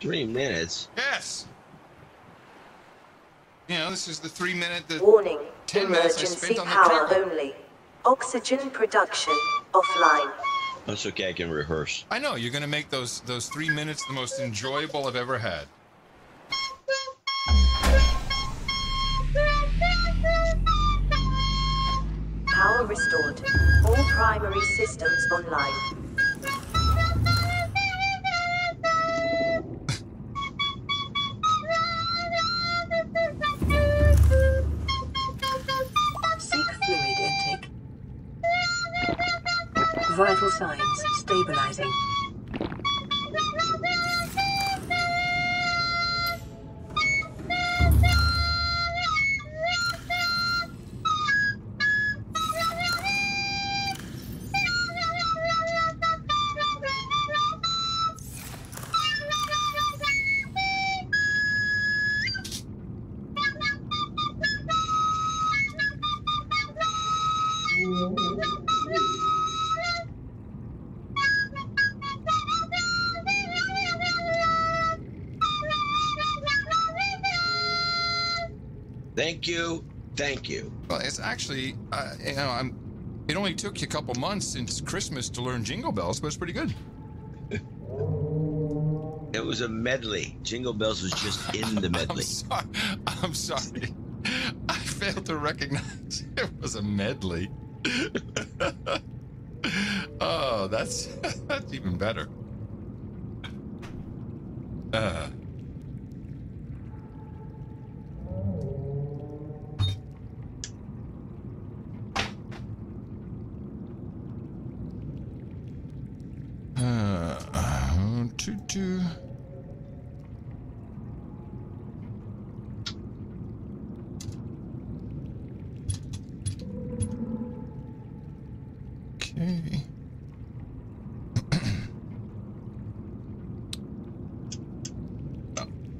3 minutes? Yes. You know, this is the 3 minute, the Warning, 10 minutes I emergency spent on the power trigger. only. Oxygen production offline. That's okay, I can rehearse. I know, you're going to make those 3 minutes the most enjoyable I've ever had. Power restored. All primary systems online. Seek fluid intake. Vital signs stabilizing. Thank you. Thank you. Well, it's actually, you know, it only took you a couple months since Christmas to learn Jingle Bells, but it's pretty good. It was a medley. Jingle Bells was just in the medley. I'm sorry. I failed to recognize it was a medley. Oh, that's even better. Okay.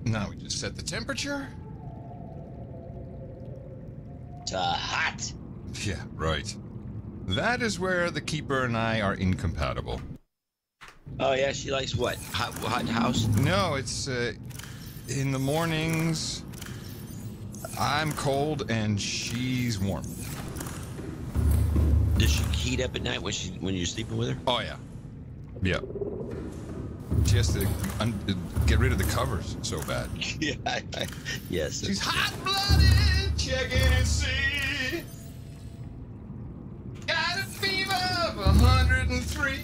Now we just set the temperature. To hot. Yeah, right. That is where the keeper and I are incompatible. Oh yeah, she likes what? Hot house? No, it's in the mornings I'm cold and she's warm. Does she heat up at night when you're sleeping with her? Oh yeah. Yeah. She has to get rid of the covers so bad. Yeah. Yes. She's hot-blooded, check in and see. Got a fever of 103.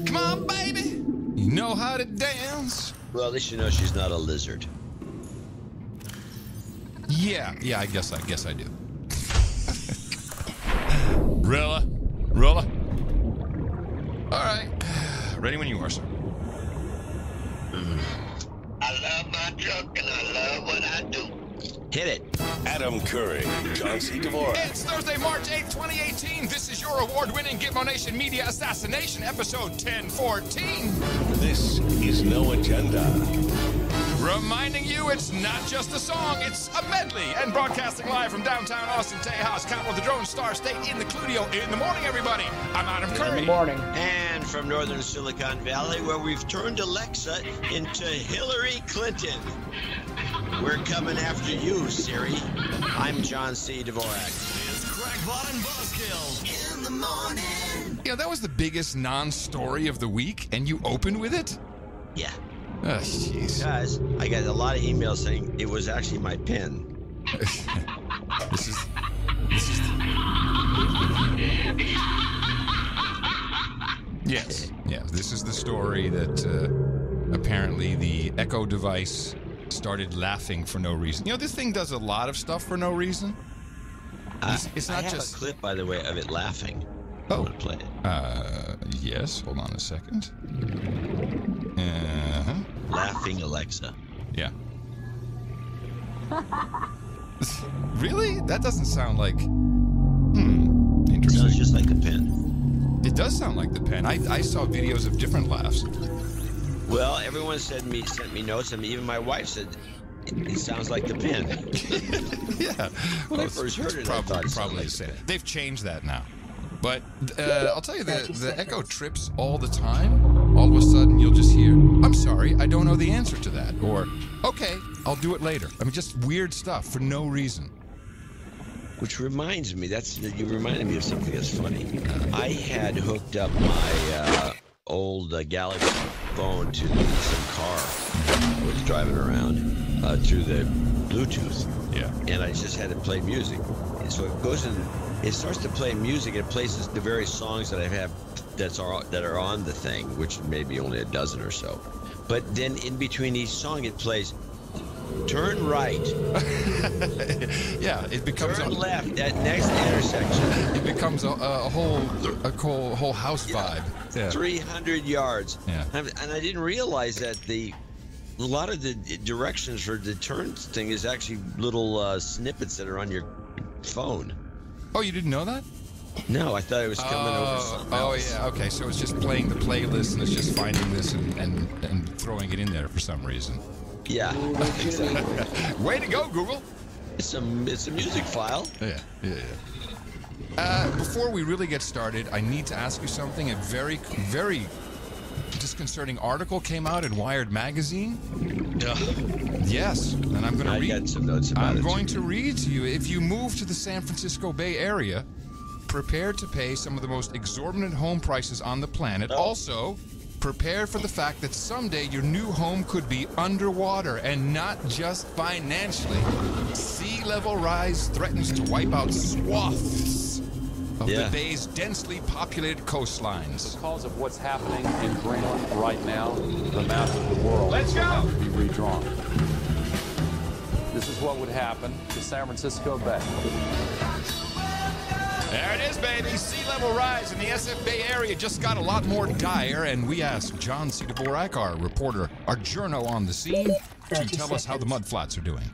Come on, baby. You know how to dance. Well, at least you know she's not a lizard. Yeah, I guess I do. Rilla. All right. Ready when you are, sir. I love my truck and I love what I do. Hit it. Adam Curry, John C. Dvorak. It's Thursday, March 8th, 2018. This is your award-winning Gitmo Nation Media Assassination, episode 1014. This is No Agenda. Reminding you it's not just a song, it's a medley. And broadcasting live from downtown Austin, Tejas, capital of the Drone Star State, in the Cludio. In the morning, everybody. I'm Adam Curry. In the morning. And from northern Silicon Valley, where we've turned Alexa into Hillary Clinton. We're coming after you, Siri. I'm John C. Dvorak. It's Crackpot and Buzzkill in the morning. Yeah, that was the biggest non-story of the week, and you opened with it? Yeah. Oh, jeez. Guys, I got a lot of emails saying it was actually my pen. This is Yes. This is the story that apparently the Echo device started laughing for no reason. You know, this thing does a lot of stuff for no reason. It's not I have just a clip, by the way, of it laughing. Oh. I'm gonna play it. Yes. Hold on a second. Laughing Alexa. Yeah. Really? That doesn't sound like. Interesting. Sounds just like a pen. It does sound like the pen. I saw videos of different laughs. Well, everyone sent me notes, and even my wife said it sounds like the pen. Yeah. When I first heard it, I thought it sounded probably like the same. the pen. They've changed that now. But I'll tell you, the Echo trips all the time. All of a sudden, you'll just hear, I'm I'm sorry, I don't know the answer to that. Or, okay, I'll do it later. I mean, just weird stuff for no reason. Which reminds me, you reminded me of something that's funny. I had hooked up my old Galaxy phone to some car I was driving around through the Bluetooth. Yeah. And I just had to play music. And so it goes in, it starts to play music. It plays the various songs that I have that are on the thing, which may be only a dozen or so. But then in between each song, it plays, turn right. Yeah, it becomes turn left at next intersection. It becomes a whole house vibe. Yeah. 300 yards. Yeah. And I didn't realize that a lot of the directions for the turn thing is actually little snippets that are on your phone. Oh, you didn't know that? No, I thought it was coming over something else. Yeah, okay. So it's just playing the playlist and it's just finding this and throwing it in there for some reason. Yeah, exactly. Way to go, Google. It's a music file. Yeah. Before we really get started, I need to ask you something. A very, very disconcerting article came out in Wired magazine. Yes, and I'm going to read. I got some notes about it. I'm going to read to you. If you move to the San Francisco Bay Area, prepare to pay some of the most exorbitant home prices on the planet. Also, prepare for the fact that someday your new home could be underwater, and not just financially. Sea level rise threatens to wipe out swaths of the bay's densely populated coastlines. Because of what's happening in Greenland right now, the map of the world will have to be redrawn. This is what would happen to San Francisco Bay. There it is, baby. Sea level rise in the SF Bay Area just got a lot more dire, and we asked John C. Dvorak, our reporter, our journo on the scene, to tell us how the mudflats are doing.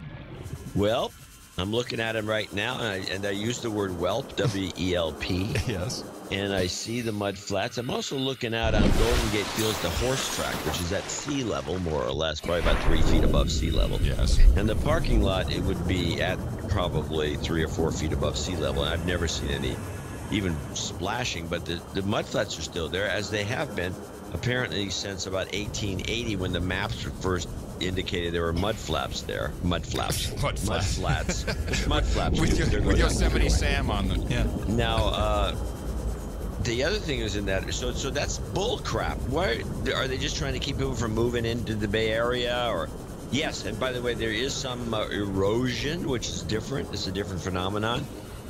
Well, I'm looking at them right now, and I use the word whelp, W-E-L-P. Yes. And I see the mud flats. I'm also looking out on Golden Gate Fields, the horse track, which is at sea level, more or less, probably about 3 feet above sea level. Yes. And the parking lot, it would be at probably 3 or 4 feet above sea level. And I've never seen any even splashing, but the mud flats are still there, as they have been apparently since about 1880, when the maps were first indicated there were mud flaps there. Mud flaps. Mud flats. Mud flaps. With Yosemite Sam on them. Yeah. Now, the other thing is in that, so that's bull crap. Why are they just trying to keep people from moving into the Bay Area? Or yes, and by the way, there is some erosion, which is different. It's a different phenomenon.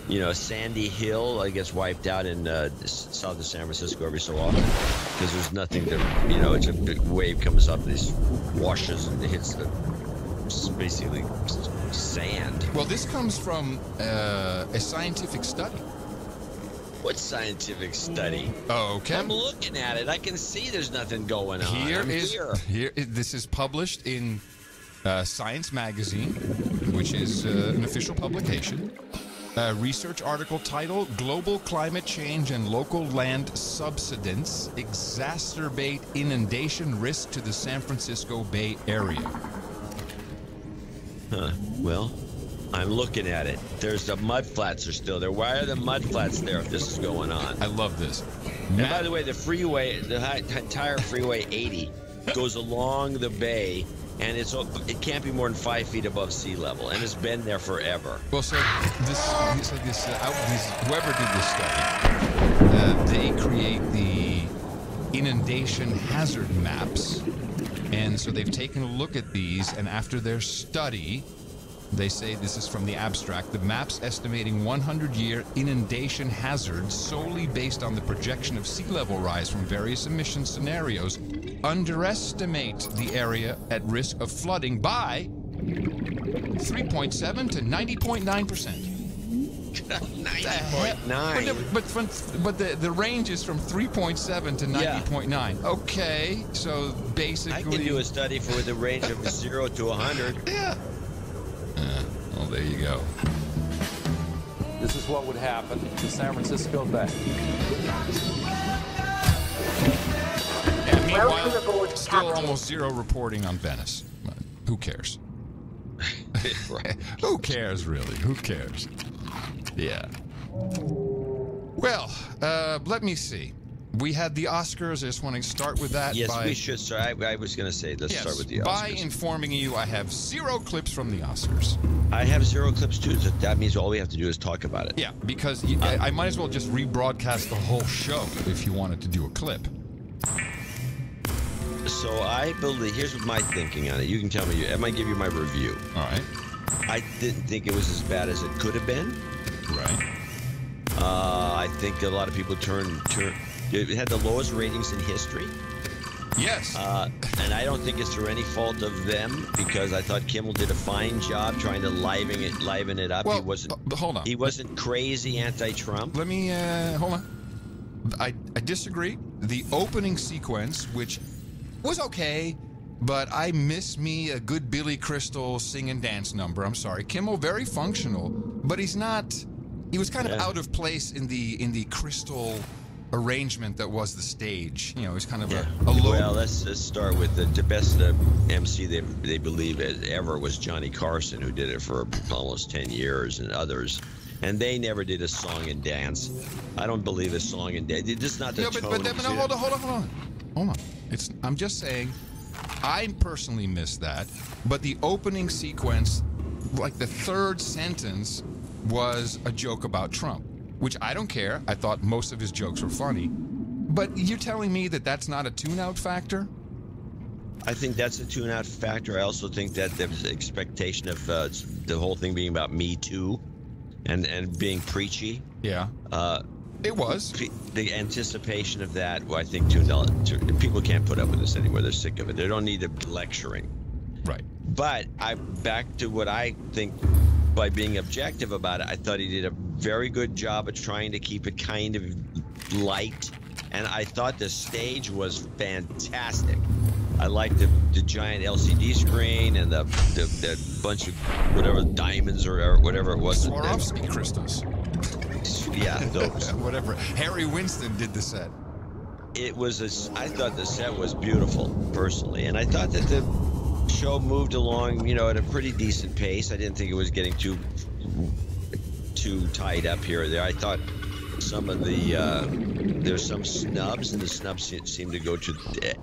You know, Sandy Hill, I guess, wiped out in south of San Francisco every so often because there's nothing to, you know, it's a big wave comes up, this washes and hits the, basically sand. Well, this comes from a scientific study. What scientific study? Oh, okay. I'm looking at it. I can see there's nothing going on. Here. This is published in Science Magazine, which is an official publication. A research article titled "Global Climate Change and Local Land Subsidence Exacerbate Inundation Risk to the San Francisco Bay Area." Huh. Well, I'm looking at it. There's the mud flats are still there. Why are the mud flats there if this is going on? I love this. And by the way, the freeway, the entire Freeway 80 goes along the bay, and it can't be more than 5 feet above sea level, and it's been there forever. Well, so whoever did this study, they create the inundation hazard maps, and so they've taken a look at these, and after their study, they say, this is from the abstract, the maps estimating 100-year inundation hazards solely based on the projection of sea level rise from various emission scenarios underestimate the area at risk of flooding by 3.7 to 90.9%. 90.9. But the range is from 3.7 to 90.9. Okay, so basically... I can do a study for the range of 0 to 100. Yeah. Well, there you go. This is what would happen to San Francisco Bay. And meanwhile, still almost zero reporting on Venice. But who cares? Who cares, really? Who cares? Yeah. Well, let me see. we had the Oscars. I just want to start with that. Yes, we should start. I was going to say, let's start with the Oscars. By informing you, I have 0 clips from the Oscars. I have 0 clips too. So that means all we have to do is talk about it. Yeah, because I might as well just rebroadcast the whole show if you wanted to do a clip. So I believe, here's my thinking on it. You can tell me, I might give you my review. All right. I didn't think it was as bad as it could have been. Right. I think a lot of people it had the lowest ratings in history. Yes. And I don't think it's through any fault of them, because I thought Kimmel did a fine job trying to liven it up. Well, he wasn't. Hold on. He wasn't crazy anti-Trump. Let me hold on. I disagree. The opening sequence, which was okay, but I miss me a good Billy Crystal sing and dance number. I'm sorry, Kimmel, very functional, but he's not. He was kind of out of place in the Crystal arrangement that was the stage. You know, it's kind of a low. Well, let's start with the best MC they believe ever was Johnny Carson, who did it for almost 10 years, and others. And they never did a song and dance. I don't believe a song and dance. It's just not the tone. But no, hold on. I'm just saying, I personally missed that. But the opening sequence, like the third sentence, was a joke about Trump, which I don't care. I thought most of his jokes were funny. But you're telling me that that's not a tune-out factor? I think that's a tune-out factor. I also think that there was an expectation of the whole thing being about Me Too and being preachy. Yeah. It was. The anticipation of that, well, I think people can't put up with this anymore. They're sick of it. They don't need the lecturing. Right. But back to what I think, by being objective about it, I thought he did a very good job of trying to keep it kind of light, and I thought the stage was fantastic. I liked the giant LCD screen and the bunch of whatever diamonds or whatever it was. Swarovski crystals. Yeah, those. Whatever. Harry Winston did the set. I thought the set was beautiful, personally, and I thought that the show moved along, at a pretty decent pace. I didn't think it was getting too tied up here or there. I thought some of there's some snubs, and the snubs seemed to go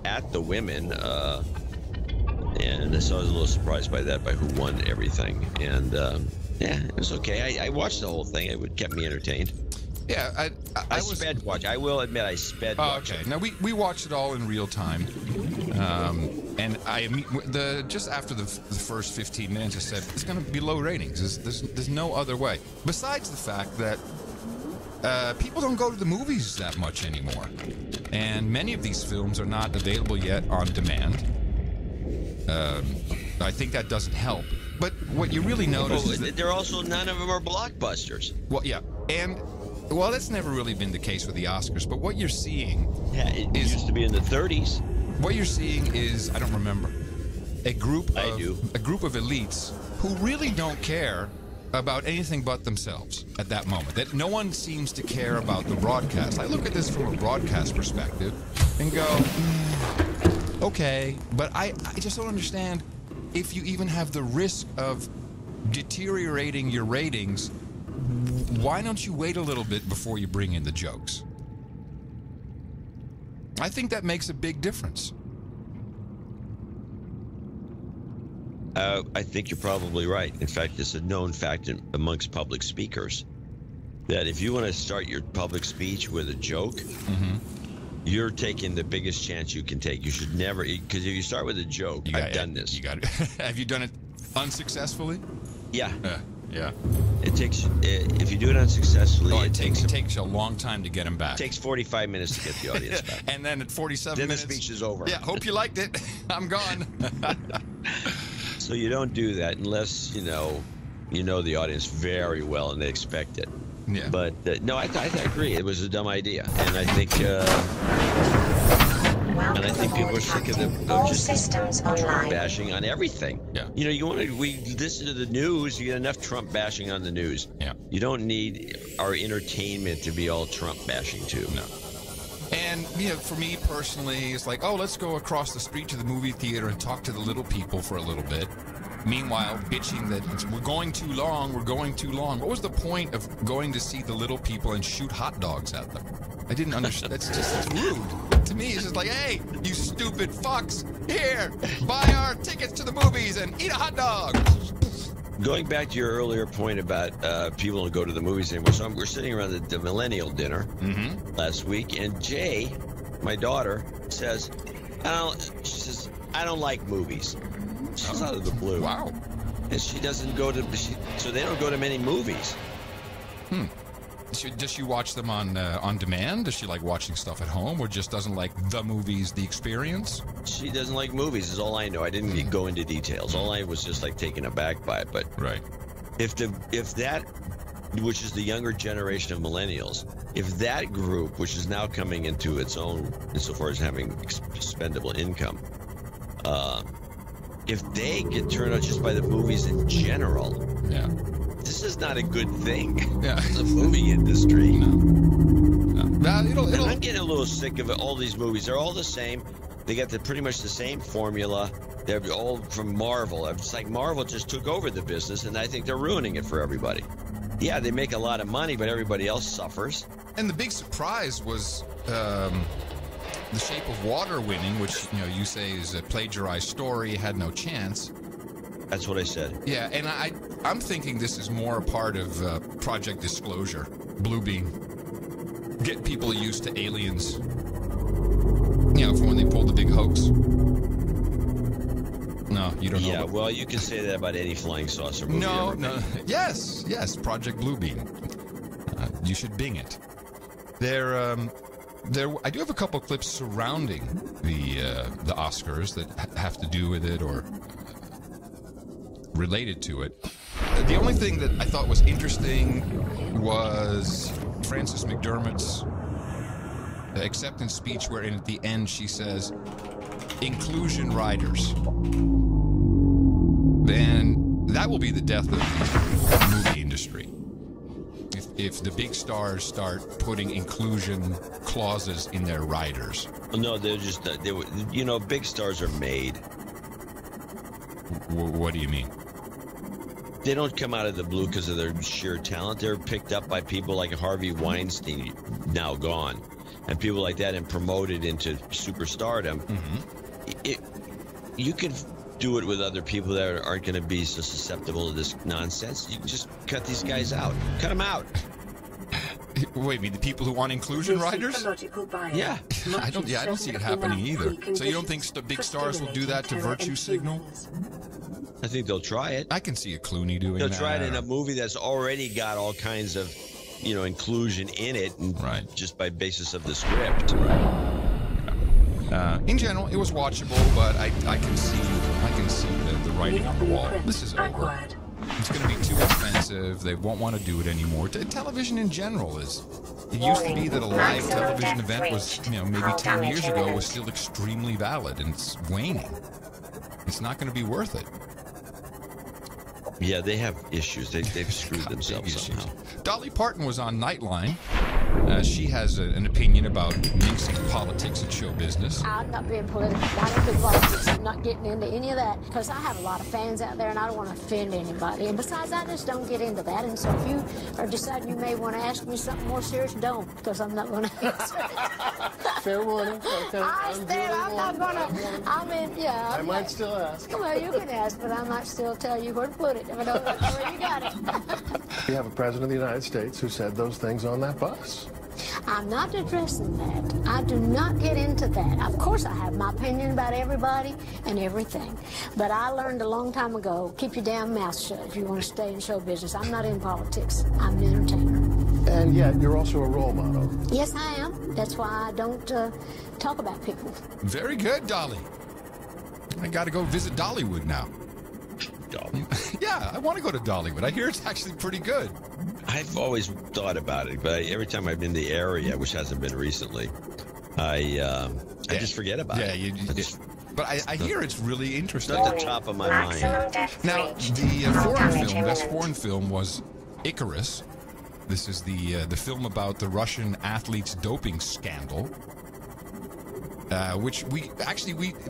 at the women, and so I was a little surprised by that, by who won everything. And it was okay. I watched the whole thing. It kept me entertained. Yeah, I sped watch. I will admit, I sped watch. Okay. Now we watched it all in real time, and just after the first 15 minutes, I said it's going to be low ratings. There's no other way. Besides the fact that people don't go to the movies that much anymore, and many of these films are not available yet on demand. I think that doesn't help. But what you really notice is that they're also, none of them are blockbusters. Well, yeah, and that's never really been the case with the Oscars. But what you're seeing, it used to be in the 30s. What you're seeing is, I don't remember, a group of elites who really don't care about anything but themselves at that moment. That no one seems to care about the broadcast. I look at this from a broadcast perspective and go, okay, but I just don't understand. If you even have the risk of deteriorating your ratings, why don't you wait a little bit before you bring in the jokes? I think that makes a big difference. I think you're probably right. In fact, it's a known fact amongst public speakers that if you want to start your public speech with a joke, you're taking the biggest chance you can take. You should never, because if you start with a joke, I've done this. You got it. Have you done it unsuccessfully? Yeah. Yeah. It takes, if you do it unsuccessfully, it takes a long time to get them back. It takes 45 minutes to get the audience back. And then at 47 minutes, the speech is over. Yeah, hope you liked it. I'm gone. So you don't do that unless, you know the audience very well and they expect it. Yeah. But no, I agree. It was a dumb idea, and I think people are sick of just Trump bashing on everything. Yeah. We listen to the news. You get enough Trump bashing on the news. Yeah. You don't need our entertainment to be all Trump bashing too. No. And for me personally, it's like, let's go across the street to the movie theater and talk to the little people for a little bit. Meanwhile, bitching that we're going too long, we're going too long. What was the point of going to see the little people and shoot hot dogs at them? I didn't understand. It's rude. To me, it's just like, hey, you stupid fucks, here, buy our tickets to the movies and eat a hot dog. Going back to your earlier point about people don't go to the movies anymore. So we're sitting around the millennial dinner last week, and Jay, my daughter, says, I don't like movies. She's out of the blue. Wow. And she doesn't go to, so they don't go to many movies. Does she watch them on demand? Does she like watching stuff at home, or just doesn't like the movies, the experience? She doesn't like movies, is all I know. I didn't go into details. All I was just like taken aback by it. But right. If that, which is the younger generation of millennials, if that group, which is now coming into its own insofar as having expendable income, if they get turned on just by the movies in general, this is not a good thing. Yeah. The movie industry. No. And I'm getting a little sick of it. All these movies, they're all the same. They got pretty much the same formula. They're all from Marvel. It's like Marvel just took over the business, and I think they're ruining it for everybody. Yeah, they make a lot of money, but everybody else suffers. And the big surprise was The Shape of Water winning, which you say is a plagiarized story, had no chance. That's what I said. Yeah, and I'm thinking this is more a part of Project Disclosure, Bluebeam. Get people used to aliens. For when they pulled the big hoax. No, you don't know. Yeah, well, you can say that about any flying saucer movie. No. Yes, Project Bluebeam. You should Bing it. I do have a couple clips surrounding the Oscars that have to do with it or related to it. The only thing that I thought was interesting was Frances McDermott's acceptance speech, wherein at the end she says, "Inclusion riders." Then that will be the death of the movie industry. If the big stars start putting inclusion clauses in their riders. No, they're just, big stars are made. What do you mean? They don't come out of the blue because of their sheer talent. They're picked up by people like Harvey Weinstein, now gone, and people like that, and promoted into superstardom. You can do it with other people that aren't going to be so susceptible to this nonsense. You can just cut these guys out. Cut them out. Wait, the people who want inclusion riders? Yeah. I don't see it happening either. So you don't think big stars will do that to virtue signal? I think they'll try it. I can see a Clooney doing that. They'll try it in a movie that's already got all kinds of, inclusion in it, and just by basis of the script. In general, it was watchable, but I can see the writing on the wall. This is over. It's going to be too expensive. They won't want to do it anymore. Television in general is. It used to be that a live television event was, maybe 10 years ago was still extremely valid, and it's waning. It's not going to be worth it. Yeah, they have issues. They've screwed themselves somehow. Dolly Parton was on Nightline. She has an opinion about mixing politics and show business. I'm not being political. I don't do politics. I'm not getting into any of that because I have a lot of fans out there and I don't want to offend anybody. And besides, I just don't get into that. And so if you are deciding you may want to ask me something more serious, don't, because I'm not going to answer it. Fair warning. Okay. I'm not going to. I might still ask. Well, you can ask, but I might still tell you where to put it if I don't know where you got it. We have a president of the United States who said those things on that bus. I'm not addressing that. I do not get into that. Of course, I have my opinion about everybody and everything. But I learned a long time ago, keep your damn mouth shut if you want to stay in show business. I'm not in politics. I'm an entertainer. And yet, you're also a role model. Yes, I am. That's why I don't talk about people. Very good, Dolly. I got to go visit Dollywood now. Yeah, I want to go to Dollywood. I hear it's actually pretty good. I've always thought about it, but every time I've been in the area, which hasn't been recently, I just forget about it. But I hear it's really interesting. It's at the top of my mind. Now, the foreign film, best foreign film was Icarus. This is the film about the Russian athlete's doping scandal. which we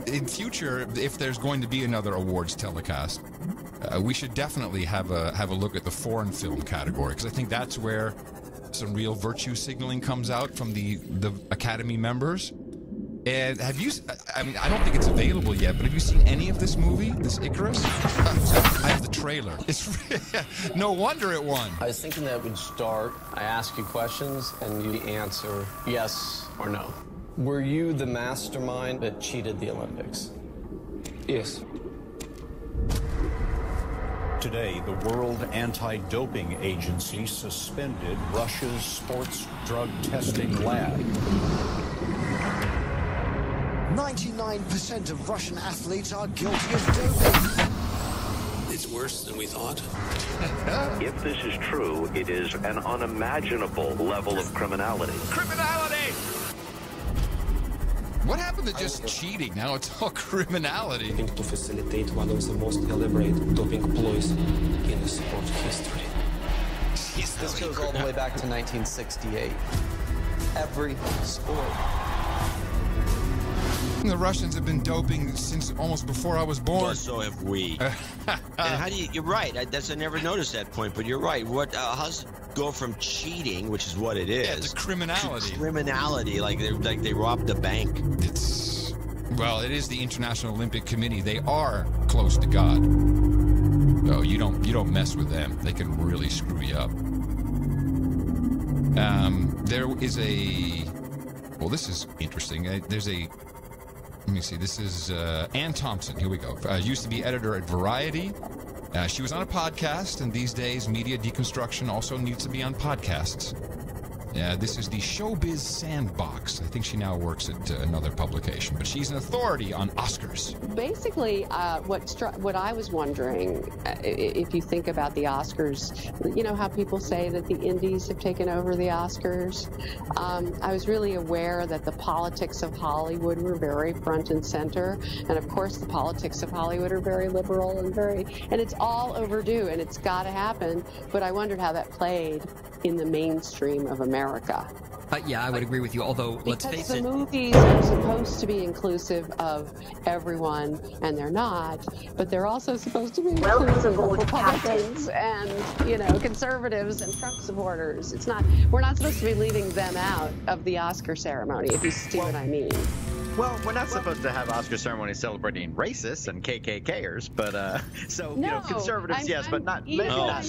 in future, if there's going to be another awards telecast, we should definitely have a look at the foreign film category, because I think that's where some real virtue signaling comes out from the Academy members. And have you? I mean, I don't think it's available yet, but have you seen any of this movie, this Icarus? I have the trailer. It's no wonder it won. I was thinking that would start. I ask you questions, and you answer yes or no. Were you the mastermind that cheated the Olympics? Yes. Today, the World Anti-Doping Agency suspended Russia's sports drug testing lab. 99% of Russian athletes are guilty of doping. It's worse than we thought. If this is true, it is an unimaginable level of criminality. Criminality! What happened to just cheating? Now it's all criminality. To facilitate one of the most elaborate doping ploys in the sport history. This goes all the way back to 1968. Every sport. The Russians have been doping since almost before I was born. Well, so have we. And how do you're right. I never noticed that point, but you're right. How's it go from cheating, which is what it is, yeah, to criminality? To criminality, like they robbed a bank. Well, it is the International Olympic Committee. They are close to God. Oh, you don't mess with them. They can really screw you up. There is a. Well, this is interesting. There's a. Let me see. This is Ann Thompson. Here we go. Used to be editor at Variety. She was on a podcast, and these days, media deconstruction also needs to be on podcasts. This is the Showbiz Sandbox. I think she now works at another publication, but she's an authority on Oscars. Basically, what I was wondering, if you think about the Oscars, you know how people say that the indies have taken over the Oscars? I was really aware that the politics of Hollywood were very front and center, and of course the politics of Hollywood are very liberal and it's all overdue, and it's got to happen, but I wondered how that played in the mainstream of America. Yeah, I would agree with you, although let's face it. Because the movies are supposed to be inclusive of everyone, and they're not, but they're also supposed to be inclusive of Republicans and, conservatives and Trump supporters. We're not supposed to be leaving them out of the Oscar ceremony, if you see what I mean. Well, we're not supposed to have Oscar ceremonies celebrating racists and KKKers, but conservatives, yes, but not maybe not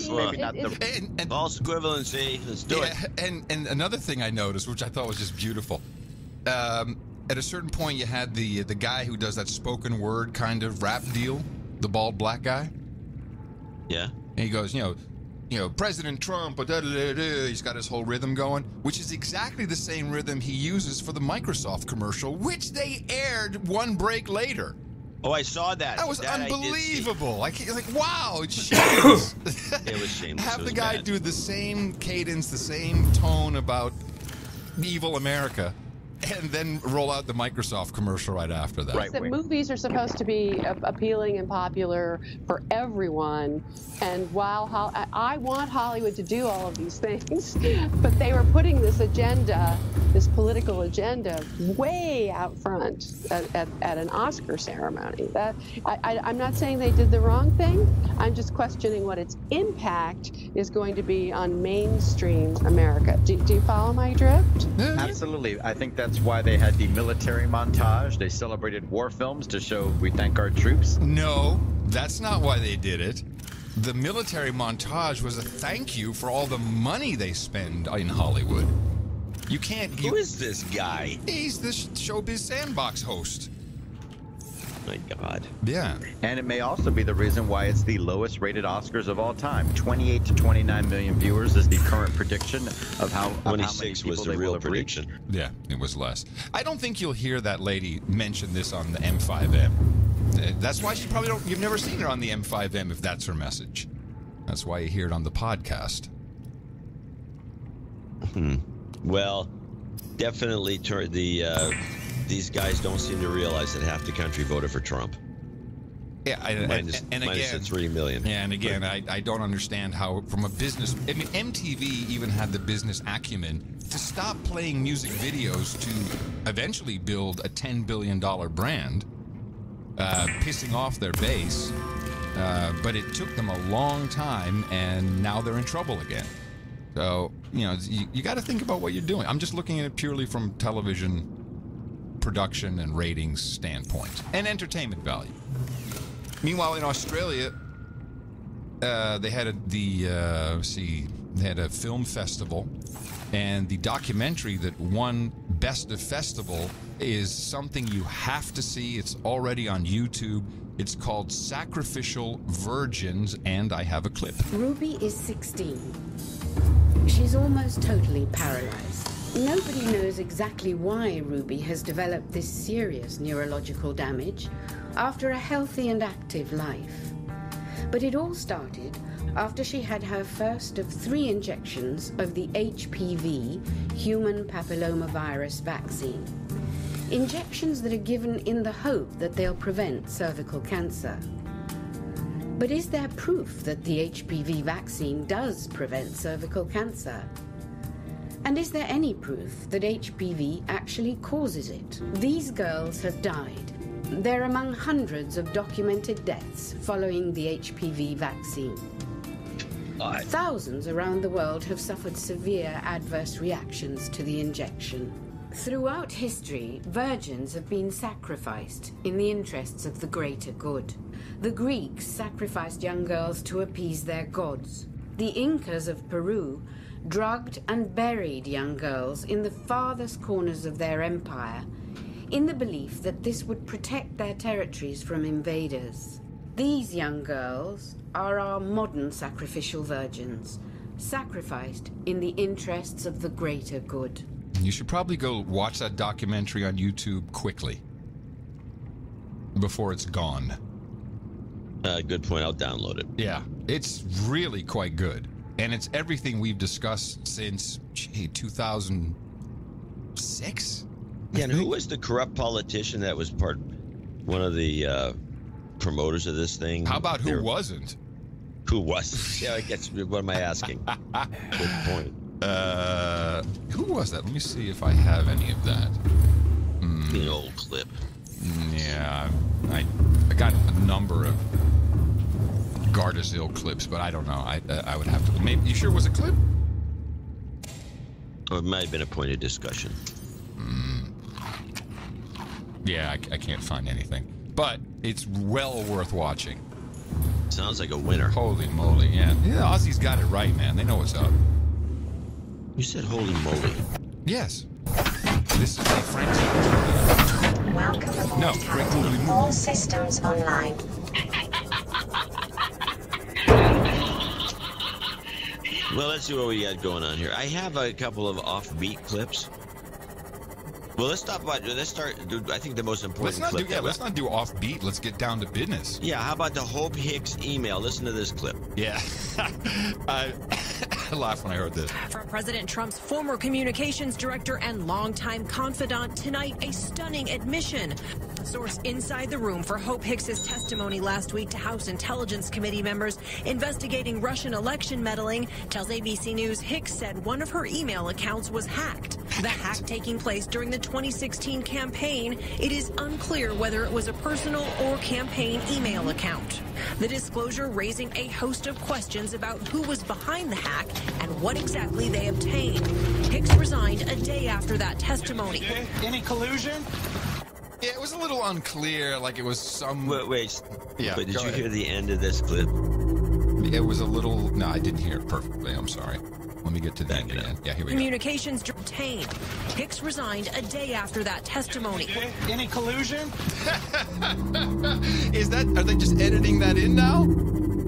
the false equivalency. Let's do it. And another thing I noticed, which I thought was just beautiful, at a certain point you had the guy who does that spoken word kind of rap deal, the bald black guy. Yeah. And he goes, President Trump, he's got his whole rhythm going, which is exactly the same rhythm he uses for the Microsoft commercial, which they aired one break later. Oh, I saw that. That was unbelievable. Like, wow, it's shameless. It was shameless. Have the guy do the same cadence, the same tone about evil America, and then roll out the Microsoft commercial right after that. Right. The movies are supposed to be appealing and popular for everyone, and while I want Hollywood to do all of these things, but they were putting this agenda, this political agenda, way out front at an Oscar ceremony. I'm not saying they did the wrong thing. I'm just questioning what its impact is going to be on mainstream America. Do you follow my drift? Absolutely. I think that's why they had the military montage. They celebrated war films to show we thank our troops. No, that's not why they did it. The military montage was a thank you for all the money they spend in Hollywood. You can't... Who is this guy? He's the Showbiz Sandbox host. My God. Yeah. And it may also be the reason why it's the lowest rated Oscars of all time. 28 to 29 million viewers is the current prediction of how 26 was the real prediction. Yeah, it was less. I don't think you'll hear that lady mention this on the M5M. That's why she probably you've never seen her on the M5M if that's her message. That's why you hear it on the podcast. Well, definitely these guys don't seem to realize that half the country voted for Trump. Yeah, minus the 3 million. Yeah, and again, I don't understand how, from a business... I mean, MTV even had the business acumen to stop playing music videos to eventually build a $10 billion brand, pissing off their base. But it took them a long time, and now they're in trouble again. So, you know, you got to think about what you're doing. I'm just looking at it purely from television production and ratings standpoint and entertainment value. Meanwhile, in Australia, they had a film festival, and the documentary that won Best of Festival is something you have to see. It's already on YouTube. It's called Sacrificial Virgins, and I have a clip. Ruby is 16. She's almost totally paralyzed. Nobody knows exactly why Ruby has developed this serious neurological damage after a healthy and active life. But it all started after she had her first of 3 injections of the HPV, human papillomavirus vaccine. Injections that are given in the hope that they'll prevent cervical cancer. But is there proof that the HPV vaccine does prevent cervical cancer? And is there any proof that HPV actually causes it? These girls have died. They're among hundreds of documented deaths following the HPV vaccine. Thousands around the world have suffered severe adverse reactions to the injection. Throughout history, virgins have been sacrificed in the interests of the greater good. The Greeks sacrificed young girls to appease their gods. The Incas of Peru drugged and buried young girls in the farthest corners of their empire in the belief that this would protect their territories from invaders. These young girls are our modern sacrificial virgins, sacrificed in the interests of the greater good. You should probably go watch that documentary on YouTube quickly before it's gone. Good point. I'll download it. Yeah, it's really quite good. And it's everything we've discussed since 2006. Yeah, and who was the corrupt politician that was one of the promoters of this thing? How about who wasn't? Who was? Yeah, I guess. What am I asking? Good point. Who was that? Let me see if I have any of that. The old clip. Yeah, I got a number of Gardasil clips, but I don't know. I would have to. Maybe you sure it was a clip? Or it might have been a point of discussion. Yeah, I can't find anything, but it's well worth watching. Sounds like a winner. Holy moly! Yeah, Aussies got it right, man. They know what's up. You said holy moly. Yes. This is a Frank. Welcome aboard. No, Captain. All systems online. Well, let's see what we got going on here. I have a couple of offbeat clips. Well, let's start. I think the most important clip. Let's not do offbeat. Let's get down to business. Yeah, how about the Hope Hicks email? Listen to this clip. Yeah. I laughed when I heard this. From President Trump's former communications director and longtime confidant, tonight a stunning admission. Source inside the room for Hope Hicks's testimony last week to House Intelligence Committee members investigating Russian election meddling tells ABC News Hicks said one of her email accounts was hacked. The hack taking place during the 2016 campaign. It is unclear whether it was a personal or campaign email account. The disclosure raising a host of questions about who was behind the hack and what exactly they obtained. Hicks resigned a day after that testimony. Any collusion? Yeah, it was a little unclear, like it was some... Wait. Yeah, but did you hear the end of this clip? It was a little... No, I didn't hear it perfectly. I'm sorry. Let me get to that again. Yeah, here we go. Communications obtained. Hicks resigned a day after that testimony. Any collusion? Are they just editing that in now?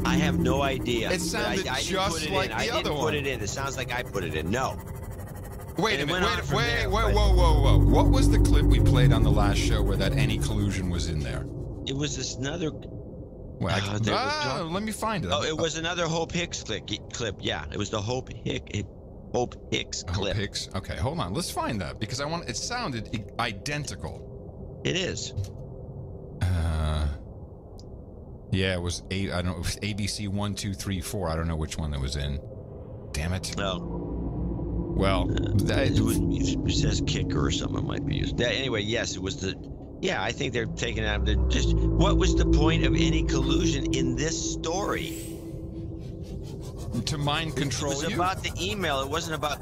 I have no idea. It sounded just like the other one. I didn't put it in. It sounds like I put it in. No. Wait a minute. Whoa. What was the clip we played on the last show where that any collusion was in there? It was this another... let me find it. Oh, it was another Hope Hicks clip. Yeah, it was the Hope Hicks clip. Hope Hicks. Okay, hold on. Let's find that because it sounded identical. It is. Yeah, it was I don't know. It was ABC 1, 2, 3, 4. I don't know which one that was in. Damn it. Well, it says kicker or something might be used. Anyway, yes, it was the. Yeah, I think they're taking out the just. What was the point of any collusion in this story? To mind control. It was about the email. It wasn't about.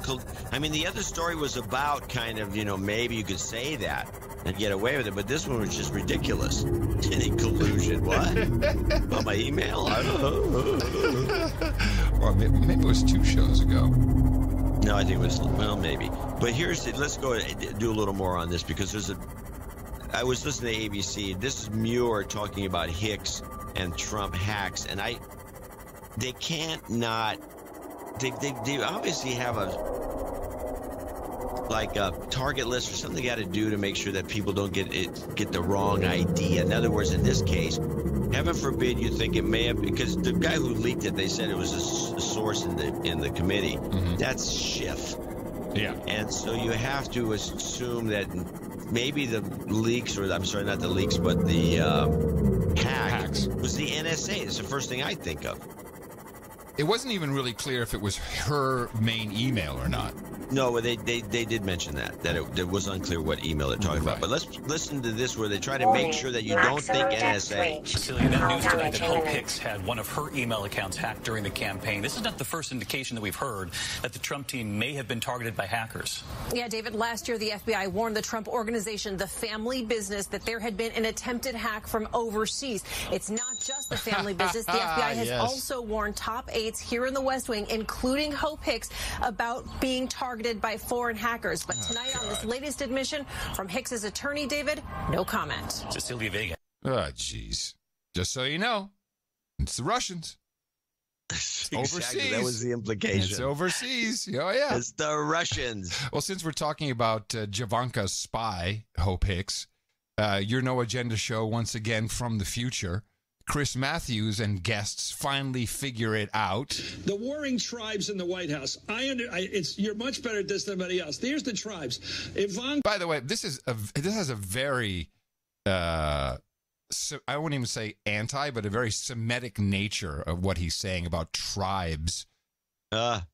I mean, the other story was about kind of, maybe you could say that and get away with it, but this one was just ridiculous. Any collusion? What? About my email? I don't know. Or maybe it was 2 shows ago. No, I think it was, well, maybe. But let's go do a little more on this, because I was listening to ABC. This is Muir talking about Hicks and Trump hacks, and they can't not, they obviously have a target list or something they got to do to make sure that people don't get the wrong idea. In other words, in this case, heaven forbid you think it may have, because the guy who leaked it, they said it was a source in the committee. Mm-hmm. That's Schiff. Yeah. And so you have to assume that maybe the leaks, or I'm sorry, not the leaks, but the hacks was the NSA. It's the first thing I think of. It wasn't even really clear if it was her main email or not. No, they did mention that it was unclear what email they're talking about. But let's listen to this, where they try to make sure that you don't think NSA. Cecilia, that news tonight that Hope Hicks had one of her email accounts hacked during the campaign. This is not the first indication that we've heard that the Trump team may have been targeted by hackers. Yeah, David, last year the FBI warned the Trump organization, the family business, that there had been an attempted hack from overseas. It's not just the family business. The FBI has also warned top aides here in the West Wing, including Hope Hicks, about being targeted by foreign hackers. But tonight, on this latest admission from Hicks's attorney, David, no comment. Cecilia Vega. Oh, jeez. Just so you know, it's the Russians. Exactly. Overseas. That was the implication. It's overseas. Oh, yeah. It's the Russians. Well, since we're talking about Javanka's spy, Hope Hicks, your No Agenda show, once again from the future, Chris Matthews and guests finally figure it out. The warring tribes in the White House. You're much better at this than anybody else. Here's the tribes. By the way, this has a very, I won't even say anti, but a very Semitic nature of what he's saying about tribes. And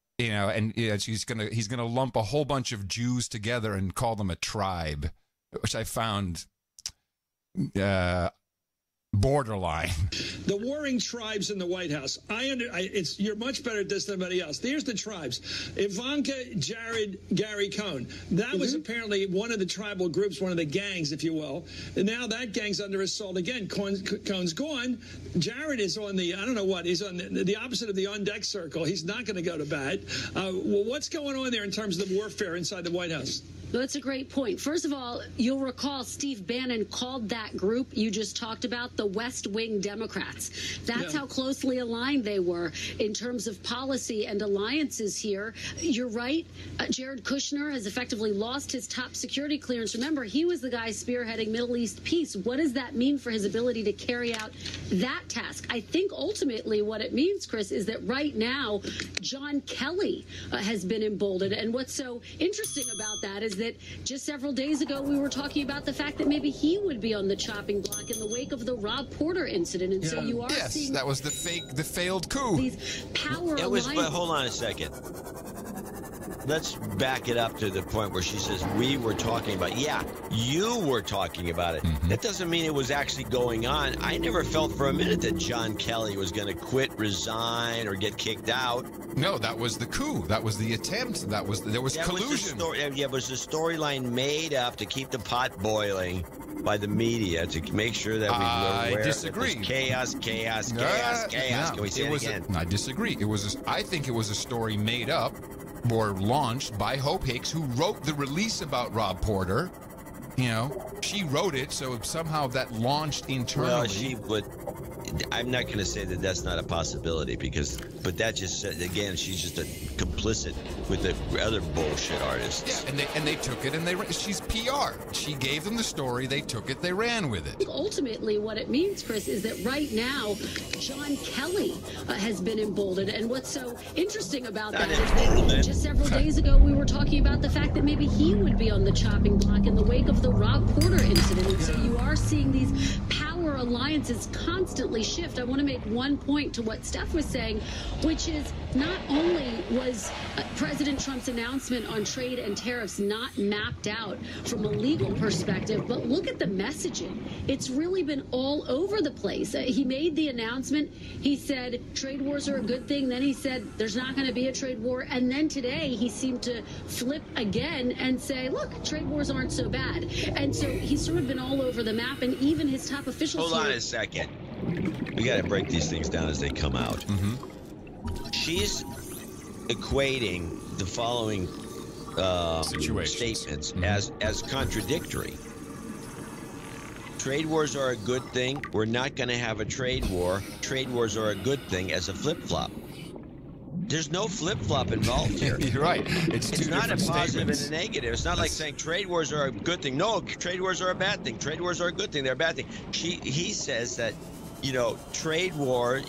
he's gonna lump a whole bunch of Jews together and call them a tribe, which I found borderline. The warring tribes in the White House. You're much better at this than anybody else. Here's the tribes. Ivanka, Jared, Gary Cohn. That was apparently one of the tribal groups, one of the gangs, if you will. And now that gang's under assault again. Cohn's gone. Jared is on the, I don't know what, he's on the opposite of the on-deck circle. He's not going to go to bat. Well, what's going on there in terms of the warfare inside the White House? Well, that's a great point. First of all, you'll recall Steve Bannon called that group you just talked about the West Wing Democrats. That's how closely aligned they were in terms of policy and alliances here. You're right. Jared Kushner has effectively lost his top security clearance. Remember, he was the guy spearheading Middle East peace. What does that mean for his ability to carry out that task? I think ultimately what it means, Chris, is that right now, John Kelly has been emboldened. And what's so interesting about that is that just several days ago, we were talking about the fact that maybe he would be on the chopping block in the wake of the Rob Porter incident. And so you are seeing... that was the failed coup. These power but hold on a second. Let's back it up to the point where she says, we were talking about, you were talking about it. Mm-hmm. That doesn't mean it was actually going on. I never felt for a minute that John Kelly was going to quit, resign, or get kicked out. No, that was the coup. That was the attempt. There was collusion. It was a storyline made up to keep the pot boiling by the media to make sure that we were aware. I disagree. Chaos. Can we say it again? I disagree. I think it was a story made up or launched by Hope Hicks, who wrote the release about Rob Porter. She wrote it, so somehow that launched internally. Well, I'm not going to say that that's not a possibility, but that just said, again, she's just a complicit with the other bullshit artists. Yeah, and they took it, and she's PR. She gave them the story, they took it, they ran with it. Ultimately, what it means, Chris, is that right now, John Kelly has been emboldened. And what's so interesting about that is that just several days ago, we were talking about the fact that maybe he would be on the chopping block in the wake of the Rob Porter incident. And so you are seeing these power alliances constantly shift. I want to make one point to what Steph was saying, which is not only was President Trump's announcement on trade and tariffs not mapped out from a legal perspective, but look at the messaging. It's really been all over the place. He made the announcement. He said trade wars are a good thing. Then he said there's not going to be a trade war. And then today he seemed to flip again and say, look, trade wars aren't so bad. And so he's sort of been all over the map, and even his top officials. Hold on a second. We got to break these things down as they come out. Mm-hmm. She's equating the following statements as contradictory. Trade wars are a good thing. We're not going to have a trade war. Trade wars are a good thing as a flip-flop. There's no flip-flop involved here. You're right. It's not a positive and a negative. It's not like saying trade wars are a good thing. No, trade wars are a bad thing. Trade wars are a good thing. They're a bad thing. He says that, trade wars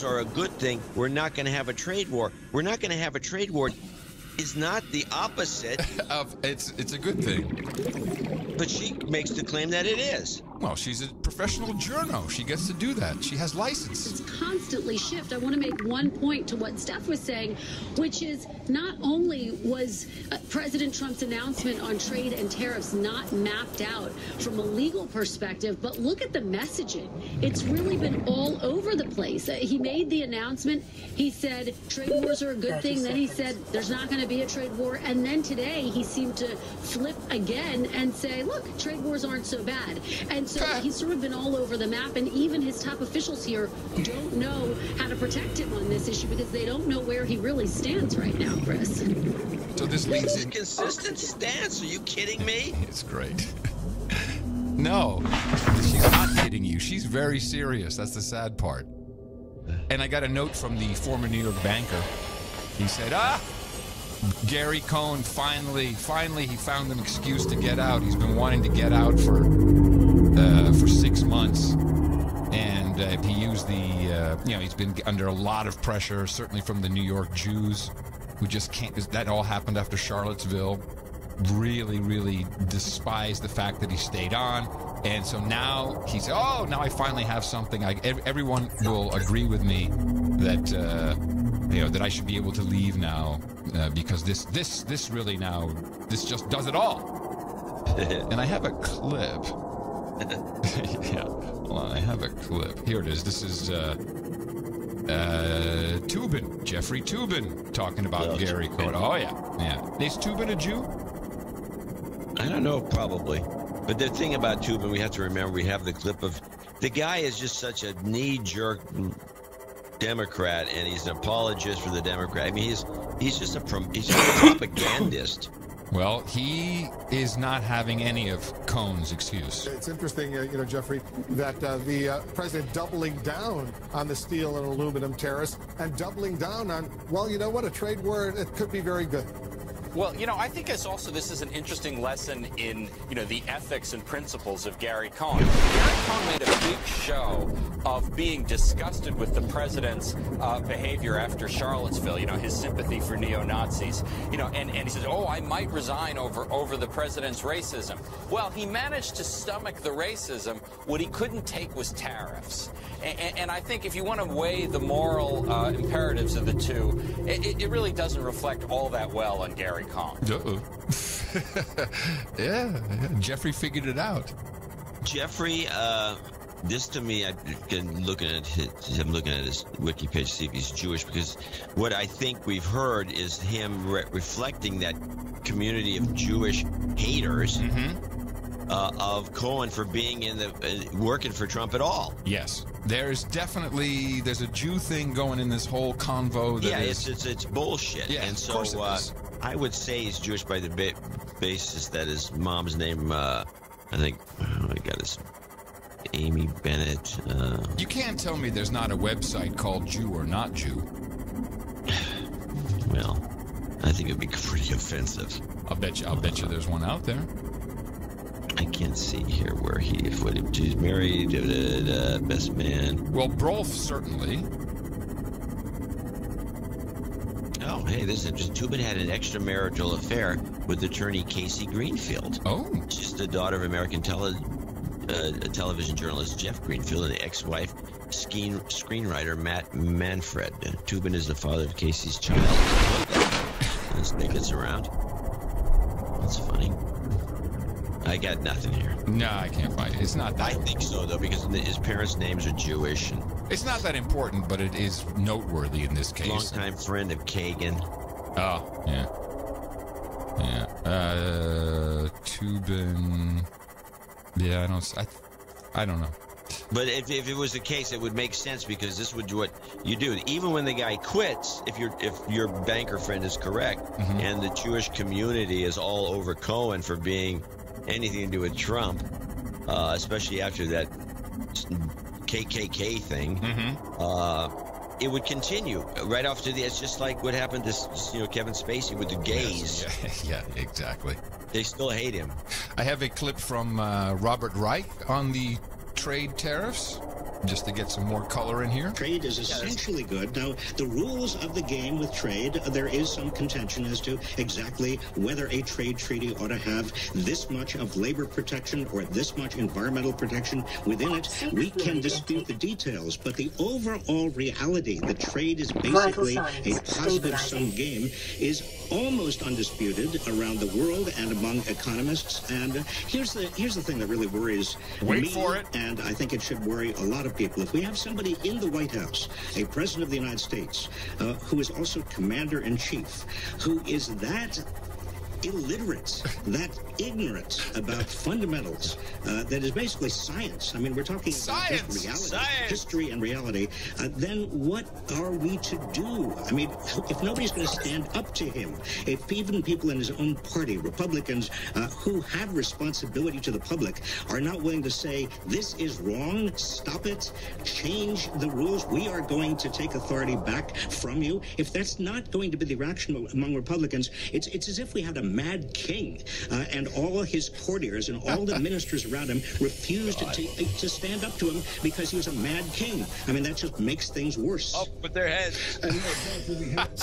are a good thing. We're not going to have a trade war. We're not going to have a trade war is not the opposite of it's a good thing. But she makes the claim that it is. Well, she's a professional journo. She gets to do that. She has license. It's constantly shift. I want to make one point to what Steph was saying, which is not only was President Trump's announcement on trade and tariffs not mapped out from a legal perspective, but look at the messaging. It's really been all over the place. He made the announcement. He said trade wars are a good thing. Then he said there's not going to be a trade war. And then today he seemed to flip again and say, look, trade wars aren't so bad. And so he's sort of been all over the map, and even his top officials here don't know how to protect him on this issue because they don't know where he really stands right now, Chris. So this leads in consistent stance. Are you kidding me? It's great. No, she's not kidding you. She's very serious. That's the sad part. And I got a note from the former New York banker. He said, Gary Cohn finally he found an excuse to get out. He's been wanting to get out for 6 months, and he used the he's been under a lot of pressure, certainly from the New York Jews, who just can't. That all happened after Charlottesville. Really despise the fact that he stayed on, and so now he said, now I finally have something. Everyone will agree with me that that I should be able to leave now because this really now just does it all. And I have a clip. Yeah, hold on, I have a clip. Here it is. This is Toobin, Jeffrey Toobin, talking about Gary Cohn. Oh yeah. Is Toobin a Jew? I don't know, probably. But the thing about Toobin, we have to remember, we have the clip of the guy is just such a knee-jerk Democrat, and he's an apologist for the Democrat. I mean, he's just a propagandist. Well, he is not having any of Cohn's excuse. It's interesting, Jeffrey, that the president doubling down on the steel and aluminum tariffs and doubling down on, well, you know what, a trade war, it could be very good. Well, I think this is an interesting lesson in, the ethics and principles of Gary Cohn. Gary Cohn made a big show of being disgusted with the president's behavior after Charlottesville, his sympathy for neo-Nazis, and he says, I might resign over the president's racism. Well, he managed to stomach the racism. What he couldn't take was tariffs. And I think if you want to weigh the moral imperatives of the two, it really doesn't reflect all that well on Gary Cohn. Uh-oh. Yeah, Jeffrey figured it out. Jeffrey, this to me, I'm looking at his wiki page to see if he's Jewish, because what I think we've heard is him reflecting that community of Jewish haters of Cohen for being working for Trump at all. Yes. There's a Jew thing going in this whole convo. It's bullshit. Yeah, and so I would say he's Jewish by the basis that his mom's name, I think, I got his Amy Bennett. You can't tell me there's not a website called Jew or Not Jew. Well, I think it'd be pretty offensive. I'll bet you there's one out there. I can't see here where he's married, best man. Well, Brolf certainly. Oh, hey, this is interesting. Toobin had an extramarital affair with attorney Casey Greenfield. Oh. She's the daughter of American television journalist Jeff Greenfield and the ex-wife screenwriter Matt Manfred. Tubin is the father of Casey's child. This thing gets around. That's funny. I got nothing here. No, I can't find it. It's not that. I think so, though, because his parents' names are Jewish. And it's not that important, but it is noteworthy in this case. Longtime friend of Kagan. Oh, yeah. Yeah. Tubin. Yeah, I don't know. But if it was the case, it would make sense, because this would do what you do. Even when the guy quits, if your banker friend is correct, and the Jewish community is all over Cohen for being anything to do with Trump, especially after that KKK thing, it would continue right off to the. It's just like what happened to Kevin Spacey with the gays. Yes. Yeah, exactly. They still hate him. I have a clip from Robert Reich on the trade tariffs, just to get some more color in here. Trade is essentially good. Now, the rules of the game with trade, there is some contention as to exactly whether a trade treaty ought to have this much of labor protection or this much environmental protection within it. We can dispute the details, but the overall reality that trade is basically a positive-sum game is almost undisputed around the world and among economists. And here's the thing that really worries me, and I think it should worry a lot of people. If we have somebody in the White House, a president of the United States, who is also commander-in-chief, who is that illiterate, that ignorant about fundamentals, that is basically science. I mean, we're talking about just reality, history and reality. Then what are we to do? I mean, if nobody's going to stand up to him, if even people in his own party, Republicans, who have responsibility to the public, are not willing to say, this is wrong, stop it, change the rules, we are going to take authority back from you. If that's not going to be the reaction among Republicans, it's as if we had a mad king, and all his courtiers and all the ministers around him refused to stand up to him because he was a mad king. I mean, that just makes things worse. Up with their heads.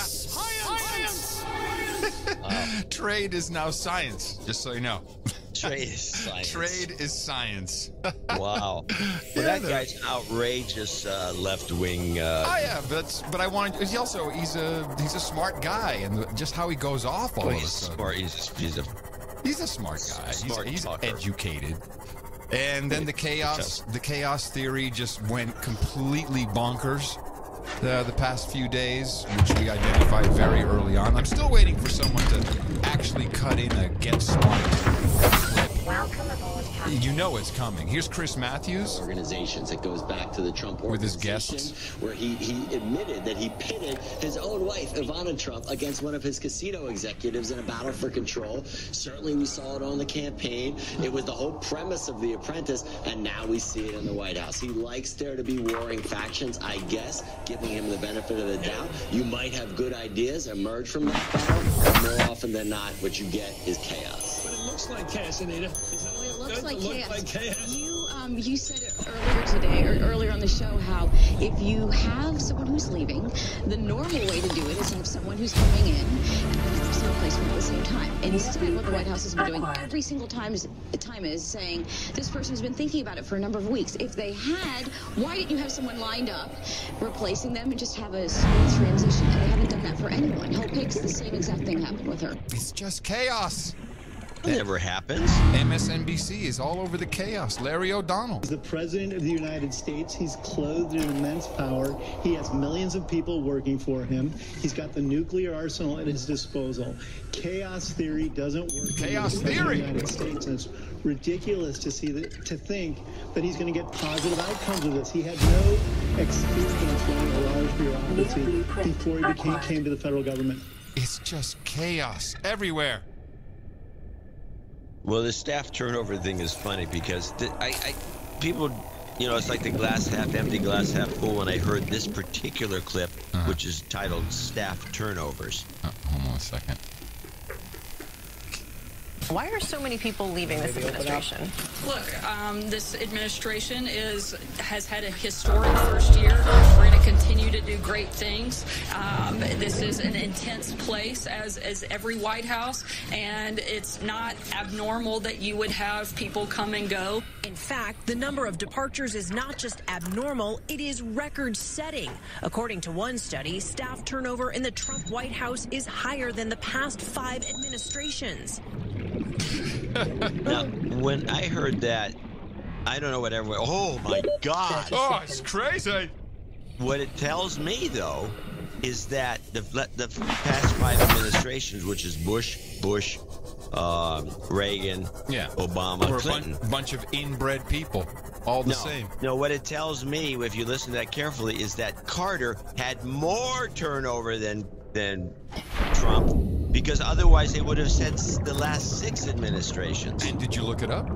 Science! Trade is now science, just so you know. Trade is science. Trade is science. Wow. Well, that guy's an outrageous left-wing. But I want. He's a smart guy, and just how he goes off all of a sudden. Smart. He's a smart guy. He's educated. And then the chaos theory just went completely bonkers. The past few days, which we identified very early on. I'm still waiting for someone to actually cut in a Get Smart clip. Welcome aboard. You know it's coming. Here's Chris Matthews. Organizations. It goes back to the Trump with his guests, where he admitted that he pitted his own wife, Ivana Trump, against one of his casino executives in a battle for control. Certainly we saw it on the campaign. It was the whole premise of The Apprentice, and now we see it in the White House. He likes there to be warring factions, I guess, giving him the benefit of the doubt. You might have good ideas emerge from that battle, but more often than not, what you get is chaos. But it looks like chaos, Anita. It looks like chaos. You You said it earlier today, or earlier on the show, how if you have someone who's leaving, the normal way to do it is to have someone who's coming in and some replacement at the same time. Instead, what the White House has been doing every single time is saying, this person's been thinking about it for a number of weeks. If they had, why didn't you have someone lined up replacing them and just have a smooth transition? And they haven't done that for anyone. Hope Hicks, the same exact thing happened with her. It's just chaos. It never happens. MSNBC is all over the chaos. Larry O'Donnell. As the President of the United States, he's clothed in immense power. He has millions of people working for him. He's got the nuclear arsenal at his disposal. Chaos theory doesn't work. Chaos theory. In the United States, and it's ridiculous to think that he's going to get positive outcomes of this. He had no experience running a large bureaucracy before he came to the federal government. It's just chaos everywhere. Well, the staff turnover thing is funny because people, you know, it's like the glass half empty, glass half full. When I heard this particular clip, which is titled "Staff Turnovers." Hold on a second. Why are so many people leaving this administration? Look, this administration has had a historic first year. We're going to continue to do great things. This is an intense place, as every White House, and it's not abnormal that you would have people come and go. In fact, the number of departures is not just abnormal, it is record-setting. According to one study, staff turnover in the Trump White House is higher than the past 5 administrations. Now, when I heard that, I don't know what everyone. Oh my God! Oh, it's crazy. What it tells me, though, is that the past 5 administrations, which is Bush, Reagan, Obama, Clinton, a bunch of inbred people, all the same. No, what it tells me, if you listen to that carefully, is that Carter had more turnover than Trump, because otherwise they would have said the last 6 administrations. And did you look it up?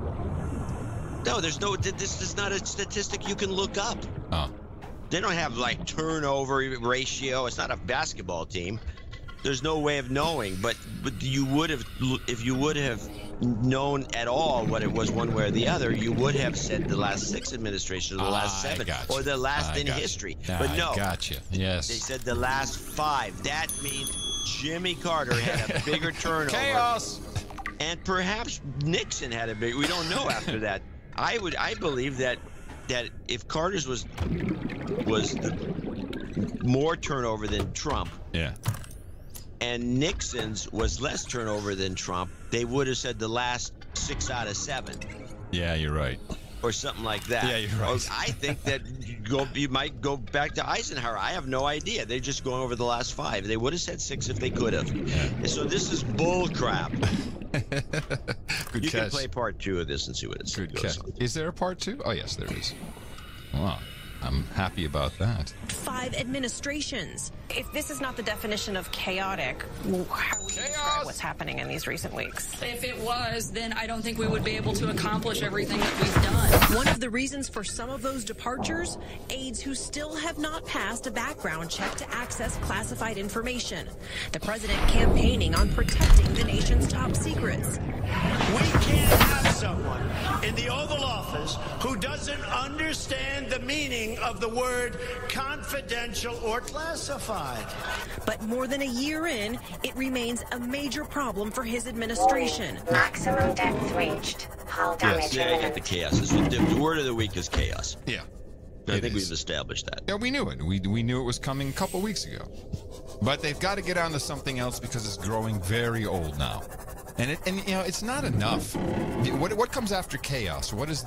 No, there's no. This is not a statistic you can look up. Oh. They don't have like turnover ratio. It's not a basketball team. There's no way of knowing. But you would have, if you would have known at all what it was one way or the other, you would have said the last 6 administrations, or the last 7, or the last in history. But no, gotcha. Yes, they said the last 5. That means Jimmy Carter had a bigger turnover. Chaos. And perhaps Nixon had a big. We don't know after that. I believe that if Carter's was more turnover than Trump. Yeah. And Nixon's was less turnover than Trump, they would have said the last 6 out of 7. Yeah, you're right. Or something like that. Yeah, you're right. Or I think that you might go back to Eisenhower. I have no idea. They're just going over the last 5. They would have said 6 if they could have. And so this is bull crap. Good you catch. can play part 2 of this and see what it's Good catch. Is there a part 2? Oh, yes, there is. Wow. I'm happy about that. 5 administrations. If this is not the definition of chaotic, how would you describe what's happening in these recent weeks? If it was, then I don't think we would be able to accomplish everything that we've done. One of the reasons for some of those departures, aides who still have not passed a background check to access classified information. The president campaigning on protecting the nation's top secrets. We can't have someone in the Oval Office who doesn't understand the meaning of the word confidential or classified. But more than a year in, it remains a major problem for his administration. Maximum depth reached. Hull damage. Yes, yeah, I get the chaos. The word of the week is chaos. Yeah. I think we've established that. Yeah, we knew it. We knew it was coming a couple weeks ago. But they've got to get on to something else because it's growing very old now. And you know, it's not enough. What comes after chaos? What is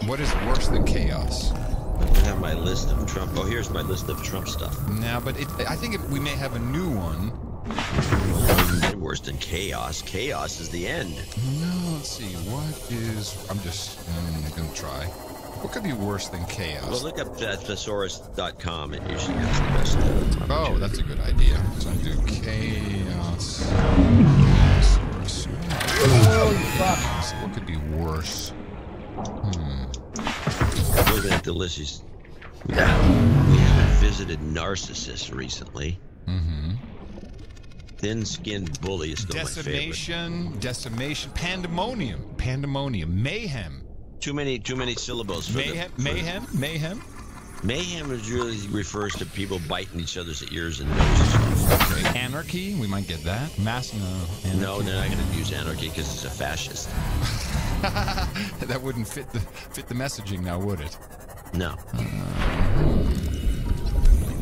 worse than chaos? I have my list of Trump. Oh, here's my list of Trump stuff. No, but I think we may have a new one. Well, get worse than chaos. Chaos is the end. No, let's see. What is? I'm going to try. What could be worse than chaos? Well, look up thesaurus.com and usually that's the best. Oh, that's a good idea. So I do chaos. What could be worse? Looking at the list, we haven't visited narcissists recently. Mm-hmm. Thin-skinned bully is still my favorite. Decimation, pandemonium, mayhem. Too many syllables. Mayhem. Mayhem really refers to people biting each other's ears and noses. Okay. Anarchy, we might get that. Anarchy. No, they're not going to use anarchy because it's a fascist. That wouldn't fit the messaging now, would it? No.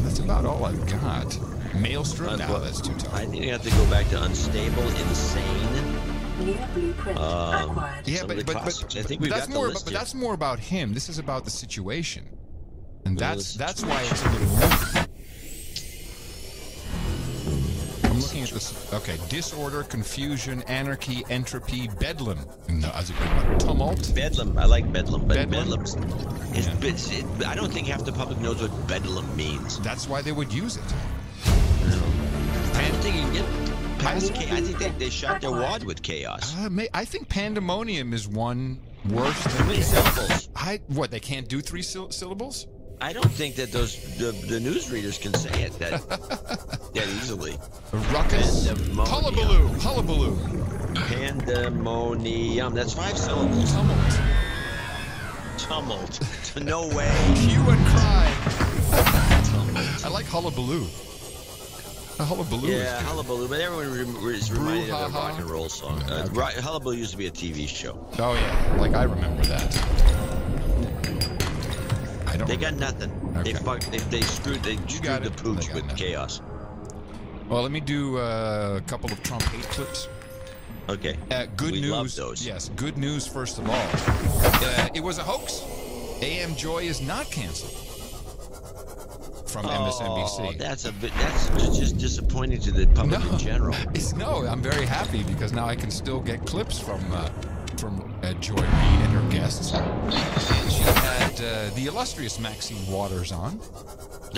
That's about all I've got. Maelstrom? No, that's too tough. I think you have to go back to unstable, insane. Yeah, but I think we've got the list but that's more about him. This is about the situation, and that's why it's a little new. I'm looking at this. Okay, disorder, confusion, anarchy, entropy, bedlam. No, that's a good one. Tumult. Bedlam. I like bedlam, but bedlam's. I don't think half the public knows what bedlam means. That's why they would use it. No. I don't think you can get past chaos. I think they shot their wad with chaos. I think pandemonium is one worse than. How many syllables? What? They can't do 3 syllables? I don't think that the newsreaders can say it that easily. Ruckus. Hullabaloo. Pandemonium. That's 5 syllables. Tumult. No way. Hue and cry. I like hullabaloo. A hullabaloo. Yeah, hullabaloo. But everyone is reminded of a rock and roll song. Hullabaloo used to be a TV show. Oh yeah, like I remember that. They got nothing. Okay. They screwed the pooch with chaos. Well, let me do a couple of Trump hate clips. Okay. Good we news. Love those. Yes, good news first of all. It was a hoax. AM Joy is not canceled from MSNBC. That's just disappointing to the public in general. I'm very happy because now I can still get clips from Joy Reid and her guests. And she had the illustrious Maxine Waters on.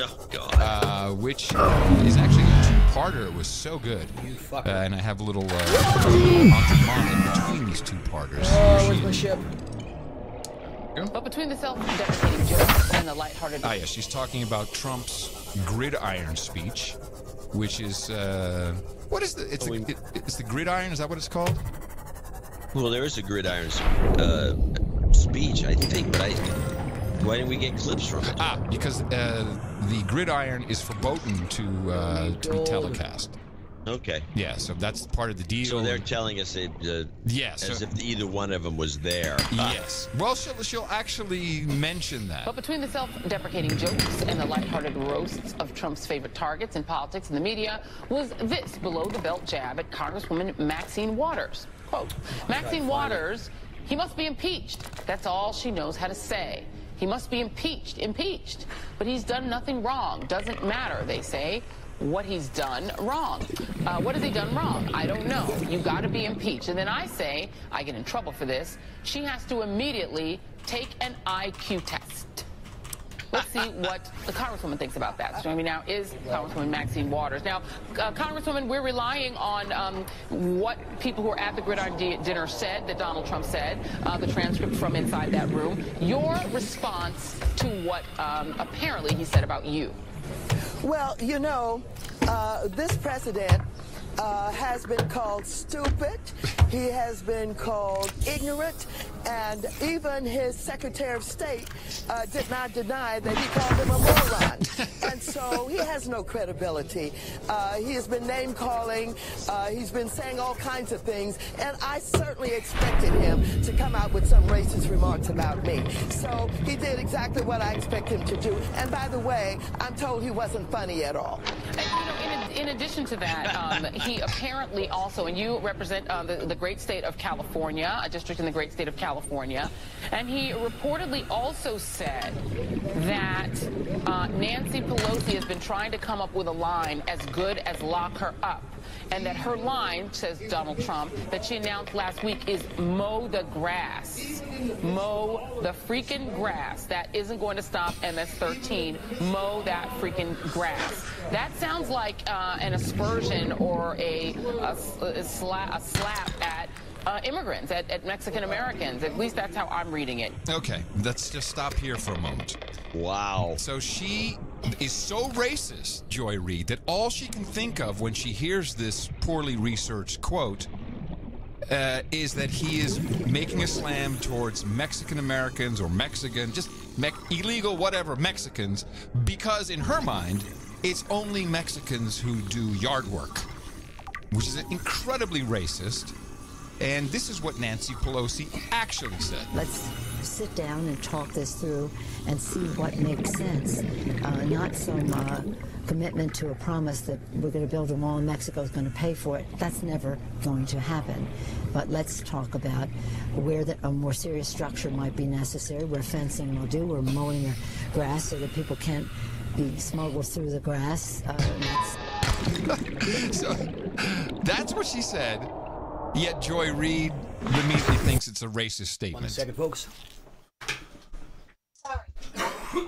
Oh, God. Which is actually a two-parter. It was so good. And I have a little entraînement in between these two-parters. Where's my ship? But between the self-deprecating jokes and the lighthearted... Ah, yeah, she's talking about Trump's gridiron speech, which is... what is the... It's the gridiron? Is that what it's called? Well, there is a gridiron speech, I think, but why didn't we get clips from it? Because the gridiron is verboten to be telecast. Okay. Yeah, so that's part of the deal. So they're telling us as if either one of them was there. Yes. Well, she'll actually mention that. But between the self-deprecating jokes and the lighthearted roasts of Trump's favorite targets in politics and the media was this below-the-belt jab at Congresswoman Maxine Waters. Quote, Maxine Waters, he must be impeached. That's all she knows how to say. He must be impeached. But he's done nothing wrong. Doesn't matter, they say, what he's done wrong. What has he done wrong? I don't know. You got to be impeached. And then I say, I get in trouble for this, she has to immediately take an IQ test. Let's see what the Congresswoman thinks about that. So joining me now is Congresswoman Maxine Waters. Now, Congresswoman, we're relying on what people who were at the gridiron dinner said, that Donald Trump said, the transcript from inside that room. Your response to what apparently he said about you. Well, you know, this president has been called stupid. He has been called ignorant. And even his Secretary of State did not deny that he called him a moron. And so he has no credibility. He has been name-calling. He's been saying all kinds of things. And I certainly expected him to come out with some racist remarks about me. So he did exactly what I expect him to do. And by the way, I'm told he wasn't funny at all. And, you know, in addition to that, he apparently also, and you represent the great state of California, a district in the great state of California, and he reportedly also said that Nancy Pelosi has been trying to come up with a line as good as lock her up. And that her line, says Donald Trump, that she announced last week is mow the grass. Mow the freaking grass. That isn't going to stop MS-13. Mow that freaking grass. That sounds like an aspersion or a slap at immigrants, at Mexican Americans. At least that's how I'm reading it. Okay, let's just stop here for a moment. Wow. So she is so racist, Joy Reid, that all she can think of when she hears this poorly researched quote is that he is making a slam towards Mexican Americans or Mexican, just illegal whatever Mexicans, because in her mind, it's only Mexicans who do yard work, which is incredibly racist. And this is what Nancy Pelosi actually said. Let's sit down and talk this through and see what makes sense. Not some commitment to a promise that we're going to build a wall and Mexico's going to pay for it. That's never going to happen. But let's talk about where a more serious structure might be necessary, where fencing will do, where mowing the grass so that people can't be smuggled through the grass. So that's what she said. Yet Joy Reid immediately thinks it's a racist statement. 1 second, folks.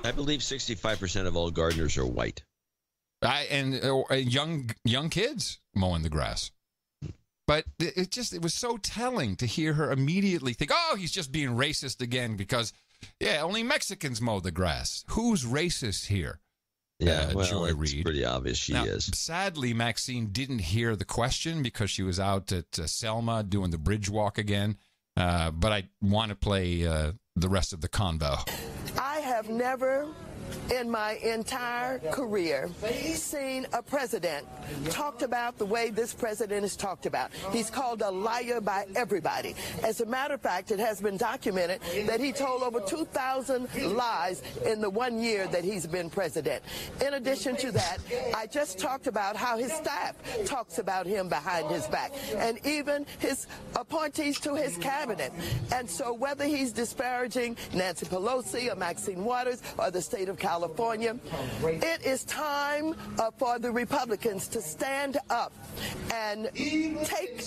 I believe 65% of all gardeners are white. And young kids mowing the grass. But it was so telling to hear her immediately think, oh, he's just being racist again because, yeah, only Mexicans mow the grass. Who's racist here? Joy Reid. It's pretty obvious she is. Sadly, Maxine didn't hear the question because she was out at Selma doing the bridge walk again. But I want to play the rest of the convo. I have never in my entire career seen a president talked about the way this president is talked about. He's called a liar by everybody. As a matter of fact, it has been documented that he told over 2,000 lies in the 1 year that he's been president. In addition to that, I just talked about how his staff talks about him behind his back, and even his appointees to his cabinet. And so whether he's disparaging Nancy Pelosi or Maxine Waters or the state of California, it is time for the Republicans to stand up and take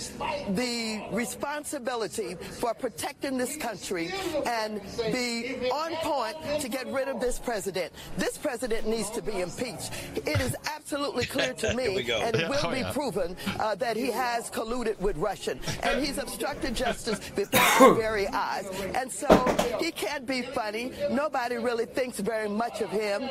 the responsibility for protecting this country and be on point to get rid of this president. This president needs to be impeached. It is absolutely clear to me, and it will be proven that he has colluded with Russia, and he's obstructed justice before our very eyes. And so he can't be funny. Nobody really thinks very much of him.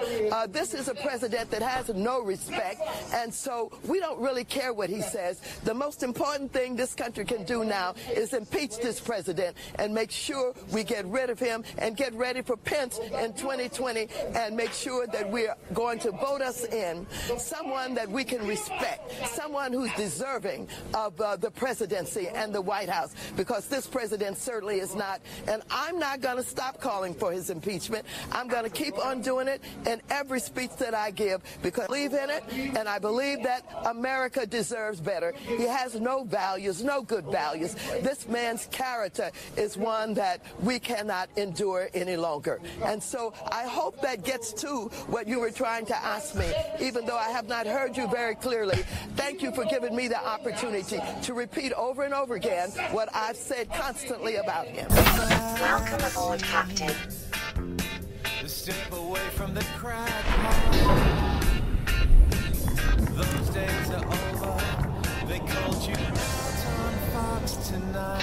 This is a president that has no respect, and so we don't really care what he says. The most important thing this country can do now is impeach this president and make sure we get rid of him and get ready for Pence in 2020 and make sure that we're going to vote us in someone that we can respect, someone who's deserving of the presidency and the White House, because this president certainly is not. And I'm not going to stop calling for his impeachment. I'm going to keep on doing it in every speech that I give, because I believe in it, and I believe that America deserves better. He has no values, no good values. This man's character is one that we cannot endure any longer. And so I hope that gets to what you were trying to ask me, even though I have not heard you very clearly. Thank you for giving me the opportunity to repeat over and over again what I've said constantly about him. Welcome aboard, Captain. Step away from the crack. Those days are over. They called you out on Fox tonight.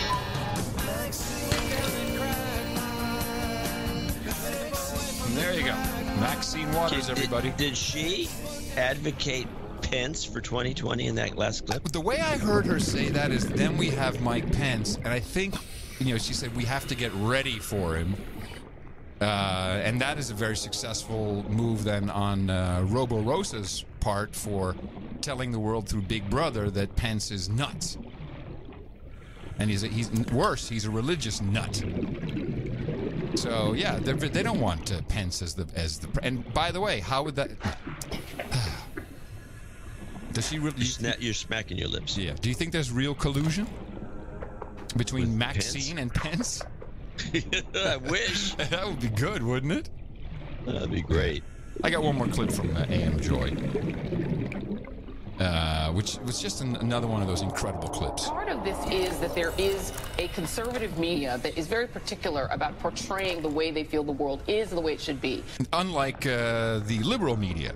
There you go. Maxine Waters, everybody. Did she advocate Pence for 2020 in that last clip? The way I heard her say that is, then we have Mike Pence, and I think, she said we have to get ready for him. And that is a very successful move then on Robo Rosa's part for telling the world through Big Brother that Pence is nuts. And he's worse, he's a religious nut. So yeah, they don't want Pence as the. And by the way, how would that? Does she really? You're smacking your lips. Yeah. Do you think there's real collusion between Maxine and Pence? I wish. That would be good, wouldn't it? That'd be great. I got one more clip from AM Joy, which was just another one of those incredible clips. Part of this is that there is a conservative media that is very particular about portraying the way they feel the world is and the way it should be. Unlike the liberal media,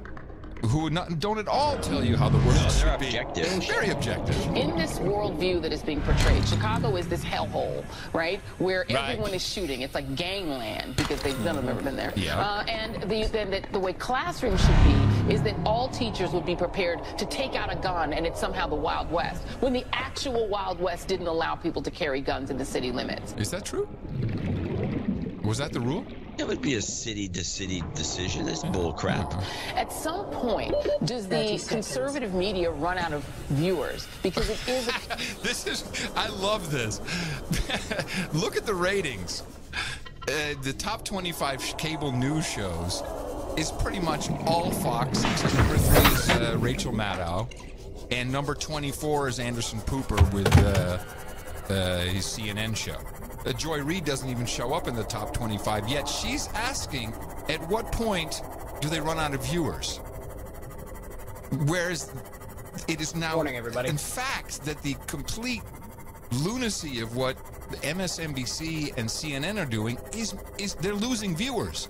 who don't at all tell you how the world should be. Objective. Very objective. In this worldview that is being portrayed, Chicago is this hellhole, right? Where everyone is shooting. It's like gangland, because none of them have ever been there. Yeah. And the way classrooms should be is that all teachers would be prepared to take out a gun, and it's somehow the Wild West, when the actual Wild West didn't allow people to carry guns in the city limits. Is that true? Was that the rule? It would be a city-to-city decision. That's bullcrap. At some point, does the conservative media run out of viewers? Because it is... I love this. Look at the ratings. The top 25 cable news shows is pretty much all Fox, except number 3 is Rachel Maddow, and number 24 is Anderson Cooper with his CNN show. Joy Reid doesn't even show up in the top 25, yet she's asking, at what point do they run out of viewers? Whereas it is now, in fact, that the complete lunacy of what MSNBC and CNN are doing is they're losing viewers.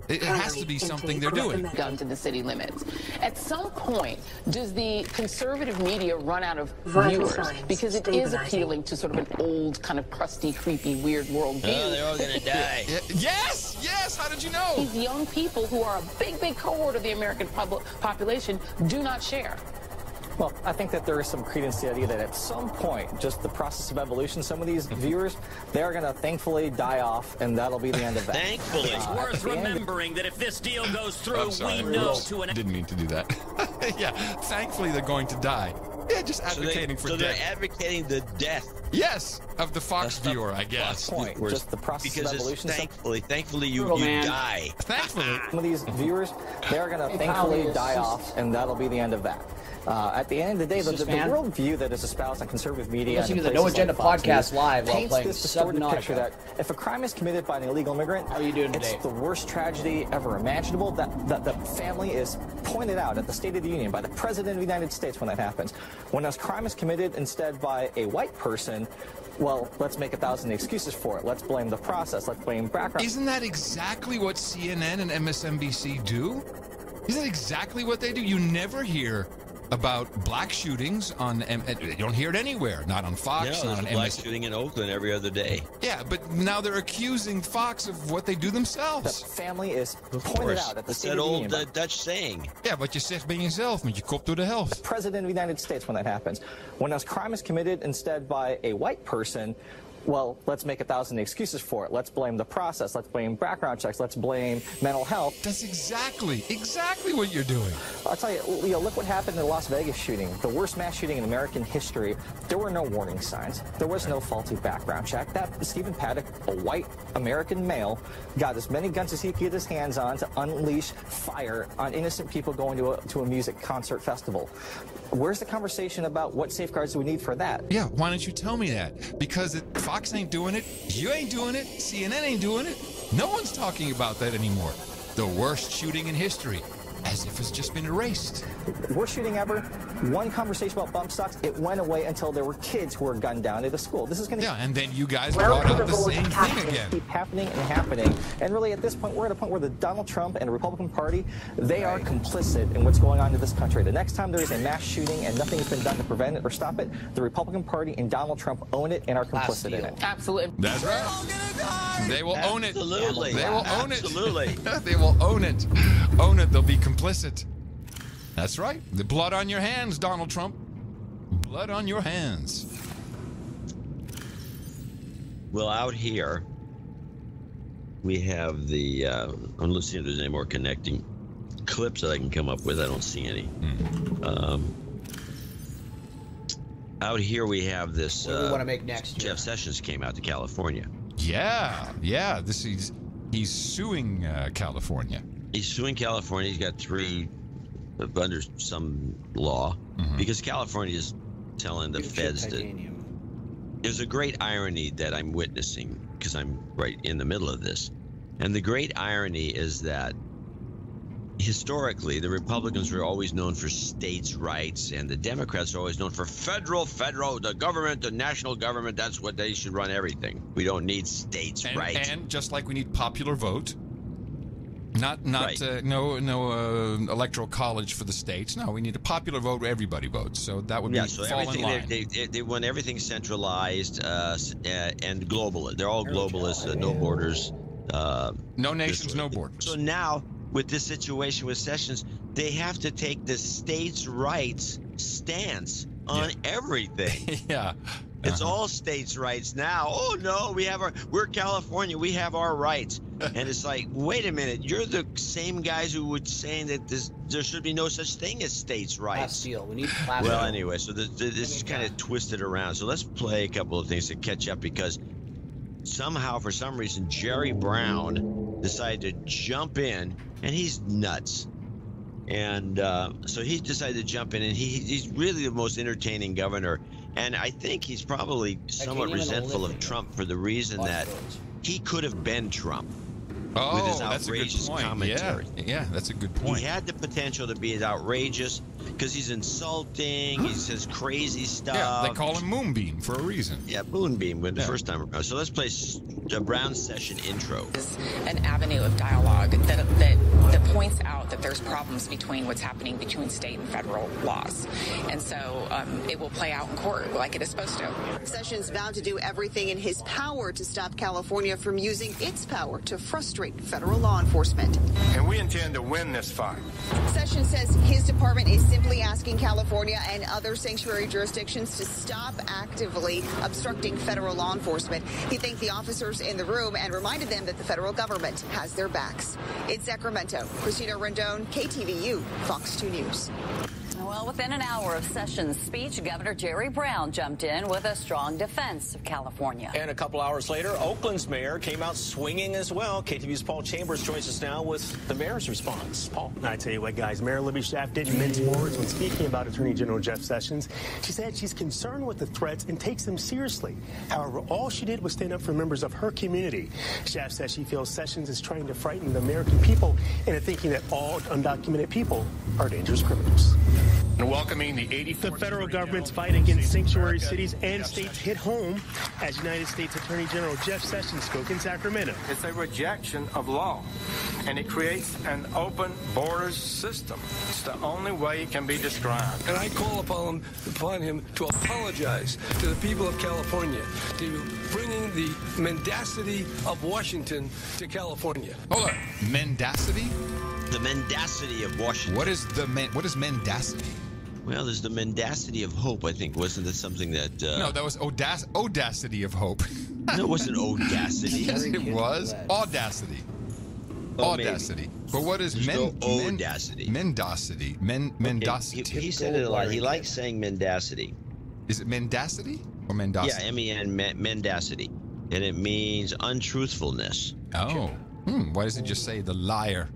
It has to be something they're doing. Guns in the city limits. At some point, does the conservative media run out of viewers? Because it is appealing to sort of an old, kind of crusty, creepy, weird worldview. Oh, they're all going to die. Yes, yes. How did you know? These young people who are a big, big cohort of the American population do not share. Well, I think that there is some credence to the idea that at some point, just the process of evolution, some of these viewers, they're going to thankfully die off, and that'll be the end of that. Thankfully. It's worth remembering that if this deal goes through, we know to an... Didn't mean to do that. Yeah, thankfully they're going to die. Yeah, just advocating for death. So they're advocating the death. Yes, of the Fox viewer, I guess. Point. Just the process of evolution. Thankfully you die. Thankfully. Some of these viewers, they're going to thankfully die off, and that'll be the end of that. At the end of the day, the worldview that is espoused on conservative media Listening to the No Agenda podcast live while paints playing this distorted Subnautica. picture that if a crime is committed by an illegal immigrant, how are you doing today? It's the worst tragedy ever imaginable. That the family is pointed out at the State of the Union by the President of the United States when that happens. When a crime is committed instead by a white person, well, let's make 1,000 excuses for it. Let's blame the process. Let's blame background. Isn't that exactly what CNN and MSNBC do? Isn't that exactly what they do? You never hear about black shootings on, you don't hear it anywhere, not on Fox, not on black MSNBC. shooting in Oakland every other day. Yeah, but now they're accusing Fox of what they do themselves. The family is pointed out at the State of the Union. That old Dutch saying. Ja, wat je zegt ben jezelf, met je kop door de helft. The President of the United States when that happens. When a crime is committed instead by a white person, well, let's make 1,000 excuses for it. Let's blame the process. Let's blame background checks. Let's blame mental health. That's exactly what you're doing. I'll tell you, look what happened in the Las Vegas shooting, the worst mass shooting in American history. There were no warning signs. There was no faulty background check. That Stephen Paddock, a white American male, got as many guns as he could get his hands on to unleash fire on innocent people going to a music concert festival. Where's the conversation about what safeguards do we need for that? Yeah, why don't you tell me that? Because Fox ain't doing it, you ain't doing it, CNN ain't doing it. No one's talking about that anymore. The worst shooting in history, as if it's just been erased. Worst shooting ever. One conversation about bump stocks, it went away until there were kids who were gunned down at a school. This is going to... Yeah, and then you guys brought out the same thing again. Keep happening and happening. And really, at this point, we're at a point where the Donald Trump and the Republican Party, they are complicit in what's going on in this country. The next time there is a mass shooting and nothing has been done to prevent it or stop it, the Republican Party and Donald Trump own it and are complicit in it. Absolutely. That's right. They will own it. Absolutely. They will own it. Absolutely. They will own it. Own it. They'll be complicit. That's right. The blood on your hands, Donald Trump. Blood on your hands. Well, out here, we have the, I'm listening if there's any more connecting clips that I can come up with. I don't see any. Out here, we have this. What do we want to make next? Jeff Sessions came out to California. Yeah. He's suing California. He's suing California. He's got 3 under some law because California is telling the feds that there's a great irony that I'm witnessing because I'm right in the middle of this. And the great irony is that historically, the Republicans were always known for states' rights, and the Democrats are always known for federal, the government, the national government. That's what they should run everything. We don't need states' rights. And just like we need popular vote, not right. No electoral college for the states. No, we need a popular vote where everybody votes. So that would be fall in line. They want everything centralized and global. They're all globalists, no borders. No nations, no borders. So now, with this situation with Sessions, they have to take the states' rights stance on everything. Yeah. It's all states' rights now. Oh no, we're California, we have our rights. And it's like, wait a minute, you're the same guys who were saying that there should be no such thing as states' rights. We need class well, anyway, so this is kind of twisted around. So let's play a couple of things to catch up because somehow, for some reason, Jerry Brown decided to jump in, and he's nuts. And so he decided to jump in, and he's really the most entertaining governor. And I think he's probably somewhat resentful of Trump for the reason that he could have been Trump with his outrageous commentary. Yeah, that's a good point. He had the potential to be as outrageous because he's insulting, he says crazy stuff. Yeah, they call him Moonbeam for a reason. Yeah, Moonbeam when the first time around. So let's play a Brown session intro. An avenue of dialogue that points out that there's problems between what's happening between state and federal laws. And so it will play out in court like it is supposed to. Sessions vowed to do everything in his power to stop California from using its power to frustrate federal law enforcement. And we intend to win this fight. Sessions says his department is simply asking California and other sanctuary jurisdictions to stop actively obstructing federal law enforcement. He thanked the officers in the room and reminded them that the federal government has their backs. In Sacramento, Christina Rendon, KTVU, Fox 2 News. Well, within an hour of Sessions' speech, Governor Jerry Brown jumped in with a strong defense of California. And a couple hours later, Oakland's mayor came out swinging as well. KTVU's Paul Chambers joins us now with the mayor's response. Paul. I tell you what, guys, Mayor Libby Schaaf didn't mince words when speaking about Attorney General Jeff Sessions. She said she's concerned with the threats and takes them seriously. However, all she did was stand up for members of her community. Schaaf says she feels Sessions is trying to frighten the American people into thinking that all undocumented people are dangerous criminals. And welcoming the 84th. The federal government's fight against sanctuary cities and states hit home as United States Attorney General Jeff Sessions spoke in Sacramento. It's a rejection of law, and it creates an open borders system. It's the only way it can be described. And I call upon him to apologize to the people of California, to bringing the mendacity of Washington to California. Hold on. Mendacity? The mendacity of Washington. What is mendacity? Well, there's the mendacity of hope, I think. Wasn't that something that... No, that was audacity of hope. No, it wasn't audacity. Yes, it was. Audacity. Oh, audacity. Maybe. But what is audacity? Mendacity. Mendacity. Okay. He said it a lot. He likes saying mendacity. Is it mendacity or mendacity? Yeah, M-E-N, mendacity. And it means untruthfulness. Oh. Why doesn't he just say the liar?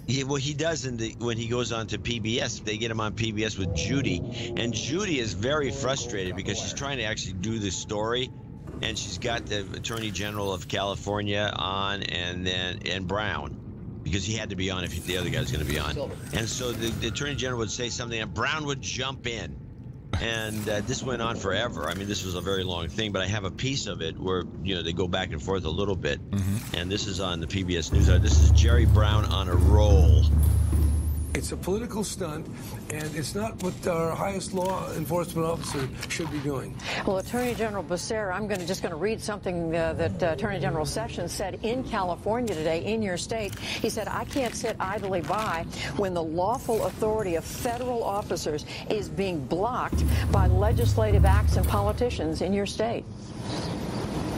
Yeah, well, he does when he goes on to PBS. They get him on PBS with Judy, and Judy is very frustrated because she's trying to actually do the story, and she's got the Attorney General of California on, and Brown, because he had to be on if the other guy was going to be on. And so the Attorney General would say something, and Brown would jump in. And this went on forever. I mean, this was a very long thing, but I have a piece of it where, they go back and forth a little bit. And this is on the PBS News. This is Jerry Brown on a roll. It's a political stunt, and it's not what our highest law enforcement officer should be doing. Well, Attorney General Becerra, I'm just going to read something that Attorney General Sessions said in California today, in your state. He said, I can't sit idly by when the lawful authority of federal officers is being blocked by legislative acts and politicians in your state.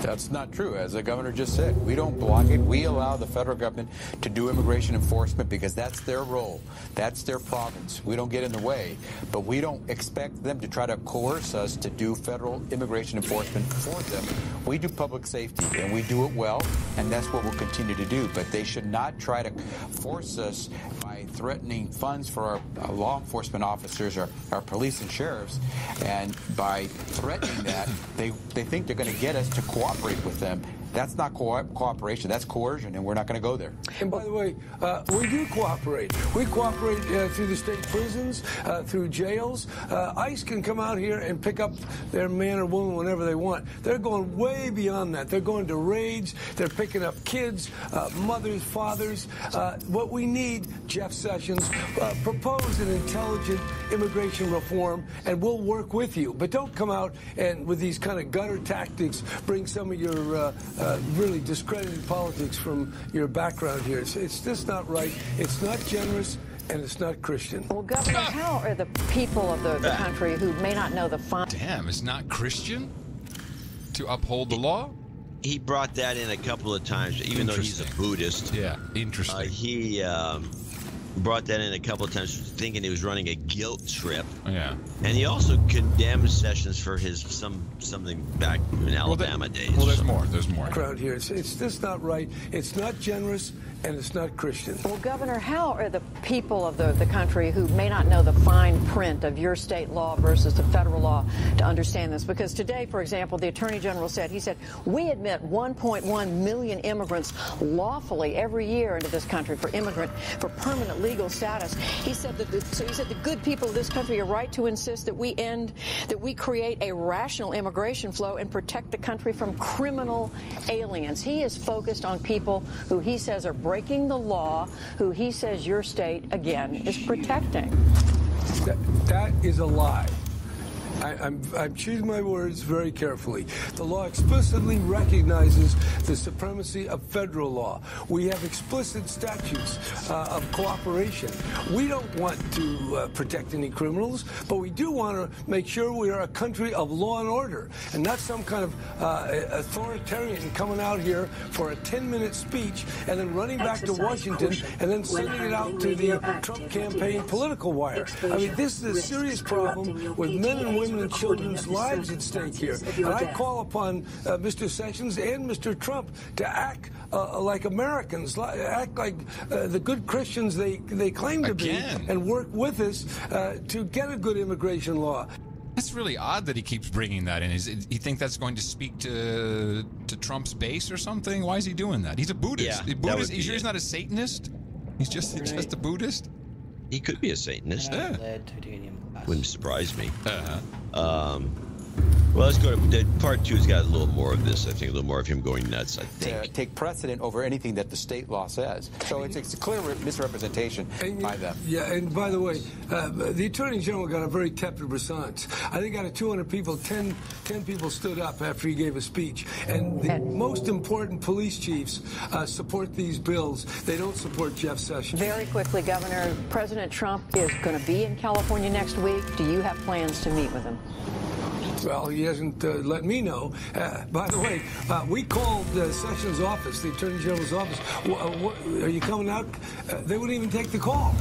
That's not true. As the governor just said, we don't block it. We allow the federal government to do immigration enforcement because that's their role. That's their province. We don't get in the way, but we don't expect them to try to coerce us to do federal immigration enforcement for them. We do public safety, and we do it well, and that's what we'll continue to do. But they should not try to force us by threatening funds for our law enforcement officers, our police and sheriffs, and by threatening that, they think they're going to get us to cooperate with them. That's not cooperation. That's coercion, and we're not going to go there. And by the way, we do cooperate. We cooperate through the state prisons, through jails. ICE can come out here and pick up their man or woman whenever they want. They're going way beyond that. They're going to raids. They're picking up kids, mothers, fathers. What we need, Jeff Sessions, propose an intelligent immigration reform, and we'll work with you. But don't come out and with these kind of gutter tactics bring some of your really discredited politics from your background here. It's just not right. It's not generous, and it's not Christian. Well, Governor, how are the people of the country who may not know the fine... Damn, it's not Christian to uphold the law? He brought that in a couple of times, even though he's a Buddhist. Yeah, interesting. He brought that in a couple of times, thinking he was running a guilt trip. Yeah. And he also condemned Sessions for his something back in Alabama days. Well, there's more. There's more. Crowd here. It's just not right. It's not generous, and it's not Christian. Well, Governor, how are the people of the country who may not know the fine print of your state law versus the federal law to understand this? Because today, for example, the Attorney General said, we admit 1.1 million immigrants lawfully every year into this country for permanent legal status. He said that the good people of this country are right to insist that we create a rational immigration flow and protect the country from criminal aliens. He is focused on people who he says are breaking the law, who he says your state, again, is protecting. That is a lie. I'm choosing my words very carefully. The law explicitly recognizes the supremacy of federal law. We have explicit statutes of cooperation. We don't want to protect any criminals, but we do want to make sure we are a country of law and order, and not some kind of authoritarian coming out here for a 10-minute speech and then running back to Washington and then sending it out to the Trump campaign political wire. I mean, this is a serious problem with men and women and children's lives at stake here. And I call upon Mr. Sessions and Mr. Trump to act like Americans, act like the good Christians they claim to be, and work with us to get a good immigration law. That's really odd that he keeps bringing that in. You think that's going to speak to Trump's base or something? Why is he doing that? He's a Buddhist. Yeah, Buddhist. You sure he's not a Satanist? He's just a Buddhist? He could be a Satanist. Yeah. Wouldn't surprise me. Well, let's go to part 2's got a little more of this. I think a little more of him going nuts, I think. Take precedent over anything that the state law says. So it's a clear misrepresentation by them. Yeah, and by the way, the Attorney General got a very tepid response. I think out of 200 people, 10 people stood up after he gave a speech. And the most important police chiefs support these bills. They don't support Jeff Sessions. Very quickly, Governor, President Trump is going to be in California next week. Do you have plans to meet with him? Well, he hasn't let me know. By the way, we called Sessions' office, the Attorney General's office. Are you coming out? They wouldn't even take the call.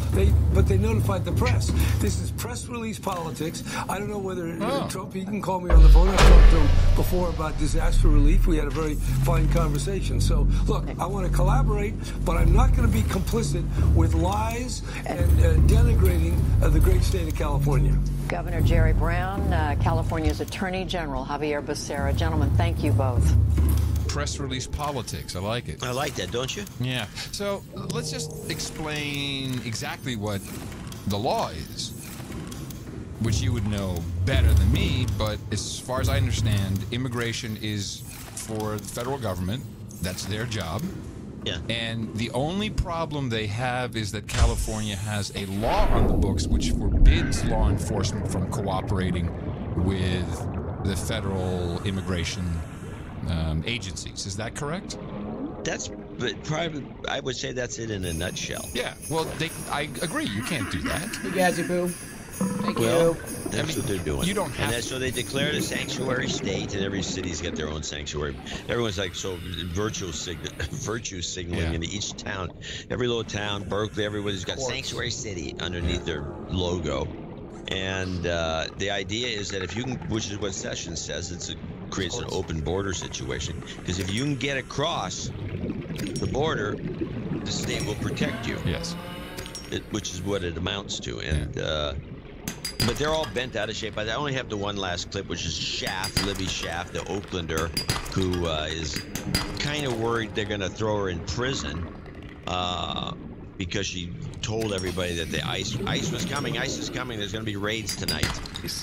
But they notified the press. This is press release politics. I don't know whether Trump, he can call me on the phone. I talked to him before about disaster relief. We had a very fine conversation. So, look, I want to collaborate, but I'm not going to be complicit with lies and denigrating the great state of California. Governor Jerry Brown, California's Attorney General Javier Becerra. Gentlemen, thank you both. Press release politics. I like it. I like that, don't you? Yeah. So let's just explain exactly what the law is, which you would know better than me, but as far as I understand, immigration is for the federal government. That's their job. Yeah. And the only problem they have is that California has a law on the books which forbids law enforcement from cooperating with the federal immigration agencies. Is that correct? That's probably, I would say that's it in a nutshell. Yeah. Well, I agree. You can't do that. Hey, Gazzy Boo. Thank Well, you. that's what they're doing. You don't have and so they declared a sanctuary state, and every city's got their own sanctuary. Everyone's like so virtue signaling in each town. Every little town, Berkeley, everybody's got sanctuary city underneath their logo. And the idea is that if you can, which is what Sessions says, it creates an open border situation. Because if you can get across the border, the state will protect you. Yes. Which is what it amounts to. And but they're all bent out of shape. I only have the one last clip, which is Libby Schaaf, the Oaklander, who is kind of worried they're going to throw her in prison because she told everybody that the ICE was coming. ICE is coming. There's going to be raids tonight.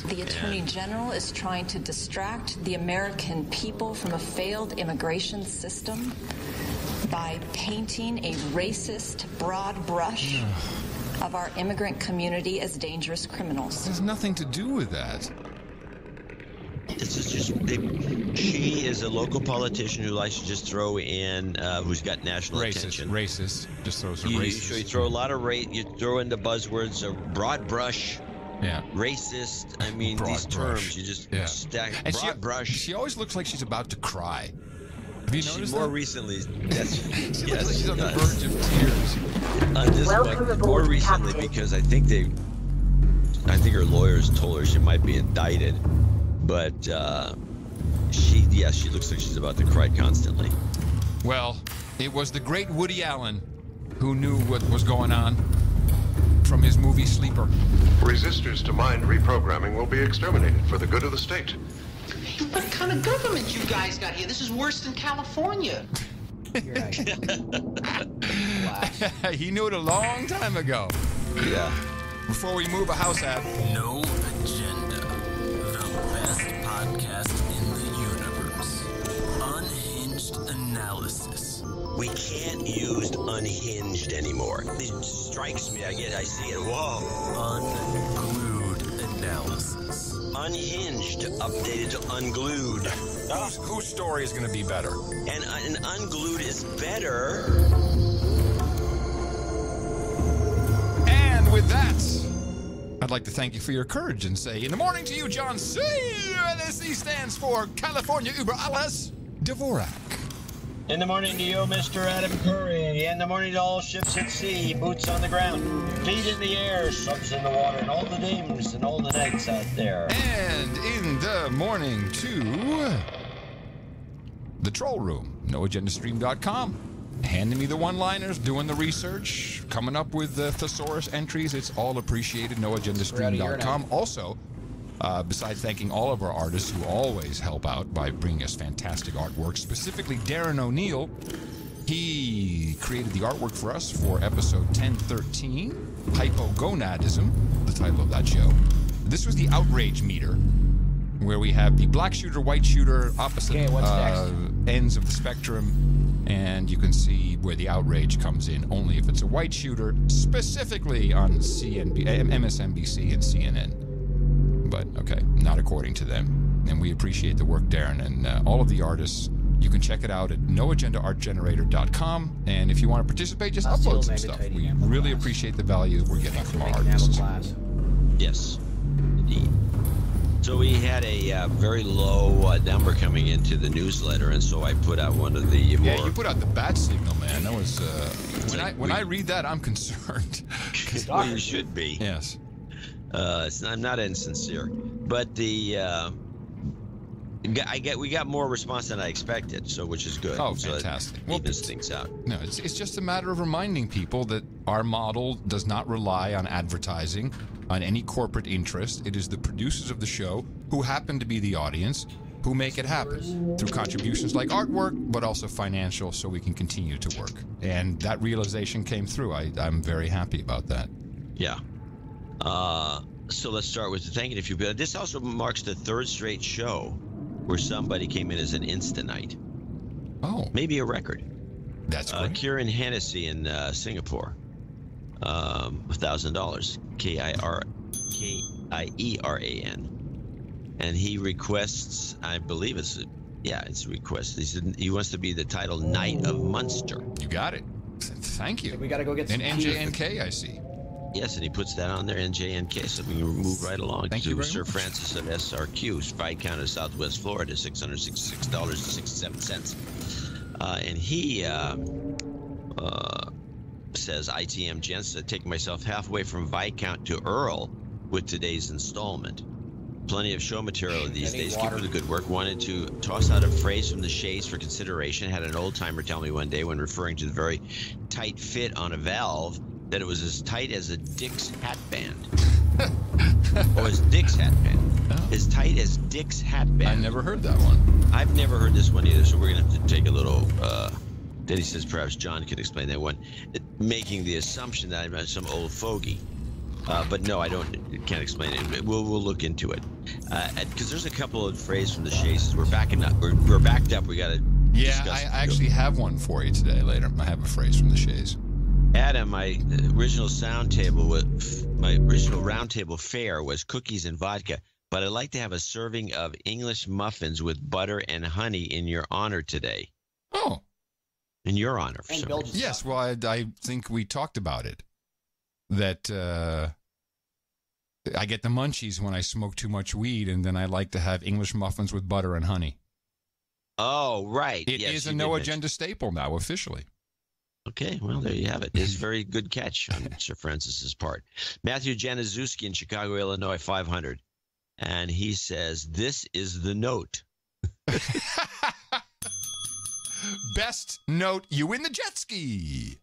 The Attorney General is trying to distract the American people from a failed immigration system by painting a racist broad brush of our immigrant community as dangerous criminals. There's nothing to do with that. It's just she is a local politician who likes to just throw in who's got national attention. Racist. Just throw some racist. So you throw a lot of you throw in the buzzwords of broad brush. Yeah. Racist. I mean, broad these brush. terms you just stack. And broad brush. She always looks like she's about to cry. Have you noticed more that? recently, yes, she looks like she's on the verge of tears. On this one, more recently, because I think her lawyers told her she might be indicted, but she looks like she's about to cry constantly. Well, it was the great Woody Allen who knew what was going on from his movie Sleeper. Resistors to mind reprogramming will be exterminated for the good of the state. What kind of government you guys got here? This is worse than California. You're right. He knew it a long time ago. Yeah. Before we move, a house ad. No Agenda. The best podcast in the universe. Unhinged analysis. We can't use unhinged anymore. It strikes me. I see it. Whoa. Unglued analysis. Unhinged, updated to unglued. Whose story is going to be better? And unglued is better. And with that, I'd like to thank you for your courage and say, in the morning to you, John C. LSE stands for California über alles, Dvorak. In the morning to you, Mr. Adam Curry. In the morning to all ships at sea, boots on the ground, feet in the air, subs in the water, and all the dames and all the knights out there. And in the morning to the troll room, noagendastream.com. Handing me the one-liners, doing the research, coming up with the thesaurus entries. It's all appreciated, noagendastream.com. Also, besides thanking all of our artists who always help out by bringing us fantastic artwork, specifically Darren O'Neill. He created the artwork for us for episode 1013, Hypogonadism, the title of that show. This was the outrage meter, where we have the black shooter, white shooter, opposite ends of the spectrum, and you can see where the outrage comes in only if it's a white shooter, specifically on MSNBC and CNN. But, okay, not according to them. And we appreciate the work, Darren, and all of the artists. You can check it out at noagendaartgenerator.com, and if you want to participate, just upload some stuff. We really appreciate the value we're getting from our artists. Yes, indeed. So we had a very low number coming into the newsletter, and so I put out one of the Yeah, you put out the bat signal, man. That was when I read that, I'm concerned. Well, you should be. Yes. I'm not insincere, but we got more response than I expected, so which is good. Oh, so fantastic! Well, evens things out. No, it's just a matter of reminding people that our model does not rely on advertising, on any corporate interest. It is the producers of the show, who happen to be the audience, who make it happen through contributions like artwork, but also financial, so we can continue to work. And that realization came through. I'm very happy about that. Yeah. So let's start with thanking a few people. This also marks the third straight show where somebody came in as an Instanite. Oh. Maybe a record. That's great. Kieran Hennessy in Singapore. $1,000. KIERAN. And he requests, I believe it's a request. He wants to be the title Knight of Munster. You got it. Thank you. We got to go get some NJNK, I see. Yes, and he puts that on there, NJNK, so we can move right along. Thank you very Sir much. Francis of SRQ, Viscount of Southwest Florida, $666.67. And he says, ITM gents, take myself halfway from Viscount to Earl with today's installment. Plenty of show material these days. Keep up the good work. Wanted to toss out a phrase from the Shays for consideration. Had an old timer tell me one day when referring to the very tight fit on a valve that it was as tight as a Dick's hat band. Or as Dick's hat band. Oh. As tight as Dick's hat band. I never heard that one. I've never heard this one either, so we're going to have to take a little... Then he says perhaps John could explain that one, making the assumption that I'm some old fogey. But no, can't explain it. We'll look into it. Because there's a couple of phrases from the Shays. We're backing up. We're backed up. We got to discuss. I actually have one for you today later. I have a phrase from the Shays. Adam, my original roundtable fare was cookies and vodka, but I'd like to have a serving of English muffins with butter and honey in your honor today. Oh. In your honor. For some reason. Yes, well, I think we talked about it. That I get the munchies when I smoke too much weed, and then I like to have English muffins with butter and honey. Oh, right. It is a no agenda staple now, officially. Okay, well, there you have it. It's a very good catch on Sir Francis's part. Matthew Januszewski in Chicago, Illinois, 500. And he says, this is the note. Best note, you win the jet ski.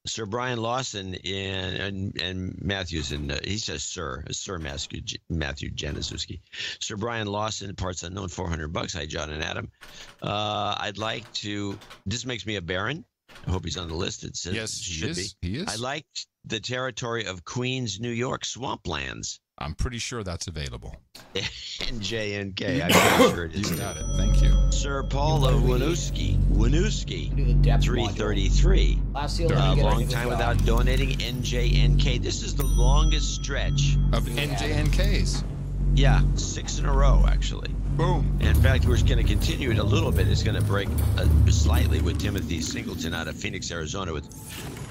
Sir Brian Lawson and Matthews, and he says Sir Matthew Januszewski. Sir Brian Lawson, parts unknown, $400. Hi, John and Adam. I'd like to. This makes me a baron. I hope he's on the list. It says yes, he should be. He is. I like the territory of Queens, New York, swamplands. I'm pretty sure that's available. NJNK. I'm pretty sure it is. You got it. Thank you. Sir Paul of Winooski, 333. Long time without donating. NJNK. This is the longest stretch of NJNKs. Yeah, 6 in a row, actually. Boom. In fact, we're going to continue it a little bit. It's going to break slightly with Timothy Singleton out of Phoenix, Arizona, with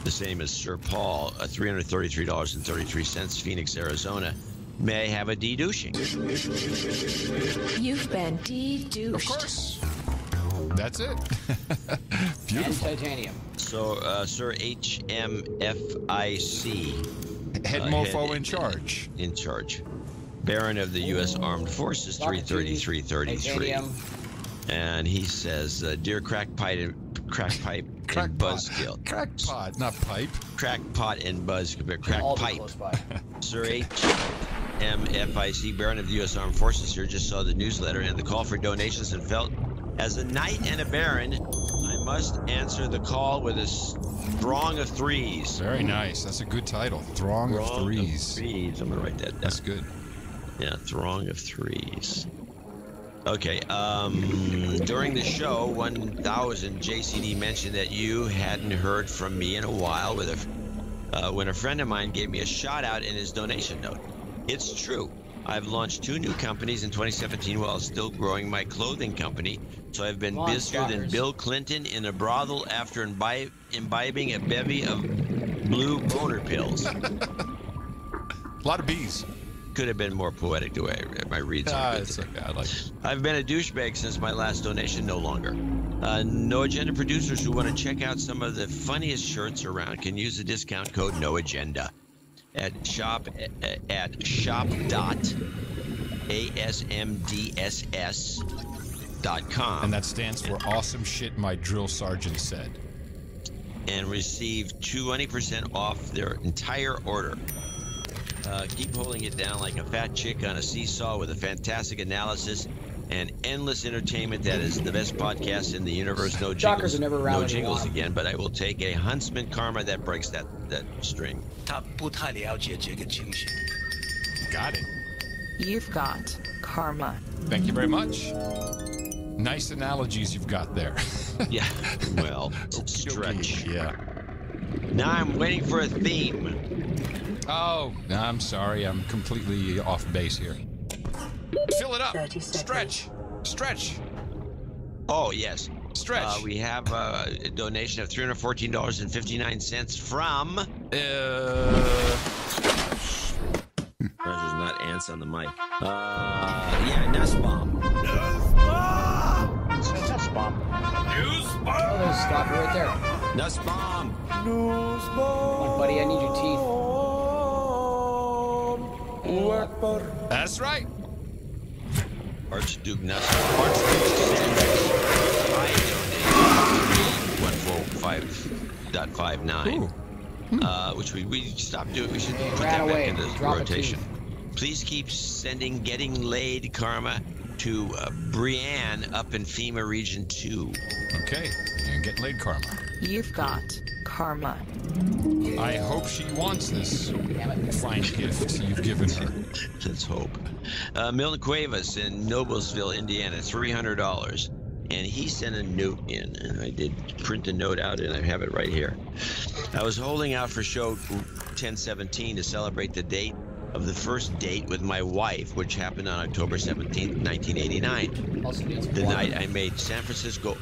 the same as Sir Paul, $333.33, Phoenix, Arizona. May I have a de-douching? You've been de-douched. Of course. That's it. Beautiful. And titanium. So, Sir HMFIC. Head mofo in charge. In charge. Baron of the U.S. Armed Forces, 333.33. And he says, dear crackpipe and buzzkill. Crackpot, not pipe. Crackpot and buzzkill. Crackpipe. Sir HMFIC, Baron of the U.S. Armed Forces here, just saw the newsletter and the call for donations and felt, as a knight and a baron, I must answer the call with a throng of threes. Very nice. That's a good title. Throng of threes. I'm going to write that down. That's good. Yeah, throng of threes. Okay, during the show 1000, JCD mentioned that you hadn't heard from me in a while when a friend of mine gave me a shout out in his donation note. It's true. I've launched 2 new companies in 2017 while still growing my clothing company, so I've been busier than Bill Clinton in a brothel after imbibing a bevy of blue boner pills. A lot of bees. Could have been more poetic the way my reads are. It's okay. I like it. I've been a douchebag since my last donation, no longer. No Agenda producers who want to check out some of the funniest shirts around can use the discount code No Agenda at shop.asmdss.com. And that stands for Awesome Shit My Drill Sergeant Said. And receive 20% off their entire order. Keep holding it down like a fat chick on a seesaw with a fantastic analysis and endless entertainment. That is the best podcast in the universe. No jingles, are never no jingles again, but I will take a Huntsman Karma that breaks that string. Got it. You've got karma. Thank you very much. Nice analogies you've got there. Yeah, well, it's a stretch. Yeah. Now I'm waiting for a theme. Oh, I'm sorry. I'm completely off base here. Fill it up. Stretch. Stretch. Oh, yes. Stretch. We have a donation of $314.59 from... There's not ants on the mic. Yeah, Nussbaum. Nussbaum. Oh, there's a stopper right there. Nussbaum. Come on, buddy, I need your teeth. That's right. Archduke Nussbaum. Archduke Sanders. I donated 145.59. Which we stopped doing. We should put that back into rotation. Please keep sending Getting Laid Karma to Brianne up in FEMA Region 2. Okay, and Getting Laid Karma. You've got karma. I hope she wants this fine gift you've given her. Let's hope. Milton Cuevas in Noblesville, Indiana, $300. And he sent a note in, and I did print the note out, and I have it right here. I was holding out for show 1017 to celebrate the date of the first date with my wife, which happened on October 17th, 1989. The night I made San Francisco,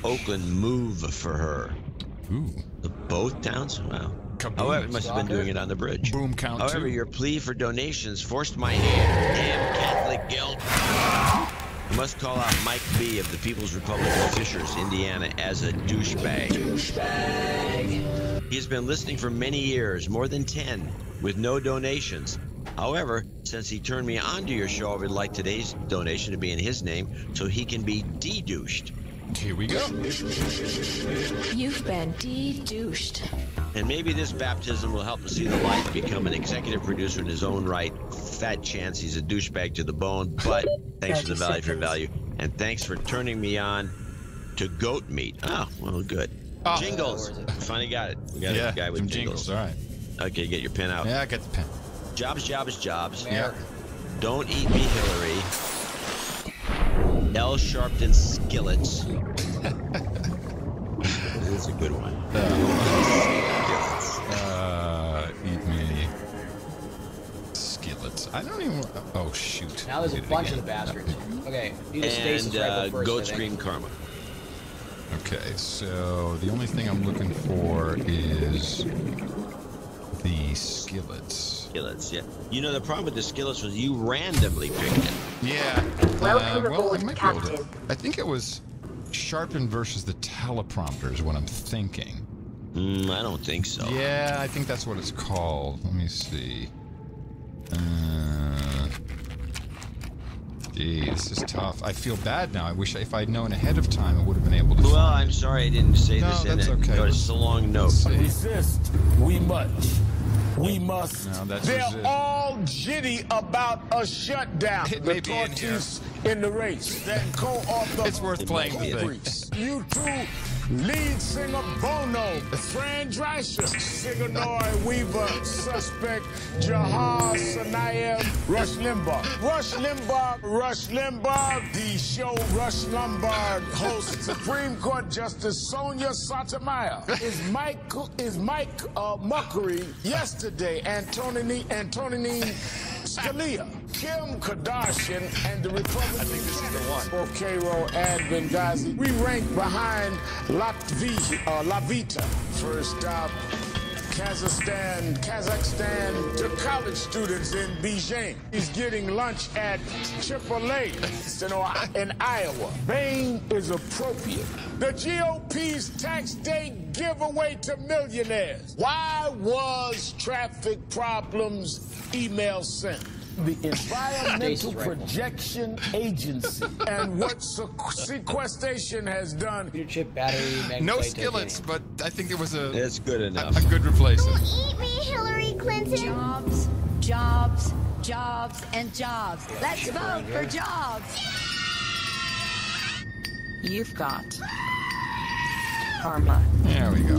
Oakland move for her. Ooh. Both towns? Wow. Kaboom. However, it must have been doing it on the bridge. Boom count. However, your plea for donations forced my hand. Damn Catholic guilt. I must call out Mike B. of the People's Republic of Fishers, Indiana, as a douchebag. He has been listening for many years, more than 10, with no donations. However, since he turned me on to your show, I would like today's donation to be in his name so he can be de-douched. Here we go. You've been de-douched. And maybe this baptism will help him see the light and become an executive producer in his own right. Fat chance he's a douchebag to the bone, but thanks for the value for value. And thanks for turning me on to goat meat. Oh, well, good. Oh. Jingles. Finally got it. We got a guy with jingles. All right. Okay, get your pen out. Yeah, I got the pen. Jobs, jobs, jobs. Yeah. Don't eat me, Hillary. L. Sharpton skillets. This is a good one. Eat me skillets. I don't even. Oh shoot! Now there's a bunch of the bastards. Okay, and goat scream karma. Okay, so the only thing I'm looking for is the skillets. Skillets, yeah. You know, the problem with the skillets was you randomly picked it. Yeah. Well, I might be able to. I think it was Sharpen versus the teleprompter is what I'm thinking. I don't think so. Yeah, I think that's what it's called. Let me see. Gee, this is tough. I feel bad now. I wish if I'd known ahead of time, I would have been able to. Well, I'm sorry I didn't say this in it. Okay. But it's a long note. Resist. We must. We must. No, that's They're resist. all jitty about a shutdown. The torches in the race. Then co-author. It's worth playing the thing. U2 lead singer Bono, Fran Drescher, singer Noy Weaver, suspect Jahar Tsarnaev, Rush Limbaugh. Rush Limbaugh, the show Rush Limbaugh host Supreme Court Justice Sonia Sotomayor. Is Mike Muckery yesterday, Antonine Scalia, Kim Kardashian, and the Republican for Cairo and Benghazi. We rank behind Lavita. First up, Kazakhstan to college students in Beijing. He's getting lunch at Chipotle in Iowa. Bain is appropriate. The GOP's tax day giveaway to millionaires. Why was traffic problems email sent? The Environmental Projection Agency and what sequestration has done. Chip battery. No skillets, but I think it was It's good enough. A good replacement. Eat me, Hillary Clinton. Jobs, jobs, jobs, and jobs. Let's vote for jobs. You've got karma. There we go.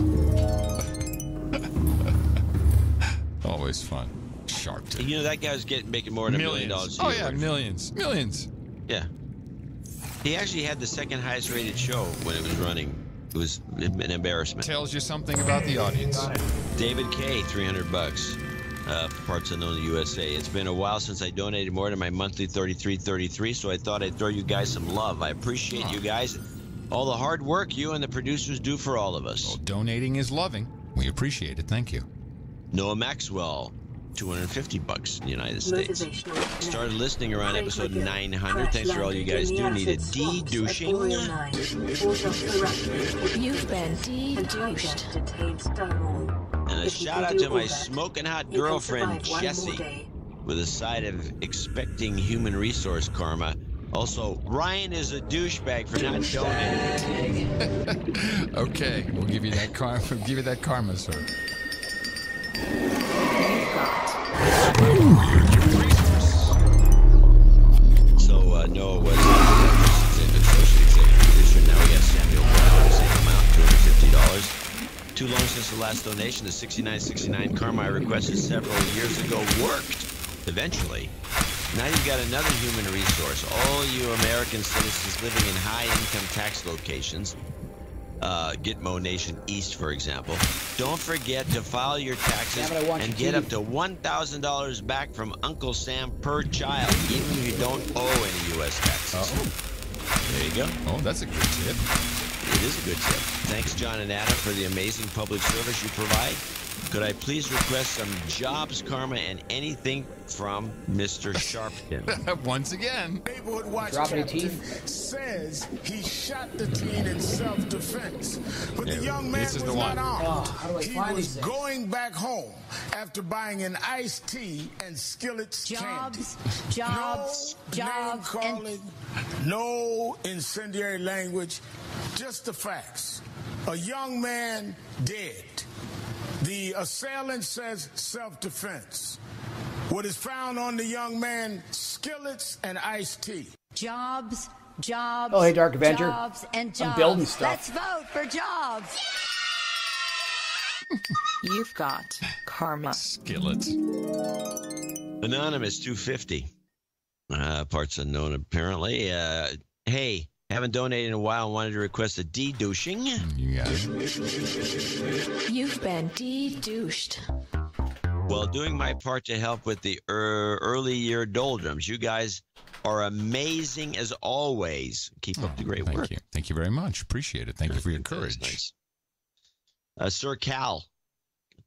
Always fun. Sharpton. You know, that guy was making more than $1 million. Oh yeah, millions. Yeah. He actually had the second highest rated show when it was running. It was an embarrassment. Tells you something about the audience. David K, $300. Parts unknown in the USA. It's been a while since I donated more to my monthly $33.33, so I thought I'd throw you guys some love. I appreciate you guys, all the hard work you and the producers do for all of us. Well, donating is loving. We appreciate it. Thank you. Noah Maxwell, $250 in the United States. Started listening around episode 900. Thanks for all you guys do. Needed de-douching. You've been de-douched. And a shout out to my smoking hot girlfriend, Jessie, with a side of expecting human resource karma. Also, Ryan is a douchebag for not donating. Okay, we'll give you that karma. We'll give you that karma, sir. So, Noah was associate executive producer. Now we got Samuel Brown, same amount, $250. Too long since the last donation. The $69.69 karma I requested several years ago worked. Eventually. Now you've got another human resource. All you American citizens living in high-income tax locations, Gitmo Nation East, for example, don't forget to file your taxes and get up to $1,000 back from Uncle Sam per child, even if you don't owe any U.S. taxes. There you go. Oh, that's a good tip. It is a good tip. Thanks, John and Adam, for the amazing public service you provide. Could I please request some jobs, karma, and anything from Mr. Sharpton? Once again. Neighborhood Watch captain says he shot the teen in self-defense, but the young man was not armed. He was going back home after buying an iced tea and Skillet's candy. Jobs, no name calling, no incendiary language, Just the facts. A young man dead. The assailant says self-defense. What is found on the young man, skillets and iced tea. Jobs, jobs, oh, hey, Dark Avenger. Jobs, and jobs. I'm building stuff. Let's vote for jobs. You've got karma. Skillets. Anonymous 250. Parts unknown, apparently. Hey, haven't donated in a while and wanted to request a de-douching. Yeah. You've been de-douched. Well, doing my part to help with the early year doldrums. You guys are amazing as always. Keep up the great work. Thank you. Thank you very much. Appreciate it. Thank you for your courage. Nice. Sir Cal,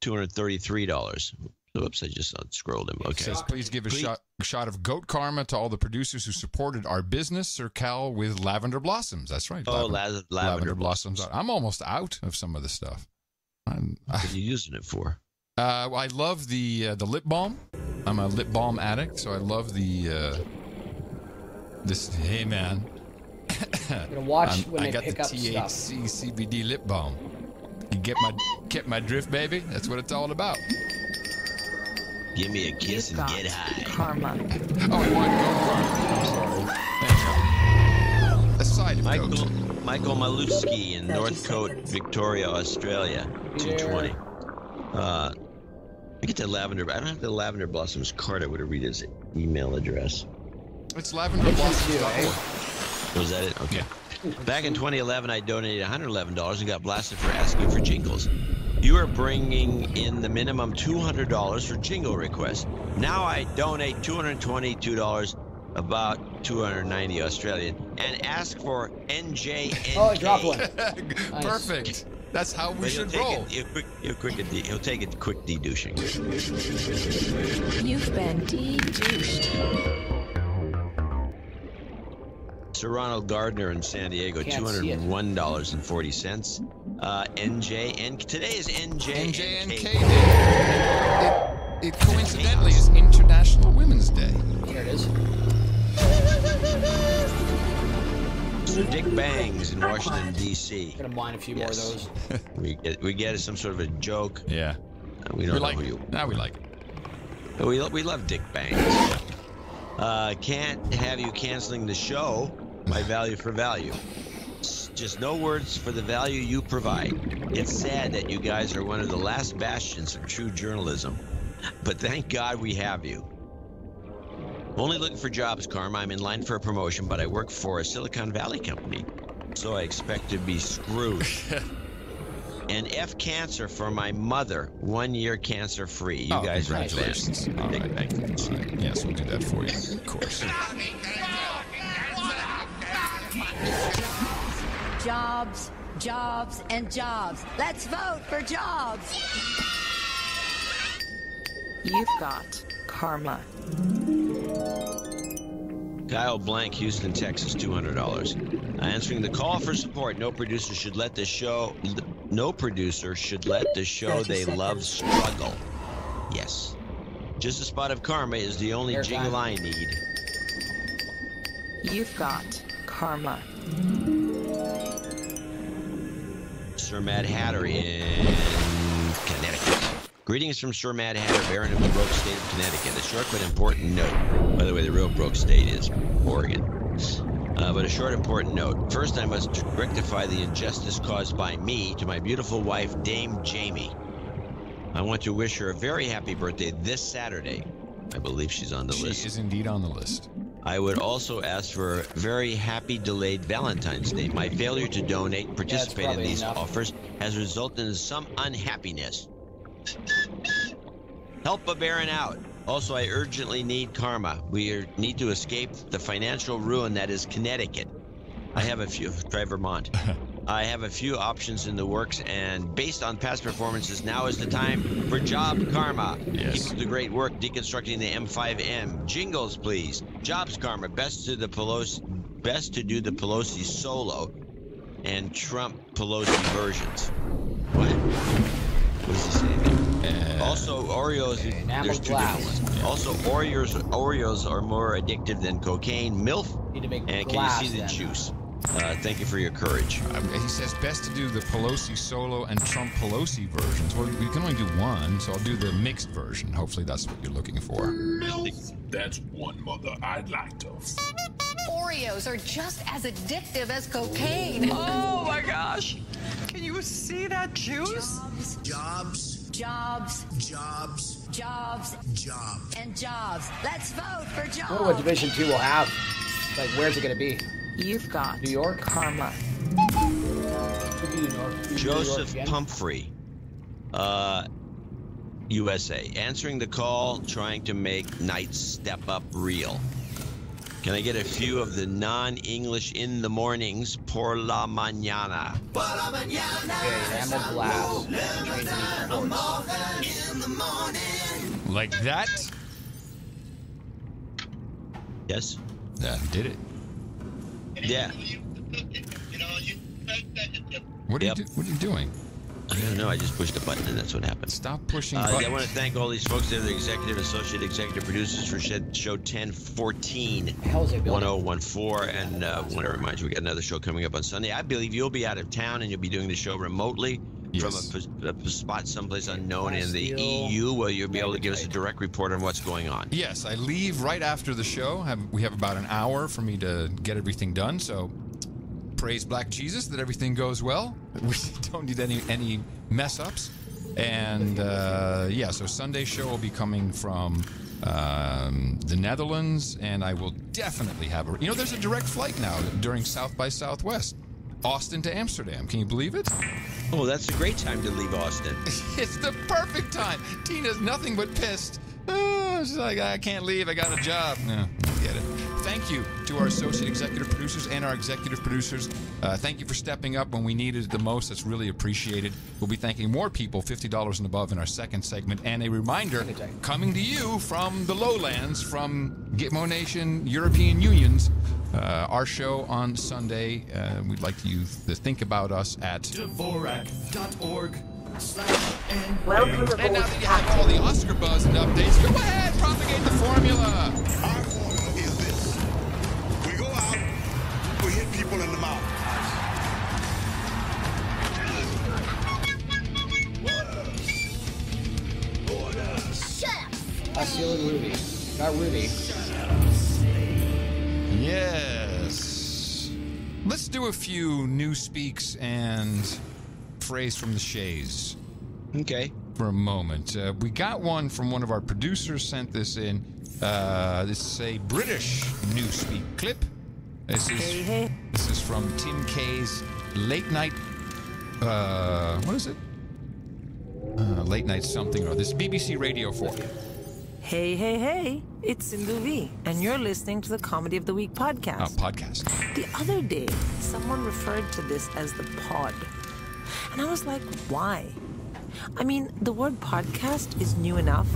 $233. Oops, I just scrolled him. Okay. It says, please give a shot of goat karma to all the producers who supported our business. Sir Cal with lavender blossoms. That's right. Oh, lavender blossoms. I'm almost out of some of the stuff. What are you using it for? I love the lip balm. I'm a lip balm addict, so I love the this. Hey man, I'm gonna watch when I they got pick the up THC stuff. CBD lip balm. You get my drift, baby. That's what it's all about. Give me a kiss and get high. Karma. Oh, I want goat karma. I'm sorry. A side of goat. Michael Maluski in Northcote, Victoria, Australia, 220. I get the lavender. I don't have the lavender blossoms card. I would have read his email address. It's lavender blossoms. Was that it? Okay. Back in 2011, I donated $111 and got blasted for asking for jingles. You are bringing in the minimum $200 for jingle requests. Now I donate $222, about 290 Australian, and ask for NJNK. Oh, I dropped one. Perfect. That's how we should roll. He'll take a quick de-douching. You've been de-douched. Sir Ronald Gardner in San Diego, $201.40. NJNK. Today is NJNK Day. It coincidentally is International Women's Day. Here it is. Sir Dick Bangs in Washington, D.C. I'm gonna mine a few more of those. we get some sort of a joke. Yeah. We don't know who you. Now we like it. We love Dick Bangs. Can't have you canceling the show. My value for value. Just no words for the value you provide. It's sad that you guys are one of the last bastions of true journalism, but thank God we have you. Only looking for jobs, Karma. I'm in line for a promotion, but I work for a Silicon Valley company, so I expect to be screwed. And F cancer for my mother, 1 year cancer free. You guys are the best. All right. Yes, we'll do that for you, of course. Jobs, jobs, and jobs. Let's vote for jobs. You've got karma. Kyle Blank, Houston, Texas, $200. Answering the call for support. No producer should let the show they love struggle. Yes. Just a spot of karma is the only jingle I need. You've got karma. Sir Mad Hatter in Connecticut. Greetings from Sir Mad Hatter, Baron of the Broke State of Connecticut. A short but important note. By the way, the real broke state is Oregon. But a short important note. First, I must rectify the injustice caused by me to my beautiful wife, Dame Jamie. I want to wish her a very happy birthday this Saturday. I believe she's on the list. She is indeed on the list. I would also ask for a very happy delayed Valentine's Day. My failure to donate and participate in these offers has resulted in some unhappiness. Help a Baron out. Also, I urgently need karma. We need to escape the financial ruin that is Connecticut. I have a few, try Vermont. I have a few options in the works, and based on past performances, now is the time for job karma. Yes. Keep up the great work deconstructing the M5M. Jingles, please. Jobs karma. Best to do the Pelosi solo and Trump Pelosi versions. What? What does he say there? Also, Oreos. There's two different ones. Yeah. Also, Oreos are more addictive than cocaine, MILF, and can you see the juice? Thank you for your courage. He says best to do the Pelosi solo and Trump Pelosi versions. Well, we can only do one, so I'll do the mixed version. Hopefully that's what you're looking for. That's one mother I'd like to. Oreos are just as addictive as cocaine. Oh my gosh. Can you see that juice? Jobs. Jobs. Jobs. Jobs. Jobs. And jobs. Let's vote for jobs. I wonder what Division 2 will have. Like, where's it going to be? You've got New York? karma. Could be New York. Joseph Pumphrey, USA. Answering the call, trying to make Knight's Step Up real. Can I get a few of the non-English in the mornings? Por la mañana. Okay, Ammo Glass. Like that? Yes. Yeah, did it. Yeah. What are you doing? I don't know. I just pushed a button and that's what happened. Stop pushing buttons. I want to thank all these folks. They're the executive, associate executive producers for show 1014 1014. And I want to remind you, we got another show coming up on Sunday. I believe you'll be out of town and you'll be doing the show remotely from a spot someplace unknown in the EU, where you'll be able to give us a direct report on what's going on. Yes, I leave right after the show. We have about an hour for me to get everything done, so praise Black Jesus that everything goes well. We don't need any mess-ups. And, so Sunday show will be coming from the Netherlands, and I will definitely have a... there's a direct flight now during South by Southwest. Austin to Amsterdam. Can you believe it? Oh, that's a great time to leave Austin. It's the perfect time. Tina's nothing but pissed. She's like, I can't leave. I got a job. No, get it. Thank you to our associate executive producers and our executive producers. Thank you for stepping up when we needed it the most. That's really appreciated. We'll be thanking more people, $50 and above, in our second segment. And a reminder, coming to you from the lowlands, from Gitmo Nation, European Unions, our show on Sunday. We'd like you to think about us at Dvorak.org. And now that you have all the Oscar buzz and updates, go ahead, propagate the formula. Our formula is this. We go out, we hit people in the mouth. Shut up. Seal and Ruby. Not Ruby. Yes. Let's do a few new speaks and phrase from the Shays. Okay. For a moment. We got one from one of our producers, sent this in. This is a British newspeak clip. This is from Tim Kaye's late night. What is it? Late night something or other. This is BBC Radio 4. Hey, it's Sindhu V, and you're listening to the Comedy of the Week podcast. Podcast. The other day, someone referred to this as the pod. And I was like, why? I mean, the word podcast is new enough,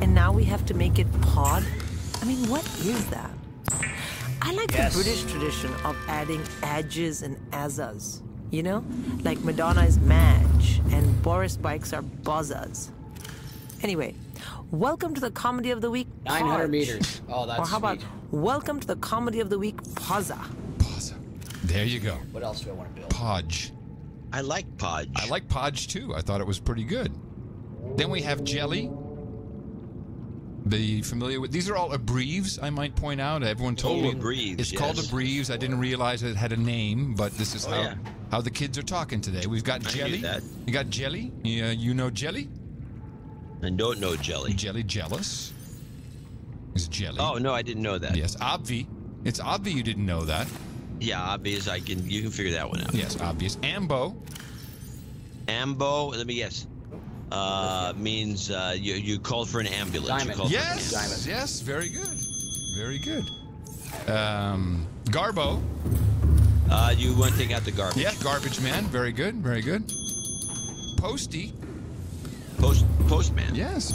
and now we have to make it pod? I mean, what is that? I like the British tradition of adding adges and azas. You know? Like Madonna is Madge, and Boris Bikes are Bozzas. Anyway, welcome to the Comedy of the Week, 900 Podge. meters. Oh, that's Or how about, sweet. welcome to the Comedy of the Week, Pazza. There you go. What else do I want to build? Podge. I like Podge. I like Podge too. I thought it was pretty good. Then we have Jelly. Be familiar with these are all abreves, I might point out. Everyone told me abreves, it's called abreves. I didn't realize it had a name, but this is how the kids are talking today. We've got Jelly. You got Jelly? You know Jelly? I don't know Jelly. Jelly Jealous is Jelly. Oh no, I didn't know that. Yes, Obvi. It's obvious you didn't know that. Yeah, obvious. You can figure that one out. Yes, obvious. Ambo. Ambo. Let me guess. Means you called for an ambulance. Diamond. Yes. Yes. Very good. Very good. Garbo. You went to take out the garbage. Yeah, garbage man. Very good. Very good. Posty. Postman. Yes.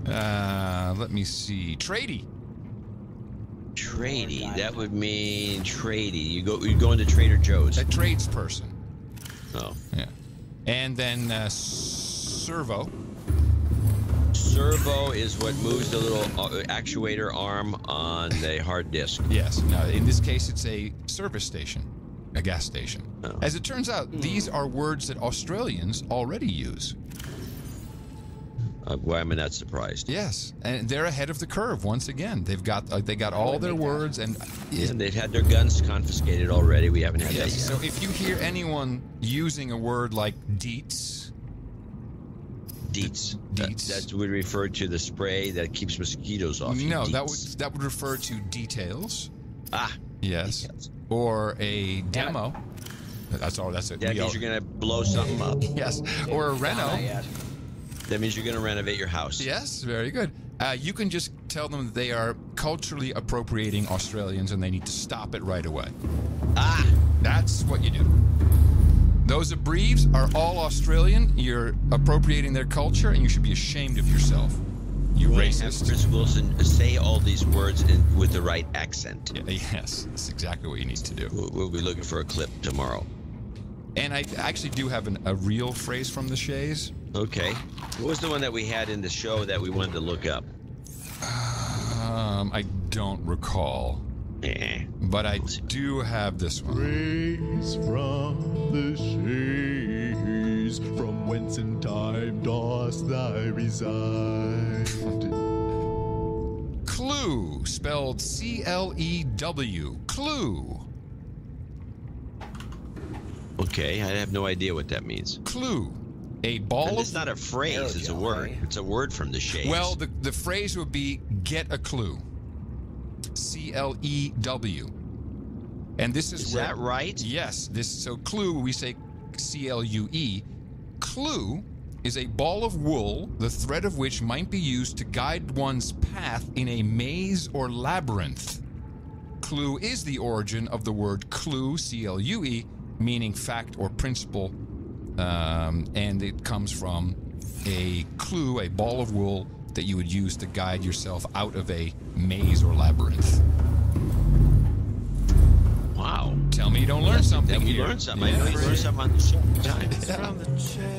Let me see. Tradie. Tradie. That would mean tradie. You go into Trader Joe's. A tradesperson. Oh. Yeah. And then Servo. Servo is what moves the little actuator arm on the hard disk. Yes. Now, in this case, it's a service station, a gas station. Oh. As it turns out, these are words that Australians already use. Why am I not surprised? Yes, and they're ahead of the curve once again. They got all their words, and they've had their guns confiscated already. We haven't had that yet. So if you hear anyone using a word like deets, that would refer to the spray that keeps mosquitoes off. No, that would refer to details. Yes, details. Or a demo. That's all. That's it. That means you're gonna blow something up. Yes, or a reno. That means you're going to renovate your house. Yes, very good. You can just tell them that they are culturally appropriating Australians and they need to stop it right away. That's what you do. Those abbreves are all Australian. You're appropriating their culture and you should be ashamed of yourself. You racist. Chris Wilson say all these words with the right accent. Yes, that's exactly what you need to do. We'll be looking for a clip tomorrow. And I actually do have a real phrase from the Shays. Okay. What was the one that we had in the show that we wanted to look up? I don't recall. But I do have this one. Phrase from the Shays, from whence in time dost thou reside? Clue, spelled C-L-E-W. Clue. Okay, I have no idea what that means. Clue. A ball It's not a phrase, it's a word. It's a word from the Shays. Well, the phrase would be get a clue. C-L-E-W. And this is where, that right? Yes. So clue, we say C-L-U-E. Clue is a ball of wool, the thread of which might be used to guide one's path in a maze or labyrinth. Clue is the origin of the word clue, C-L-U-E, meaning fact or principle. And it comes from a clue, a ball of wool that you would use to guide yourself out of a maze or labyrinth. Wow. Tell me you don't learn something here. You learned something. I know you learned something on the show.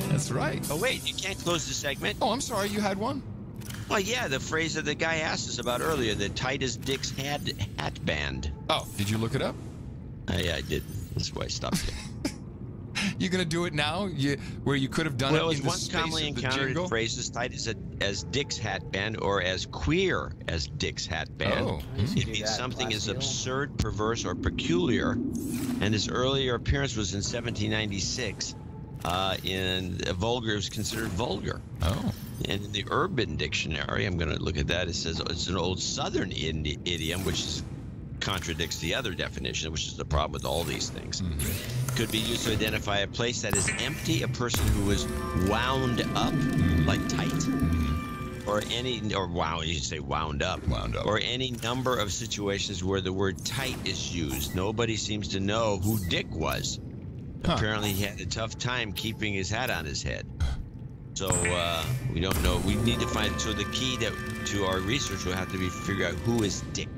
That's right. Oh, wait, you can't close the segment? Oh, I'm sorry, you had one? Well, yeah, the phrase that the guy asked us about earlier, the tight as Dick's hat band. Oh, did you look it up? Yeah, I did. That's why I stopped it. You're going to do it now? Where you could have done it in the space commonly of the encountered jingle? phrase as tight as Dick's hat band or as queer as Dick's hat band. Oh. It means something is absurd, perverse, or peculiar. And its earlier appearance was in 1796. Vulgar was considered vulgar. Oh. And in the Urban Dictionary, I'm going to look at that. It says it's an old Southern idiom, which contradicts the other definition, which is the problem with all these things. Could be used to identify a place that is empty, a person who is wound up, like tight, or you should say wound up, or any number of situations where the word tight is used. Nobody seems to know who Dick was. Apparently, he had a tough time keeping his hat on his head. So we don't know. We need to find. So the key to our research will have to be figure out who is Dick.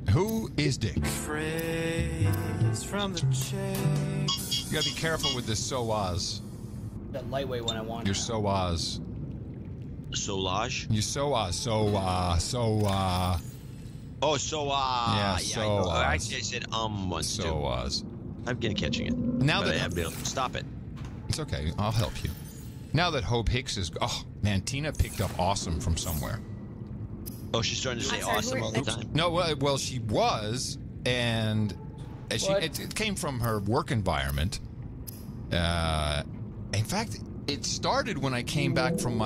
Who is Dick? Phrase from the chase. You gotta be careful with this so-as. That lightweight one I want. Your so-as. Solage? You so-as. Oh, Yeah, so-as. Actually, I said once so-as. I'm catching it. Now but that I have to stop it. It's okay. I'll help you. Now that Hope Hicks is... Oh, man, Tina picked up awesome from somewhere. Oh, she's starting to say awesome all the time? No, well, she was, and it came from her work environment. In fact, it started when I came back from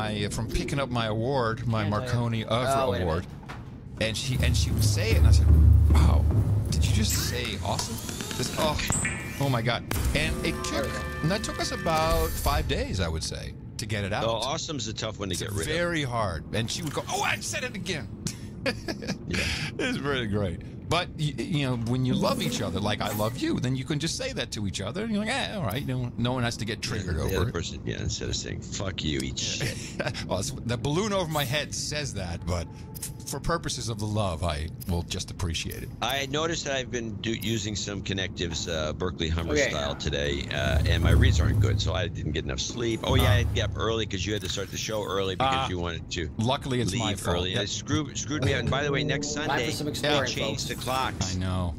picking up my award, my Marconi Oeuvre Award, and she would say it, and I said, "Wow, did you just say awesome?" Oh my God! And that took us about 5 days, I would say, to get it out. Oh, awesome's a tough one to get rid of. Very hard. And she would go, "Oh, I said it again." It's really great. But when you love each other, like I love you, then you can just say that to each other, and you're like, all right. No one has to get triggered over the other it. person, instead of saying "fuck you," eat shit. Well, the balloon over my head says that, but for purposes of the love, I will just appreciate it. I noticed that I've been using some connectives, Berkeley Hummer style today, and my reads aren't good, so I didn't get enough sleep. Oh yeah, I had to get up early because you had to start the show early because you wanted to. Luckily, it's my fault. Early. Yep. It screwed me out. And by the way, next Sunday they changed the clocks. I know.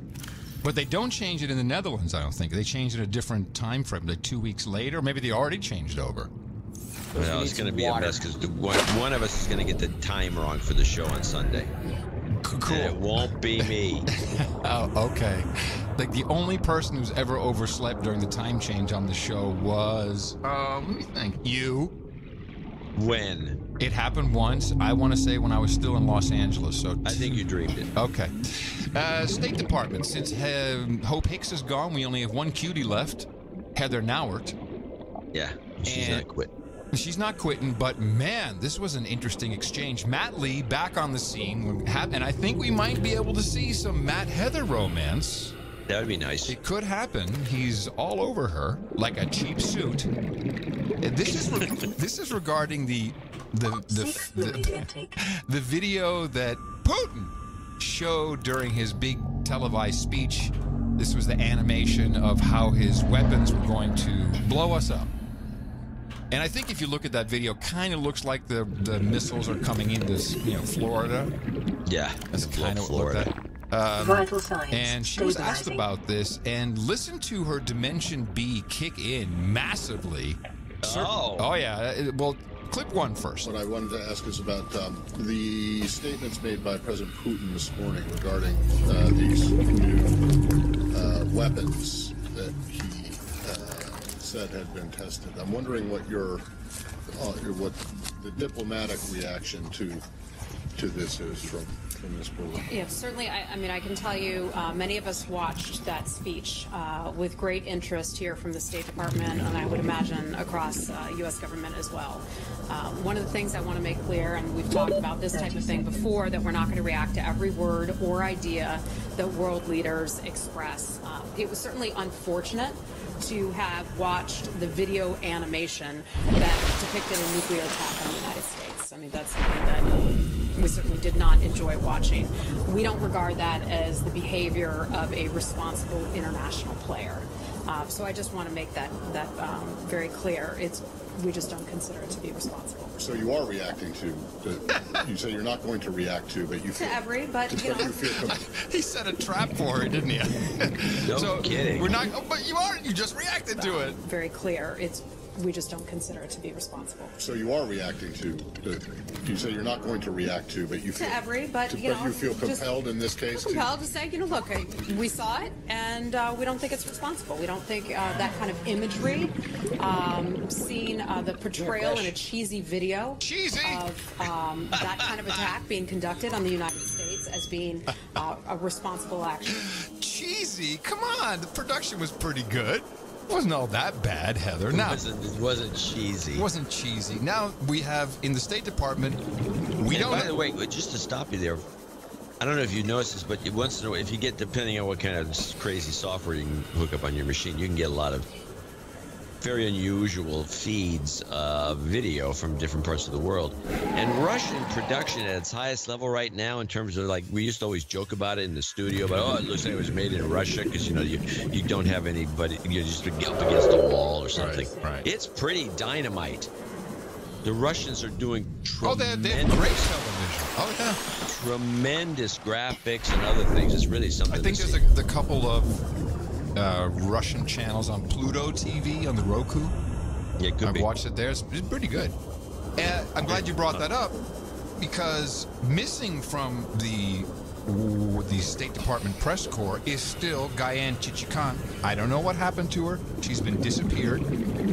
But they don't change it in the Netherlands, I don't think. They change it a different time frame, like 2 weeks later. Maybe they already changed over. Well, it's going to be a mess because one of us is going to get the time wrong for the show on Sunday. Cool. And it won't be me. Oh, okay. Like the only person who's ever overslept during the time change on the show was, let me think. You. When? It happened once. I want to say when I was still in Los Angeles. So I think you dreamed it. Okay. State Department. Since Hope Hicks is gone, we only have one cutie left, Heather Nauert. Yeah, she's not quitting. She's not quitting, but man, this was an interesting exchange. Matt Lee back on the scene, and I think we might be able to see some Matt-Heather romance. That would be nice. It could happen. He's all over her like a cheap suit. This is regarding the video that Putin showed during his big televised speech. This was the animation of how his weapons were going to blow us up. And I think if you look at that video, kind of looks like the missiles are coming into Florida. Yeah, that's kind of Florida. Vital signs. And she was asked about this, and listen to her Dimension B kick in massively. Oh yeah. Well, clip one first. What I wanted to ask is about the statements made by President Putin this morning regarding these new weapons that he said had been tested. I'm wondering what what the diplomatic reaction to this is from Ms. Brewer. Yeah, certainly. I mean, I can tell you, many of us watched that speech with great interest here from the State Department, and I would imagine across U.S. government as well. One of the things I want to make clear, and we've talked about this type of thing before, that we're not going to react to every word or idea that world leaders express. It was certainly unfortunate to have watched the video animation that depicted a nuclear attack on the United States. I mean, that's something that we certainly did not enjoy watching. We don't regard that as the behavior of a responsible international player. So I just want to make that very clear. We just don't consider it to be responsible. So you are reacting to, you say you're not going to react to, but you feel... To every, but you know... He set a trap for her, didn't he? No kidding. We're not, but you just reacted to it. Very clear. We just don't consider it to be responsible. So you are reacting to, you say you're not going to react to, but you feel... To every, but you feel compelled in this case compelled to say, look, we saw it, and we don't think it's responsible. We don't think that kind of imagery, seeing the portrayal in a cheesy video of that kind of attack being conducted on the United States as being a responsible action. Cheesy? Come on, the production was pretty good. It wasn't all that bad, Heather. Now, it wasn't cheesy. It wasn't cheesy. Now we have in the State Department. By the way, just to stop you there, I don't know if you noticed this, but once in a while, if you get, depending on what kind of crazy software you can hook up on your machine, you can get a lot of very unusual feeds of video from different parts of the world. And Russian production at its highest level right now, in terms of, like, we used to always joke about it in the studio, but it looks like it was made in Russia because you don't have anybody, you're just up against a wall or something. Right. It's pretty dynamite. The Russians are doing tremendous, they have great television. Oh yeah, tremendous graphics and other things. It's really something. I think there's a couple of Russian channels on Pluto TV on the Roku. Yeah, I've watched it there. It's pretty good. And I'm glad you brought that up, because missing from the State Department press corps is still Gyan Chichikhan. I don't know what happened to her. She's been disappeared.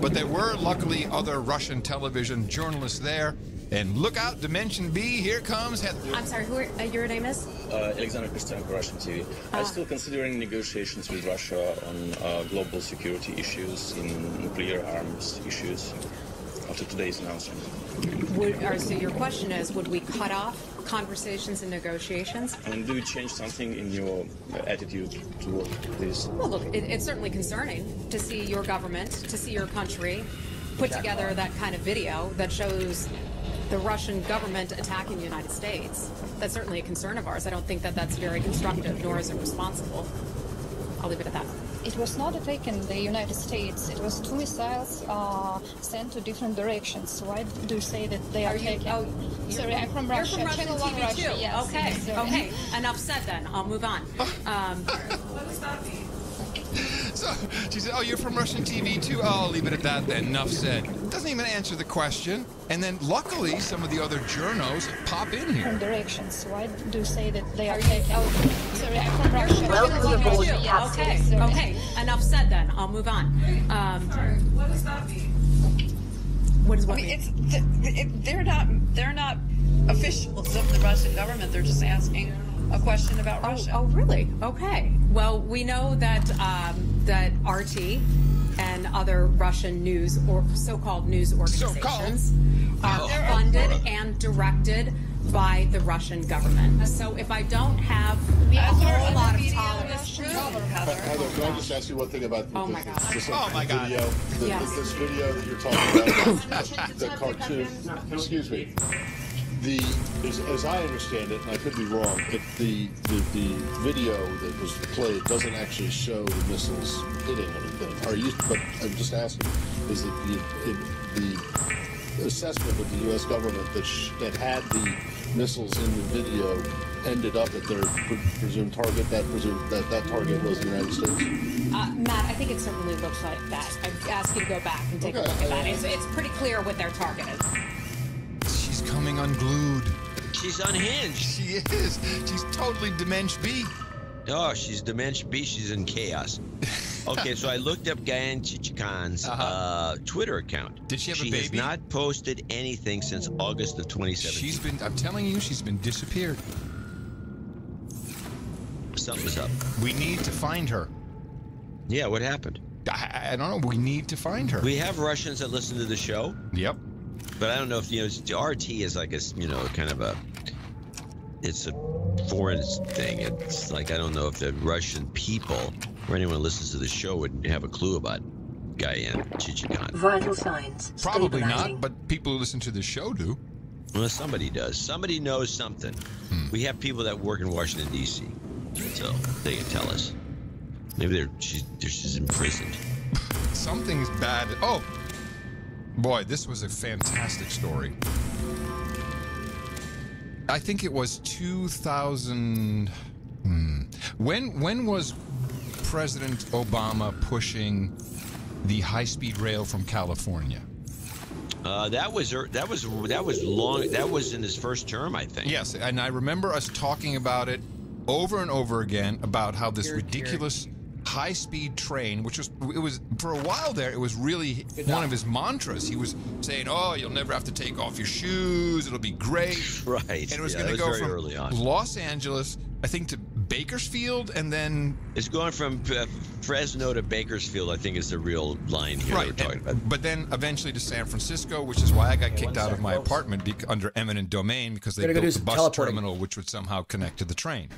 But there were luckily other Russian television journalists there. And look out, Dimension B, here comes Heather. I'm sorry, your name is? Alexander Kristenko, Russian TV. I'm still considering negotiations with Russia on global security issues, in nuclear arms issues, after today's announcement. So your question is, would we cut off conversations and negotiations? And do you change something in your attitude toward this? Well, look, it's certainly concerning to see your government, to see your country put together that kind of video that shows the Russian government attacking the United States. That's certainly a concern of ours. I don't think that that's very constructive, nor is it responsible. I'll leave it at that. It was not attacking the United States. It was 2 missiles sent to different directions. Why do you say that they are taking? Sorry, I'm from Russia. You're from Channel Russian 1 TV Russia. too. Yes. Okay. Yes, Okay. Enough said. Then I'll move on. What does that mean? So she said, "Oh, you're from Russian TV too." Oh, I'll leave it at that then. Enough said. Doesn't even answer the question. And then luckily, some of the other journos pop in here. Different directions. Why do you say that they are taking? Sorry, I'm from Russia. Welcome Channel 1 to Russia. Yes. Okay. Sorry. Okay. Enough said. Then I'll move on. Sorry. What does that mean? What does what I mean? mean? They're not officials of the Russian government. They're just asking a question about Russia. Oh, really? Okay. Well, we know that that RT and other Russian news or so-called news organizations are funded and directed by the Russian government. So if I don't have a whole lot of tolerance, Heather, can I just ask you one thing about this video? Yes. This video that you're talking about, the cartoon. Excuse me. As I understand it, and I could be wrong, the video that was played doesn't actually show the missiles hitting anything. But I'm just asking, is it the assessment of the U.S. government that had the missiles in the video ended up at their presumed target? That target was the United States. Matt, I think it certainly looks like that. I'd ask you to go back and take a look at that. It's pretty clear what their target is. She's coming unglued. She's unhinged. She is. She's totally Dimension B. Oh, she's Dimension B. She's in chaos. Okay, so I looked up Diane Chichikan's Twitter account. Did she have a baby? She has not posted anything since August of 2017. I'm telling you, she's been disappeared. Something's up. We need to find her. Yeah, what happened? I don't know. We need to find her. We have Russians that listen to the show. Yep. But I don't know if, RT is like a, kind of it's a foreign thing. It's like, I don't know if the Russian people or anyone who listens to the show would have a clue about Diane Chichikan. Vital signs. Probably not, but people who listen to the show do. Well, somebody does. Somebody knows something. We have people that work in Washington, D.C., so they can tell us. Maybe she's imprisoned. Something's bad. Oh, boy, this was a fantastic story. I think it was 2000. When was President Obama pushing the high-speed rail from California? That was long. That was in his first term, I think. Yes, and I remember us talking about it over and over again about how this ridiculous high-speed train, which was for a while there, it was really one of his mantras. He was saying, "Oh, you'll never have to take off your shoes. It'll be great." Right. And it was going to go from Los Angeles, I think, to Bakersfield, and then it's going from Fresno to Bakersfield, I think, is the real line here. Right. We're talking about. But then eventually to San Francisco, which is why I got kicked out of my apartment under eminent domain, because they built the bus terminal, which would somehow connect to the train.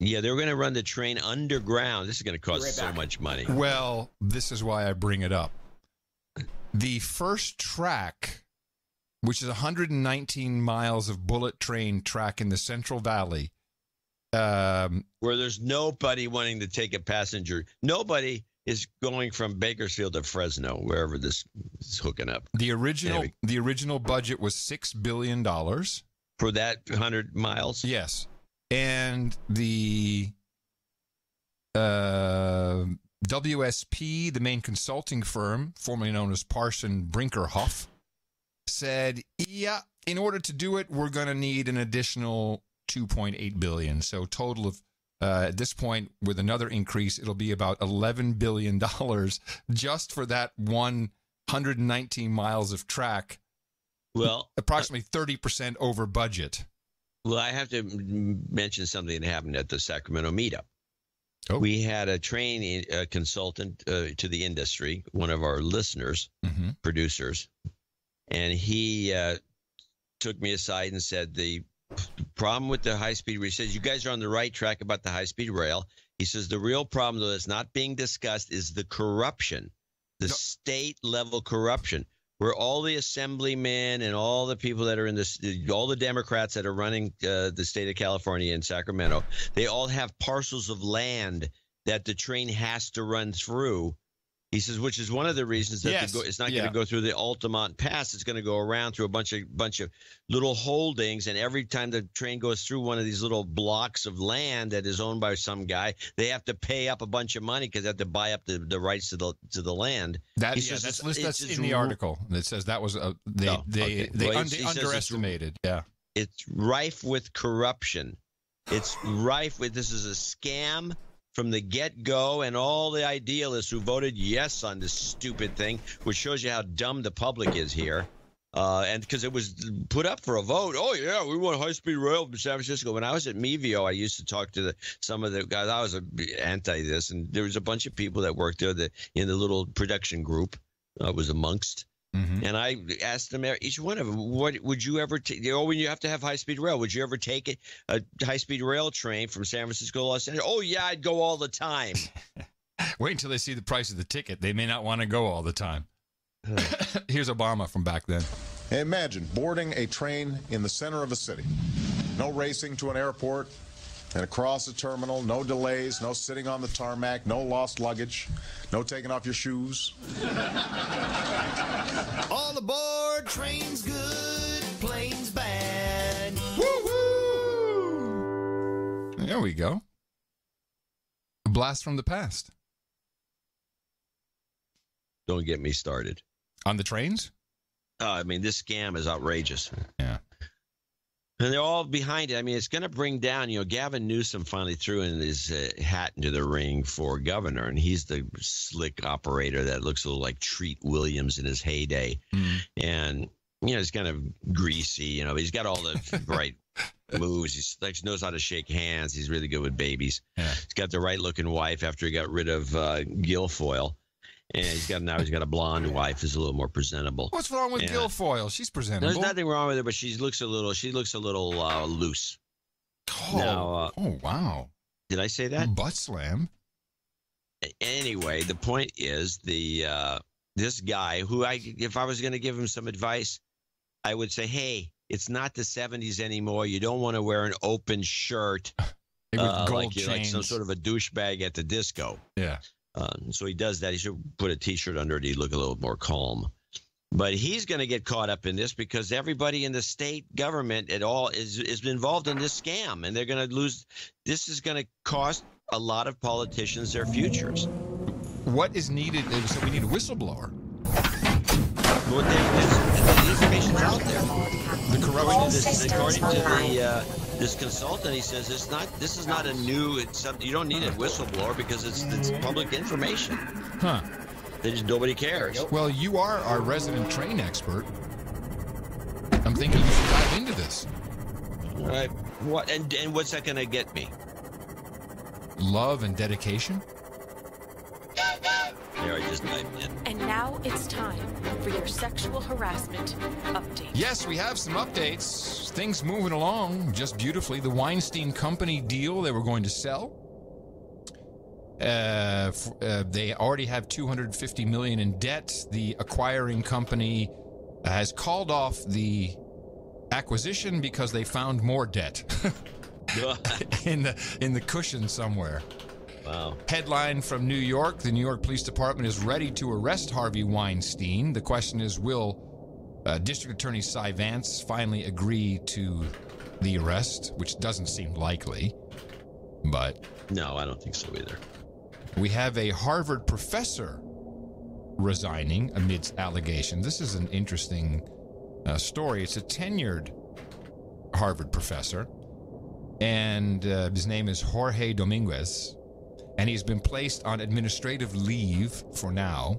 Yeah, they were going to run the train underground. This is going to cost so much money. Well, this is why I bring it up. The first track, which is 119 miles of bullet train track in the Central Valley, where there's nobody wanting to take a passenger. Nobody is going from Bakersfield to Fresno, wherever this is hooking up. The original budget was $6 billion for that 100 miles. Yes. And the WSP, the main consulting firm, formerly known as Parson Brinkerhoff, said, yeah, in order to do it, we're going to need an additional $2.8 billion. So total of, at this point, with another increase, it'll be about $11 billion just for that 119 miles of track. Well, approximately 30% over budget. Well, I have to mention something that happened at the Sacramento meetup. Oh. We had a training consultant to the industry, one of our listeners, producers, and he took me aside and said the problem with the high-speed rail, he says, you guys are on the right track about the high-speed rail. He says the real problem, though, that's not being discussed is the corruption, the state-level corruption. where all the assemblymen and all the people that are in this, all the Democrats that are running the state of California and Sacramento, they all have parcels of land that the train has to run through. He says, which is one of the reasons that it's not going to go through the Altamont Pass. It's going to go around through a bunch of little holdings, and every time the train goes through one of these little blocks of land that is owned by some guy, they have to pay up a bunch of money because they have to buy up the rights to the land. That's in the article. It says that was they underestimated. It's rife with corruption. It's rife with, this is a scam from the get-go, and all the idealists who voted yes on this stupid thing, which shows you how dumb the public is here. And because it was put up for a vote. Oh, yeah, we want high-speed rail from San Francisco. When I was at Mevio, I used to talk to some of the guys. I was anti this, and there was a bunch of people that worked there in the little production group I was amongst. Mm-hmm. And I asked them, each one of them, what would you ever take? When you have to have high-speed rail, would you ever take a high-speed rail train from San Francisco to Los Angeles? Oh, yeah, I'd go all the time. Wait until they see the price of the ticket. They may not want to go all the time. Here's Obama from back then. Imagine boarding a train in the center of a city. No racing to an airport and across a terminal, no delays, no sitting on the tarmac, no lost luggage, no taking off your shoes. All aboard, train's good, plane's bad. Woo-hoo! There we go. A blast from the past. Don't get me started. On the trains? I mean, this scam is outrageous. Yeah. And they're all behind it. I mean, it's going to bring down, Gavin Newsom finally threw in his hat into the ring for governor, and he's the slick operator that looks a little like Treat Williams in his heyday. Mm. And, he's kind of greasy, he's got all the right moves. He knows how to shake hands. He's really good with babies. Yeah. He's got the right looking wife after he got rid of Guilfoyle. And he's got a blonde wife who's a little more presentable. What's wrong with Guilfoyle? She's presentable. There's nothing wrong with her, but she looks a little loose. Oh, wow. Did I say that? Butt slam. Anyway, the point is this guy who if I was going to give him some advice, I would say, hey, it's not the 70s anymore. You don't want to wear an open shirt like some sort of a douchebag at the disco. Yeah. So he does that. He should put a T-shirt under it. He'd look a little more calm. But he's going to get caught up in this because everybody in the state government at all is involved in this scam, and they're going to lose. This is going to cost a lot of politicians their futures. What is needed? So we need a whistleblower. Well, the information's out there. According to this consultant, he says this is not a new. You don't need a whistleblower because it's public information. Huh? Nobody cares. Well, you are our resident train expert. I'm thinking you should dive into this. All right. What and what's that going to get me? Love and dedication. There, I just dived in. And now it's time for your sexual harassment update. Yes, we have some updates. Things moving along just beautifully. The Weinstein Company deal they were going to sell. They already have $250 million in debt. The acquiring company has called off the acquisition because they found more debt in the cushion somewhere. Wow. Headline from New York. The New York Police Department is ready to arrest Harvey Weinstein. The question is, will District Attorney Cy Vance finally agree to the arrest, which doesn't seem likely, but... No, I don't think so either. We have a Harvard professor resigning amidst allegations. This is an interesting story. It's a tenured Harvard professor, and his name is Jorge Dominguez. And he's been placed on administrative leave for now,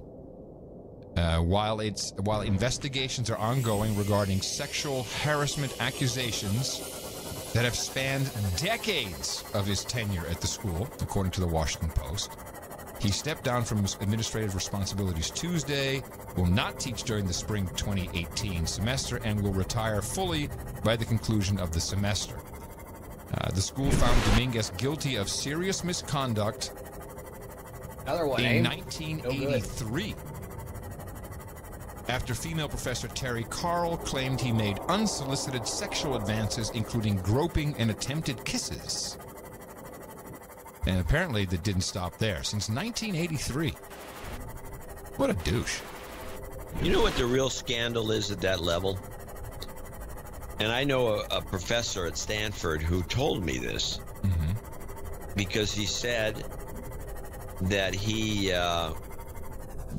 while investigations are ongoing regarding sexual harassment accusations that have spanned decades of his tenure at the school, according to the Washington Post. He stepped down from his administrative responsibilities Tuesday, will not teach during the spring 2018 semester, and will retire fully by the conclusion of the semester. The school found Dominguez guilty of serious misconduct in 1983. after female professor Terry Carl claimed he made unsolicited sexual advances, including groping and attempted kisses. And apparently that didn't stop there. Since 1983. What a douche. You know what the real scandal is at that level? And I know a professor at Stanford who told me this because he said that he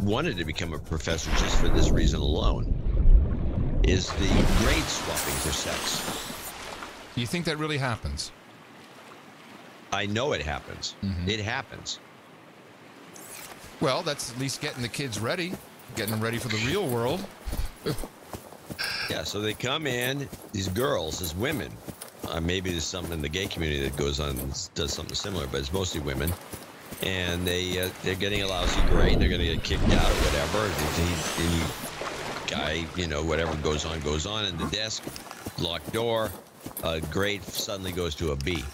wanted to become a professor just for this reason alone, is the grade swapping for sex. You think that really happens? I know it happens. It happens. Well, that's at least getting the kids ready, getting them ready for the real world. Yeah, so they come in, these girls, as women. Maybe there's something in the gay community that goes on and does something similar, but it's mostly women. And they're getting a lousy grade. They're going to get kicked out or whatever. The guy, you know, whatever goes on in the desk, locked door, grade suddenly goes to a B.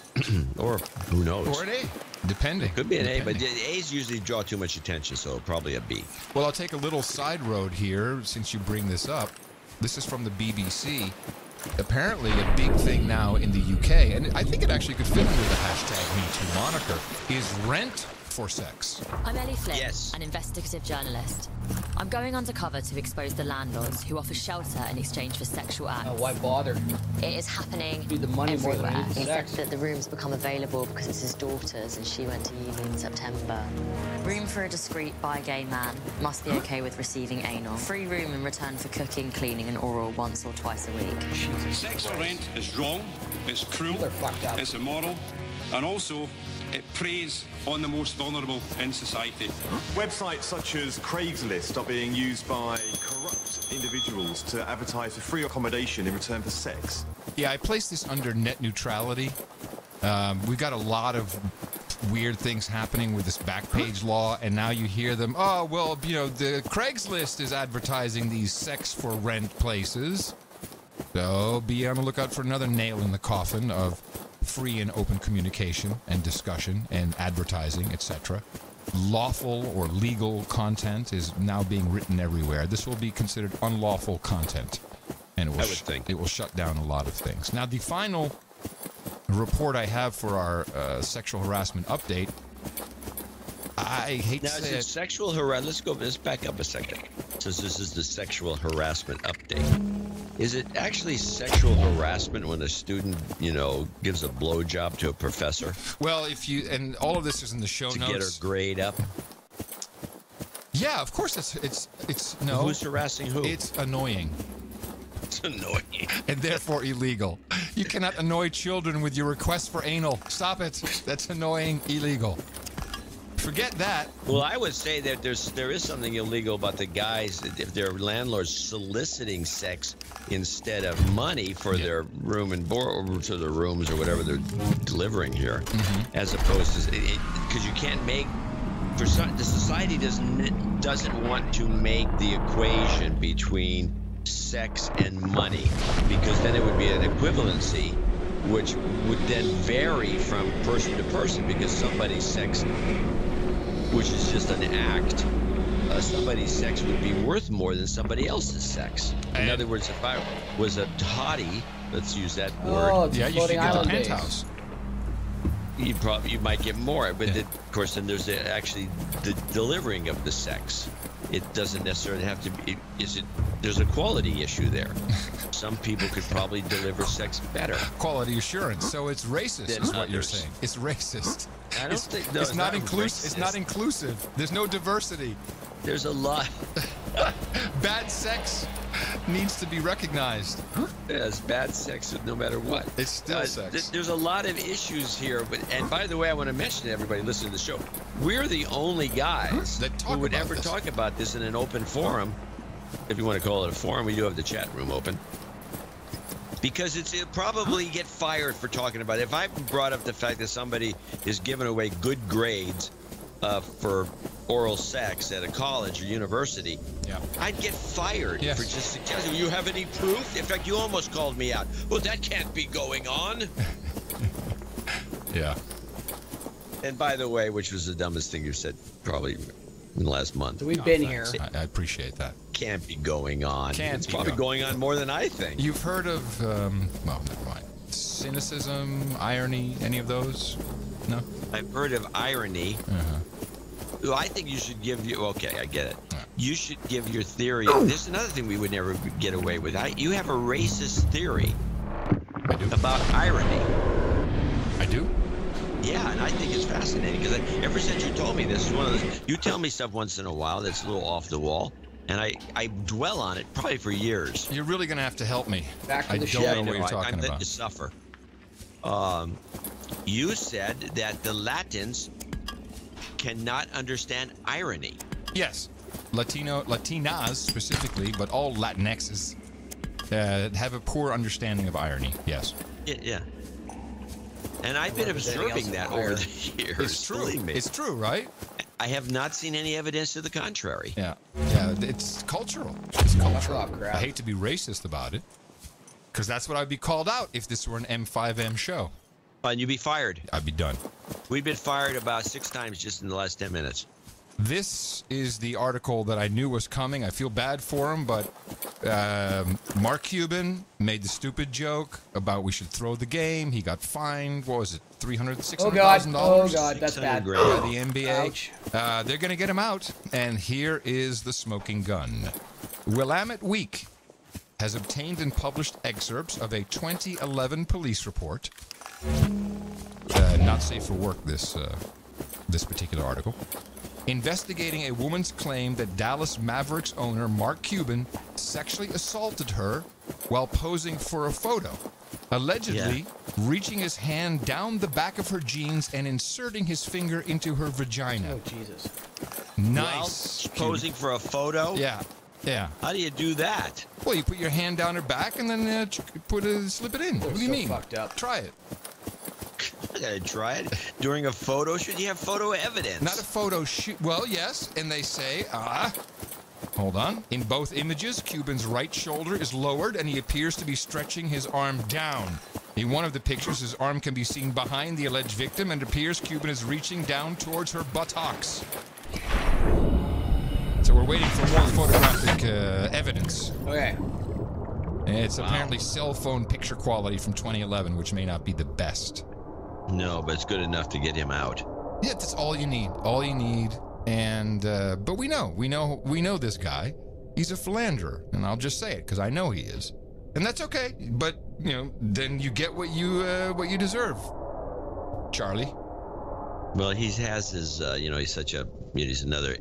Or who knows? Or an A, depending. Could be an A, but A's usually draw too much attention, so probably a B. Well, I'll take a little side road here since you bring this up. This is from the BBC. Apparently a big thing now in the UK, and I think it actually could fit under the #MeToo moniker, is rent for sex. I'm Ellie Flynn, an investigative journalist. I'm going undercover to expose the landlords who offer shelter in exchange for sexual acts. Oh, why bother? It is happening Need the money more than everywhere. need the He said sex. that the rooms become available because it's his daughter's and she went to uni in September. Room for a discreet bi-gay man. Must be okay with receiving anal. Free room in return for cooking, cleaning and oral once or twice a week. Sex for rent is wrong, it's cruel, it's immoral, and also it preys on the most vulnerable in society. Websites such as Craigslist are being used by corrupt individuals to advertise for free accommodation in return for sex. Yeah, I place this under net neutrality. We've got a lot of weird things happening with this Backpage law, and now you hear them, oh, well, you know, the Craigslist is advertising these sex for rent places. So be on the lookout for another nail in the coffin of free and open communication and discussion and advertising, etc. Lawful or legal content is now being written everywhere. This will be considered unlawful content, and it will, it will shut down a lot of things. Now, the final report I have for our sexual harassment update, I hate to say it. Sexual harassment. Let's back up a second. Since this is the sexual harassment update. Is it actually sexual harassment when a student, you know, gives a blowjob to a professor? Well, if you, and all of this is in the show notes. To get her grade up? Yeah, of course it's no. Who's harassing who? It's annoying. It's annoying. And therefore illegal. You cannot annoy children with your request for anal. Stop it. That's annoying, illegal. Forget that. Well, I would say that there is something illegal about the guys, if their landlords soliciting sex instead of money for their room and board, or to their rooms or whatever they're delivering here, as opposed to, because you can't make, for some, the society doesn't want to make the equation between sex and money, because then it would be an equivalency, which would then vary from person to person, because somebody's sex, which is just an act, somebody's sex would be worth more than somebody else's sex. In other words, if I was a hottie, let's use that word. Yeah, you should get the penthouse. You might get more, but of course, then there's actually the delivering of the sex. It doesn't necessarily have to be. There's a quality issue there. Some people could probably deliver sex better. Quality assurance. So it's racist, is what you're saying. It's racist. I don't think no, it's not inclusive. It's not inclusive. There's no diversity. There's a lot. Bad sex needs to be recognized. Yes, bad sex no matter what. It's still sex. There's a lot of issues here, and by the way, I want to mention to everybody listening to the show, we're the only guys who would ever talk about this in an open forum. If you want to call it a forum, we do have the chat room open. Because it'll probably get fired for talking about it. If I brought up the fact that somebody is giving away good grades for oral sex at a college or university, I'd get fired for just suggesting, you have any proof? In fact, you almost called me out. Well, that can't be going on. Yeah. And by the way, which was the dumbest thing you said, probably in the last month. So we've been here. I appreciate that. Can't be going on. It's probably going on more than I think. You've heard of, well, never mind. Cynicism, irony, any of those? No? I've heard of irony. Well, I think you should give you. Okay, I get it. You should give your theory. This is another thing we would never get away with. You have a racist theory about irony. I do? Yeah, and I think it's fascinating because ever since you told me this, is one of those. You tell me stuff once in a while that's a little off the wall, and I dwell on it probably for years. You're really going to have to help me. Back to the show. I don't know what you're talking I'm about. letting you suffer. You said that the Latins cannot understand irony. Yes. Latinas specifically, but all Latinxes have a poor understanding of irony. Yes. Yeah. And I've been observing that over the years. It's true. Believe me. It's true, right? I have not seen any evidence to the contrary. Yeah. It's cultural. It's cultural. I hate to be racist about it, because that's what I'd be called out if this were an M5M show. And you'd be fired. I'd be done. We've been fired about 6 times just in the last 10 minutes. This is the article that I knew was coming. I feel bad for him, but Mark Cuban made the stupid joke about we should throw the game. He got fined. What was it? $600,000? Oh God, that's bad. By the NBA. Ouch. They're going to get him out. And here is the smoking gun. Willamette Week has obtained and published excerpts of a 2011 police report. Not safe for work, this particular article. Investigating a woman's claim that Dallas Mavericks owner Mark Cuban sexually assaulted her while posing for a photo, allegedly reaching his hand down the back of her jeans and inserting his finger into her vagina. Oh, Jesus. Nice. While posing for a photo? Yeah. How do you do that? Well, you put your hand down her back and then slip it in. What do you mean? Fucked up. Try it. I gotta try it. During a photo shoot, you have photo evidence. Not a photo shoot. Well, yes, and they say, hold on. In both images, Cuban's right shoulder is lowered and he appears to be stretching his arm down. In one of the pictures, his arm can be seen behind the alleged victim and it appears Cuban is reaching down towards her buttocks. So we're waiting for more photographic evidence. Okay. It's apparently cell phone picture quality from 2011, which may not be the best. No, but it's good enough to get him out. Yeah, that's all you need. All you need. And but we know this guy. He's a philanderer, and I'll just say it because I know he is, and that's okay. But then you get what you deserve, Charlie. Well, he has his, he's such a, he's another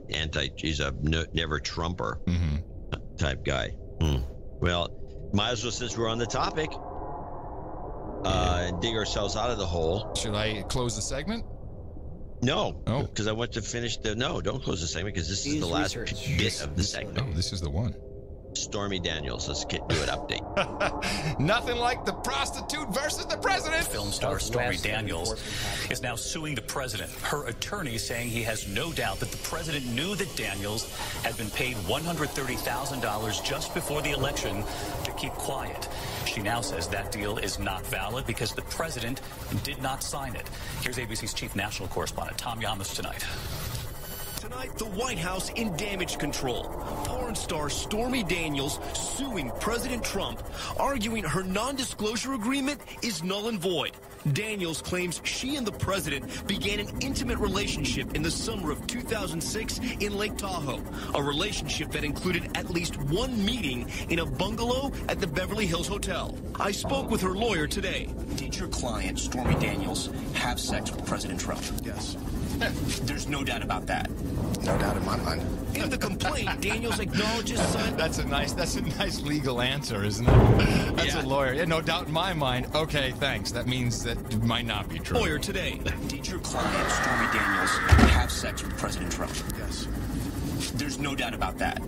he's a never Trumper type guy. Well, might as well, since we're on the topic, and dig ourselves out of the hole. Should I close the segment? No. Oh. Because I want to finish no, don't close the segment because this is the last bit of the segment. Oh, this is the one. Stormy Daniels. Let's do an update. Nothing like the prostitute versus the president. Film star Stormy Daniels is now suing the president. Her attorney saying he has no doubt that the president knew that Daniels had been paid $130,000 just before the election to keep quiet. She now says that deal is not valid because the president did not sign it. Here's ABC's chief national correspondent Tom Yamas tonight. Tonight, the White House in damage control. Porn star Stormy Daniels suing President Trump, arguing her non-disclosure agreement is null and void. Daniels claims she and the president began an intimate relationship in the summer of 2006 in Lake Tahoe, a relationship that included at least one meeting in a bungalow at the Beverly Hills Hotel. I spoke with her lawyer today. Did your client, Stormy Daniels, have sex with President Trump? Yes. There's no doubt about that. No doubt in my mind. In the complaint, Daniels acknowledges signing. That's a nice legal answer, isn't it? That's a lawyer. Yeah, no doubt in my mind. Okay, thanks. That means that it might not be true. Lawyer today. Did your client, Stormy Daniels, have sex with President Trump? Yes. There's no doubt about that.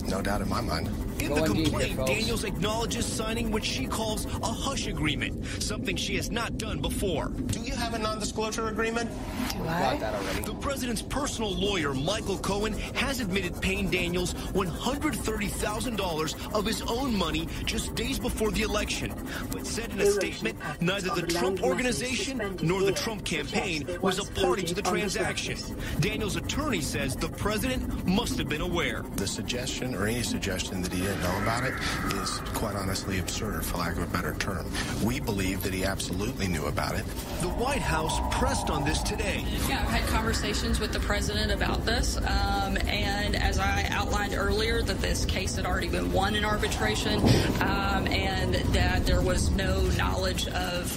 No doubt in my mind. In the complaint, Daniels acknowledges signing what she calls a hush agreement, something she has not done before. Do you have a non-disclosure agreement? Do I? The president's personal lawyer, Michael Cohen, has admitted paying Daniels $130,000 of his own money just days before the election, but said in a statement neither the Trump organization nor the Trump campaign was a party to the transaction. Daniels' attorney says the president must have been aware. The suggestion, or any suggestion that he didn't know about it, is quite honestly absurd, for lack of a better term. We believe that he absolutely knew about it. The White House pressed on this today. Yeah, I've had conversations with the president about this, and as I outlined earlier, that this case had already been won in arbitration, and that there was no knowledge of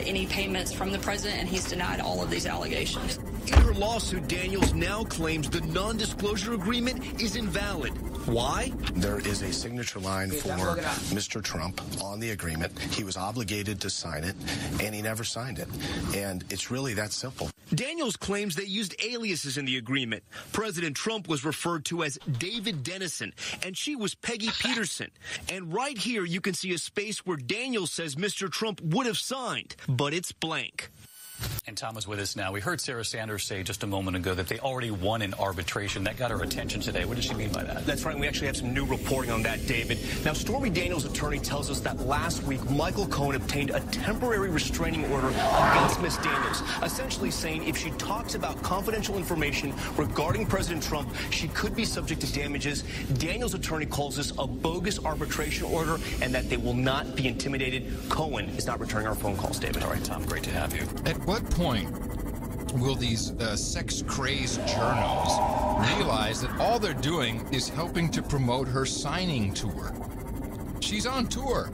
any payments from the president, and he's denied all of these allegations. In her lawsuit, Daniels now claims the non-disclosure agreement is invalid. Why? There is a signature line for Mr. Trump on the agreement. He was obligated to sign it, and he never signed it. And it's really that simple. Daniels claims they used aliases in the agreement. President Trump was referred to as David Dennison, and she was Peggy Peterson. And right here, you can see a space where Daniels says Mr. Trump would have signed, but it's blank. And Tom is with us now. We heard Sarah Sanders say just a moment ago that they already won in arbitration. That got her attention today. What does she mean by that? That's right. We actually have some new reporting on that, David. Now, Stormy Daniels' attorney tells us that last week, Michael Cohen obtained a temporary restraining order against Ms. Daniels, essentially saying if she talks about confidential information regarding President Trump, she could be subject to damages. Daniels' attorney calls this a bogus arbitration order and that they will not be intimidated. Cohen is not returning our phone calls, David. All right, Tom, great to have you. At what point will these sex-crazed journos realize that all they're doing is helping to promote her signing tour? She's on tour.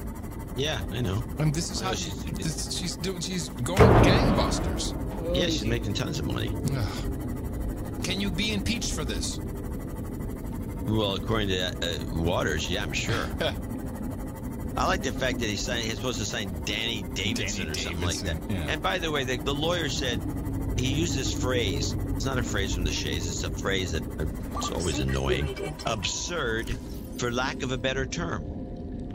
Yeah, I know. And this is how she's going gangbusters. Yeah, she's making tons of money. Can you be impeached for this? Well, according to Waters, yeah, I'm sure. I like the fact that he's supposed to sign Danny Davidson or something like that. Yeah. And by the way, the lawyer said he used this phrase. It's not a phrase from the Shays. It's a phrase that it's always annoying. Absurd, for lack of a better term.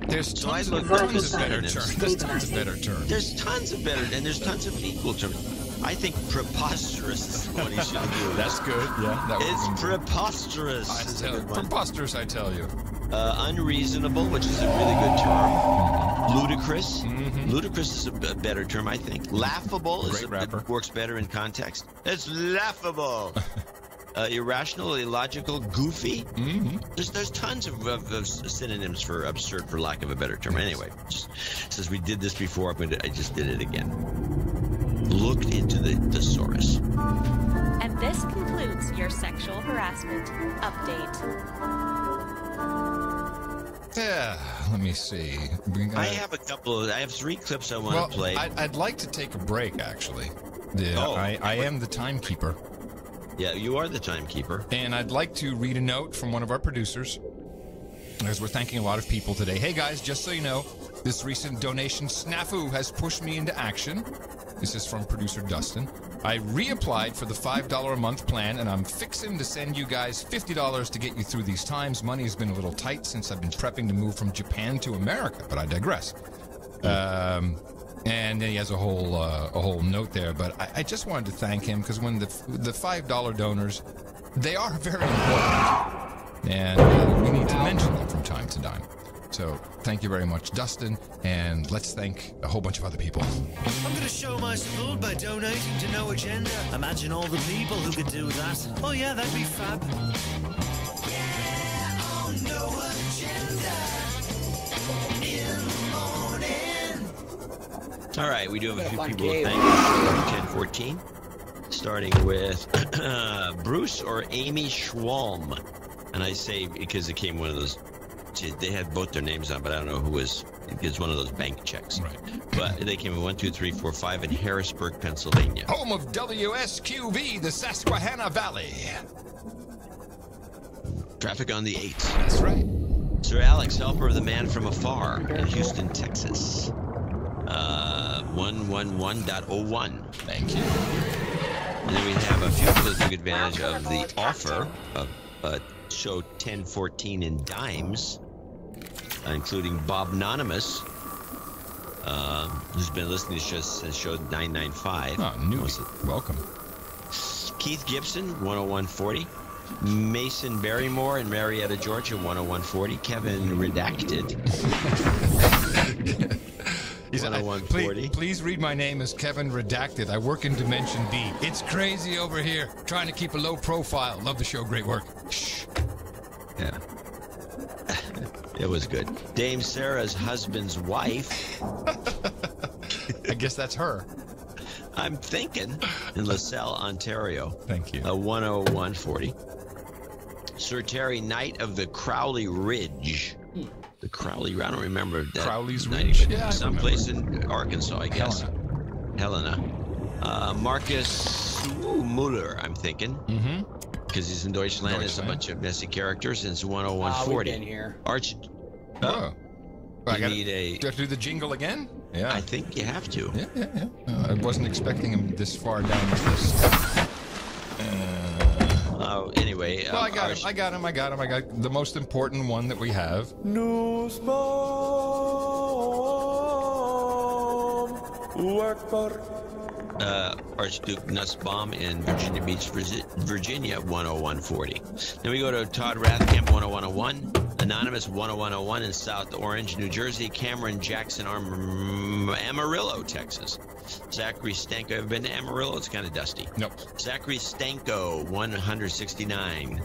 There's tons of better terms. There's tons of better terms. There's tons of better, and there's tons of equal terms. I think preposterous is what he should do. That's good. Yeah, it's preposterous. Preposterous, I tell you. Unreasonable, which is a really good term. Ludicrous. Ludicrous is a better term, I think. Laughable works better in context. It's laughable. Irrational, illogical, goofy. There's tons of synonyms for absurd, for lack of a better term. Anyway, since we did this before, I just did it again. Looked into the thesaurus. And this concludes your sexual harassment update. Yeah, let me see. I have 3 clips I want to play. I'd like to take a break, actually. I am the timekeeper. Yeah, you are the timekeeper. And I'd like to read a note from one of our producers, as we're thanking a lot of people today. Hey, guys, just so you know, this recent donation snafu has pushed me into action. This is from producer Dustin. I reapplied for the $5 a month plan, and I'm fixing to send you guys $50 to get you through these times. Money has been a little tight since I've been prepping to move from Japan to America, but I digress. And then he has a whole note there, but I just wanted to thank him because when the $5 donors, they are very important, and we need to mention them from time to time. So thank you very much, Dustin, and let's thank a whole bunch of other people. I'm going to show my support by donating to No Agenda. Imagine all the people who could do that. Oh yeah, that'd be fab. Yeah, on No Agenda in the morning. All right, we do have a few people to thank for 1014, starting with Bruce or Amy Schwalm. And I say because it came one of those. They had both their names on, but I don't know who was. It's one of those bank checks. Right. But they came in 1, 2, 3, 4, 5 in Harrisburg, Pennsylvania. Home of WSQV, the Susquehanna Valley. Traffic on the 8th. That's right. Sir Alex, helper of the man from afar in Houston, Texas. 111.01. Thank you. And then we have a few people that took advantage of the offer of show 1014 in dimes. including Bob Anonymous, who's been listening to since show 995. Oh, newbie. Welcome. Keith Gibson, 101.40. Mason Barrymore in Marietta, Georgia, 101.40. Kevin Redacted. He's 101.40. Please read my name as Kevin Redacted. I work in Dimension B. It's crazy over here. Trying to keep a low profile. Love the show. Great work. Shh. Yeah. It was good. Dame Sarah's husband's wife. I guess that's her. I'm thinking in LaSalle, Ontario. Thank you. 101.40. Sir Terry Knight of the Crowley Ridge. The Crowley, I don't remember that. Crowley's Ridge? Yeah, someplace in Arkansas, I guess. Helena. Marcus Muller, I'm thinking. Mm-hmm. Because he's in Deutschland. There's a bunch of messy characters, and it's 101.40. We've been here. Oh. You need a... Do I have to do the jingle again? Yeah. I think you have to. Yeah. I wasn't expecting him this far down the list. Anyway. Well, I got him. I got the most important one that we have. Archduke Nussbaum in Virginia Beach, Virginia, 101.40. Then we go to Todd Rathkamp, 101.01. Anonymous, 101.01 in South Orange, New Jersey. Cameron Jackson, Amarillo, Texas. Zachary Stanko. Ever been to Amarillo? It's kind of dusty. Nope. Zachary Stanko, 169.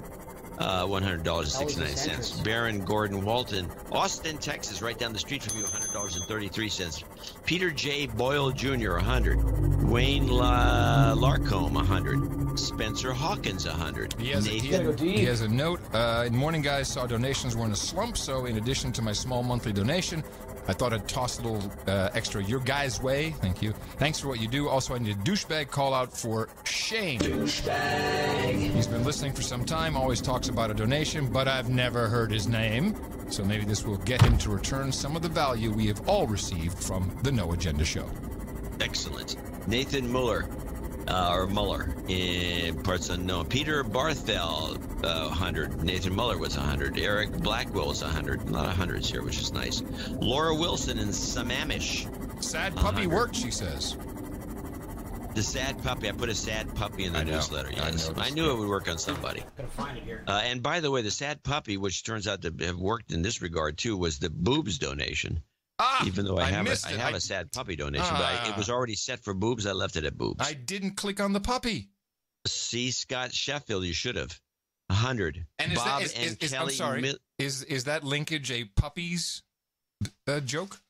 $100.69. Baron Gordon Walton, Austin, Texas, right down the street from you, $100.33. Peter J. Boyle Jr., 100. Wayne Larcombe, 100. Spencer Hawkins, 100. He has a note. In the morning, guys, saw donations were in a slump, so in addition to my small monthly donation, I thought I'd toss a little extra your guys' way. Thank you. Thanks for what you do. Also, I need a douchebag call out for Shane. Douchebag. He's been listening for some time, always talks about a donation, but I've never heard his name. So maybe this will get him to return some of the value we have all received from the No Agenda Show. Excellent. Nathan Muller, in parts unknown. Peter Barthel, 100. Nathan Muller was 100. Eric Blackwell was 100. A lot of hundreds here, which is nice. Laura Wilson in Sammamish. Sad puppy worked, she says. The sad puppy. I put a sad puppy in the newsletter. Yes, I knew it would work on somebody. Gotta find it here. And by the way, the sad puppy, which turns out to have worked in this regard too, was the boobs donation. Even though I have a sad puppy donation, but it was already set for boobs. I left it at boobs. I didn't click on the puppy. C. Scott Sheffield, you should have. 100. And Bob Kelly. I'm sorry. Is that linkage a puppies joke?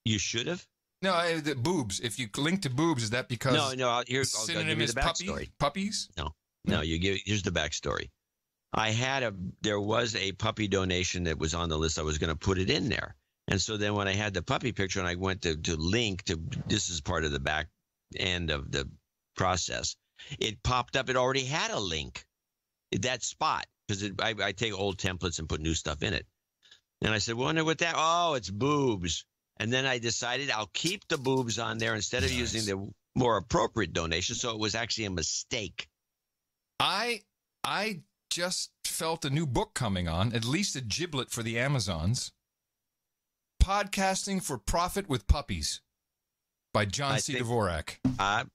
You should have. No, the boobs. If you link to boobs, is that because no? I'll give you the backstory. Puppies? No. Here's the backstory. There was a puppy donation that was on the list. I was going to put it in there. And so then when I had the puppy picture and I went to link to, this is part of the back end of the process, it popped up. It already had a link at that spot because I take old templates and put new stuff in it. And I said, wonder what that, oh, it's boobs. And then I decided I'll keep the boobs on there instead of using the more appropriate donation. So it was actually a mistake. I just felt a new book coming on, at least a giblet for the Amazons. Podcasting for Profit with Puppies by John C. Dvorak. I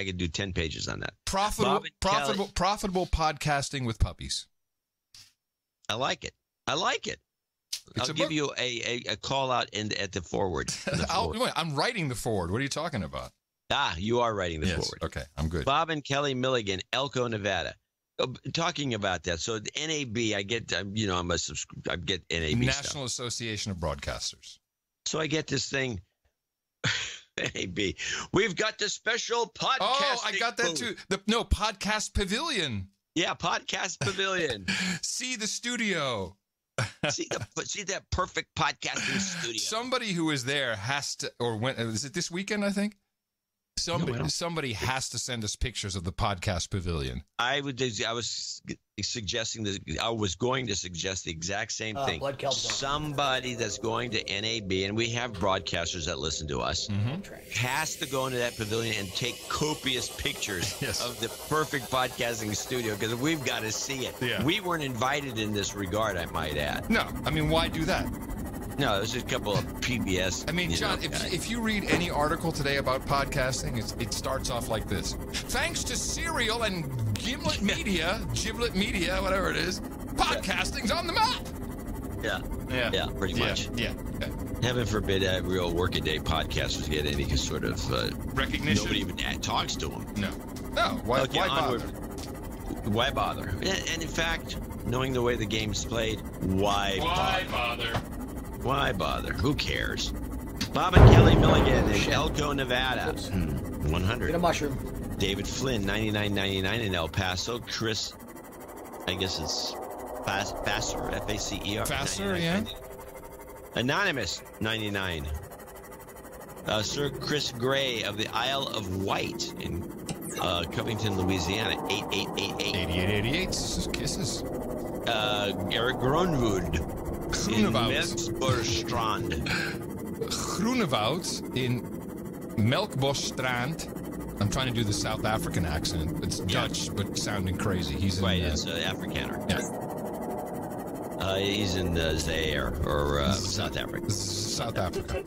could do 10 pages on that. Profitable podcasting with puppies. I like it. I'll give you a call out at the forward. I'm writing the forward. What are you talking about? You are writing the forward. Okay, I'm good. Bob and Kelly Milligan, Elko, Nevada. Talking about that, so the NAB, I get, I get NAB National Association of Broadcasters. So I get this thing, NAB. We've got the special podcast. Oh, I got that too. Podcast Pavilion. Yeah, Podcast Pavilion. See the studio. see that perfect podcasting studio. Somebody who was there has to, or went. Is it this weekend? I think. Somebody has to send us pictures of the podcast pavilion. I was suggesting that I was going to suggest the exact same thing. Somebody that's going to NAB, and we have broadcasters that listen to us, has to go into that pavilion and take copious pictures of the perfect podcasting studio, because we've got to see it. Yeah. We weren't invited in this regard, I might add. No, I mean, why do that? No, there's a couple of PBS. I mean, John, if you read any article today about podcasting, it starts off like this. Thanks to Serial and Gimlet Media, whatever it is, podcasting's on the map. Yeah, pretty much. Yeah. Heaven forbid real workaday podcasters get any sort of recognition. Nobody even talks to them. No. Why bother? Why bother? And in fact, knowing the way the game's played, why bother? Why bother? Who cares? Bob and Kelly Milligan in Elko, Nevada. 100. Get a mushroom. David Flynn, 99.99 in El Paso. Chris, I guess it's Facer, F-A-C-E-R. Facer, yeah. Anonymous, 99. Sir Chris Gray of the Isle of Wight in Covington, Louisiana, 8888. 8888. This is Kisses. Eric Gronwood. Groenewoud. Groenewoud in Melkbosstrand. I'm trying to do the South African accent. It's Dutch, but sounding crazy. He's in, it's Afrikaner. Yeah. He's in Zaire or South Africa. South Africa.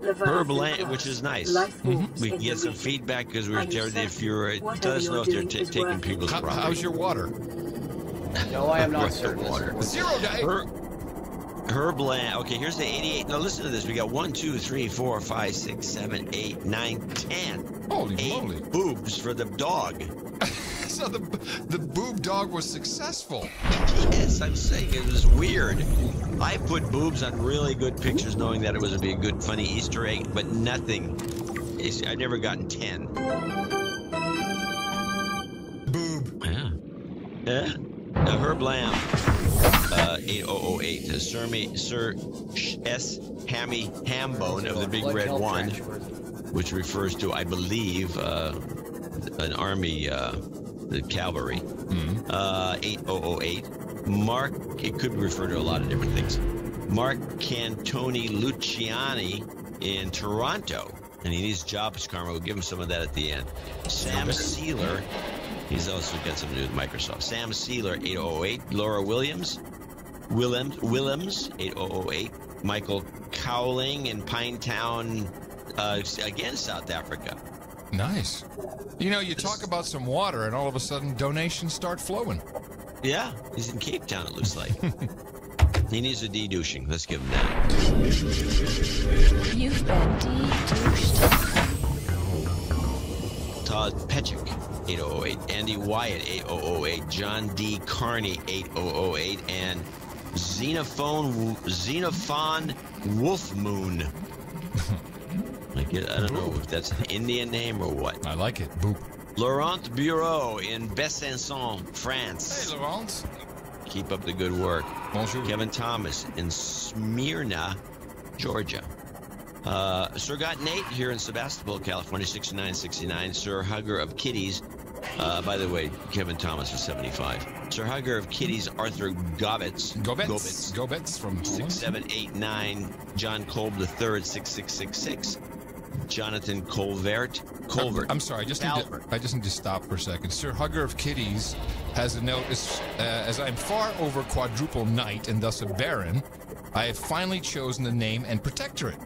Herb Land, which is nice. We can get some feedback because we're if you're. Let us know if they're taking people's property. How's your water? No, I am not certain. Water. 0 day. Herb Land. Okay, here's the 88. Now listen to this. We got 1, 2, 3, 4, 5, 6, 7, 8, 9, 10. Holy moly! Boobs for the dog. So the boob dog was successful. Yes, I'm saying it was weird. I put boobs on really good pictures, knowing that it was be a good, funny Easter egg, but nothing. I've never gotten 10. Boob. Yeah. Herb Lamb, 8008. Sir S. Hammy Hambone of the Big Red One, which refers to, I believe, an army, the cavalry. 8008. Mark, it could refer to a lot of different things. Mark Cantoni Luciani in Toronto, and he needs jobs karma. We'll give him some of that at the end. Sam Sealer. He's also got something to do with Microsoft. Sam Sealer, 8008. Laura Willems, 8008. Michael Cowling in Pinetown, again, South Africa. Nice. You know, you talk about some water, and all of a sudden, donations start flowing. Yeah, he's in Cape Town, it looks like. He needs a de-douching. Let's give him that. You've been de-douched. Todd Petchik, 8008. Andy Wyatt, 8008. John D. Carney, 8008. And Xenophon Wolfmoon. I don't know if that's an Indian name or what. I like it. Boop. Laurent Bureau in Besançon, France. Hey, Laurent. Keep up the good work. Bonjour. Kevin Thomas in Smyrna, Georgia. Sir Got Nate here in Sebastopol, California, 6969. Sir Hugger of Kitties. By the way, Kevin Thomas was 75. Sir Hugger of Kitties, Arthur Gobetz from 6789. John Kolb III, 6666. Jonathan Colvert. I'm sorry, I just need to stop for a second. Sir Hugger of Kitties has a note. As I'm far over quadruple knight and thus a baron, I have finally chosen the name and protectorate.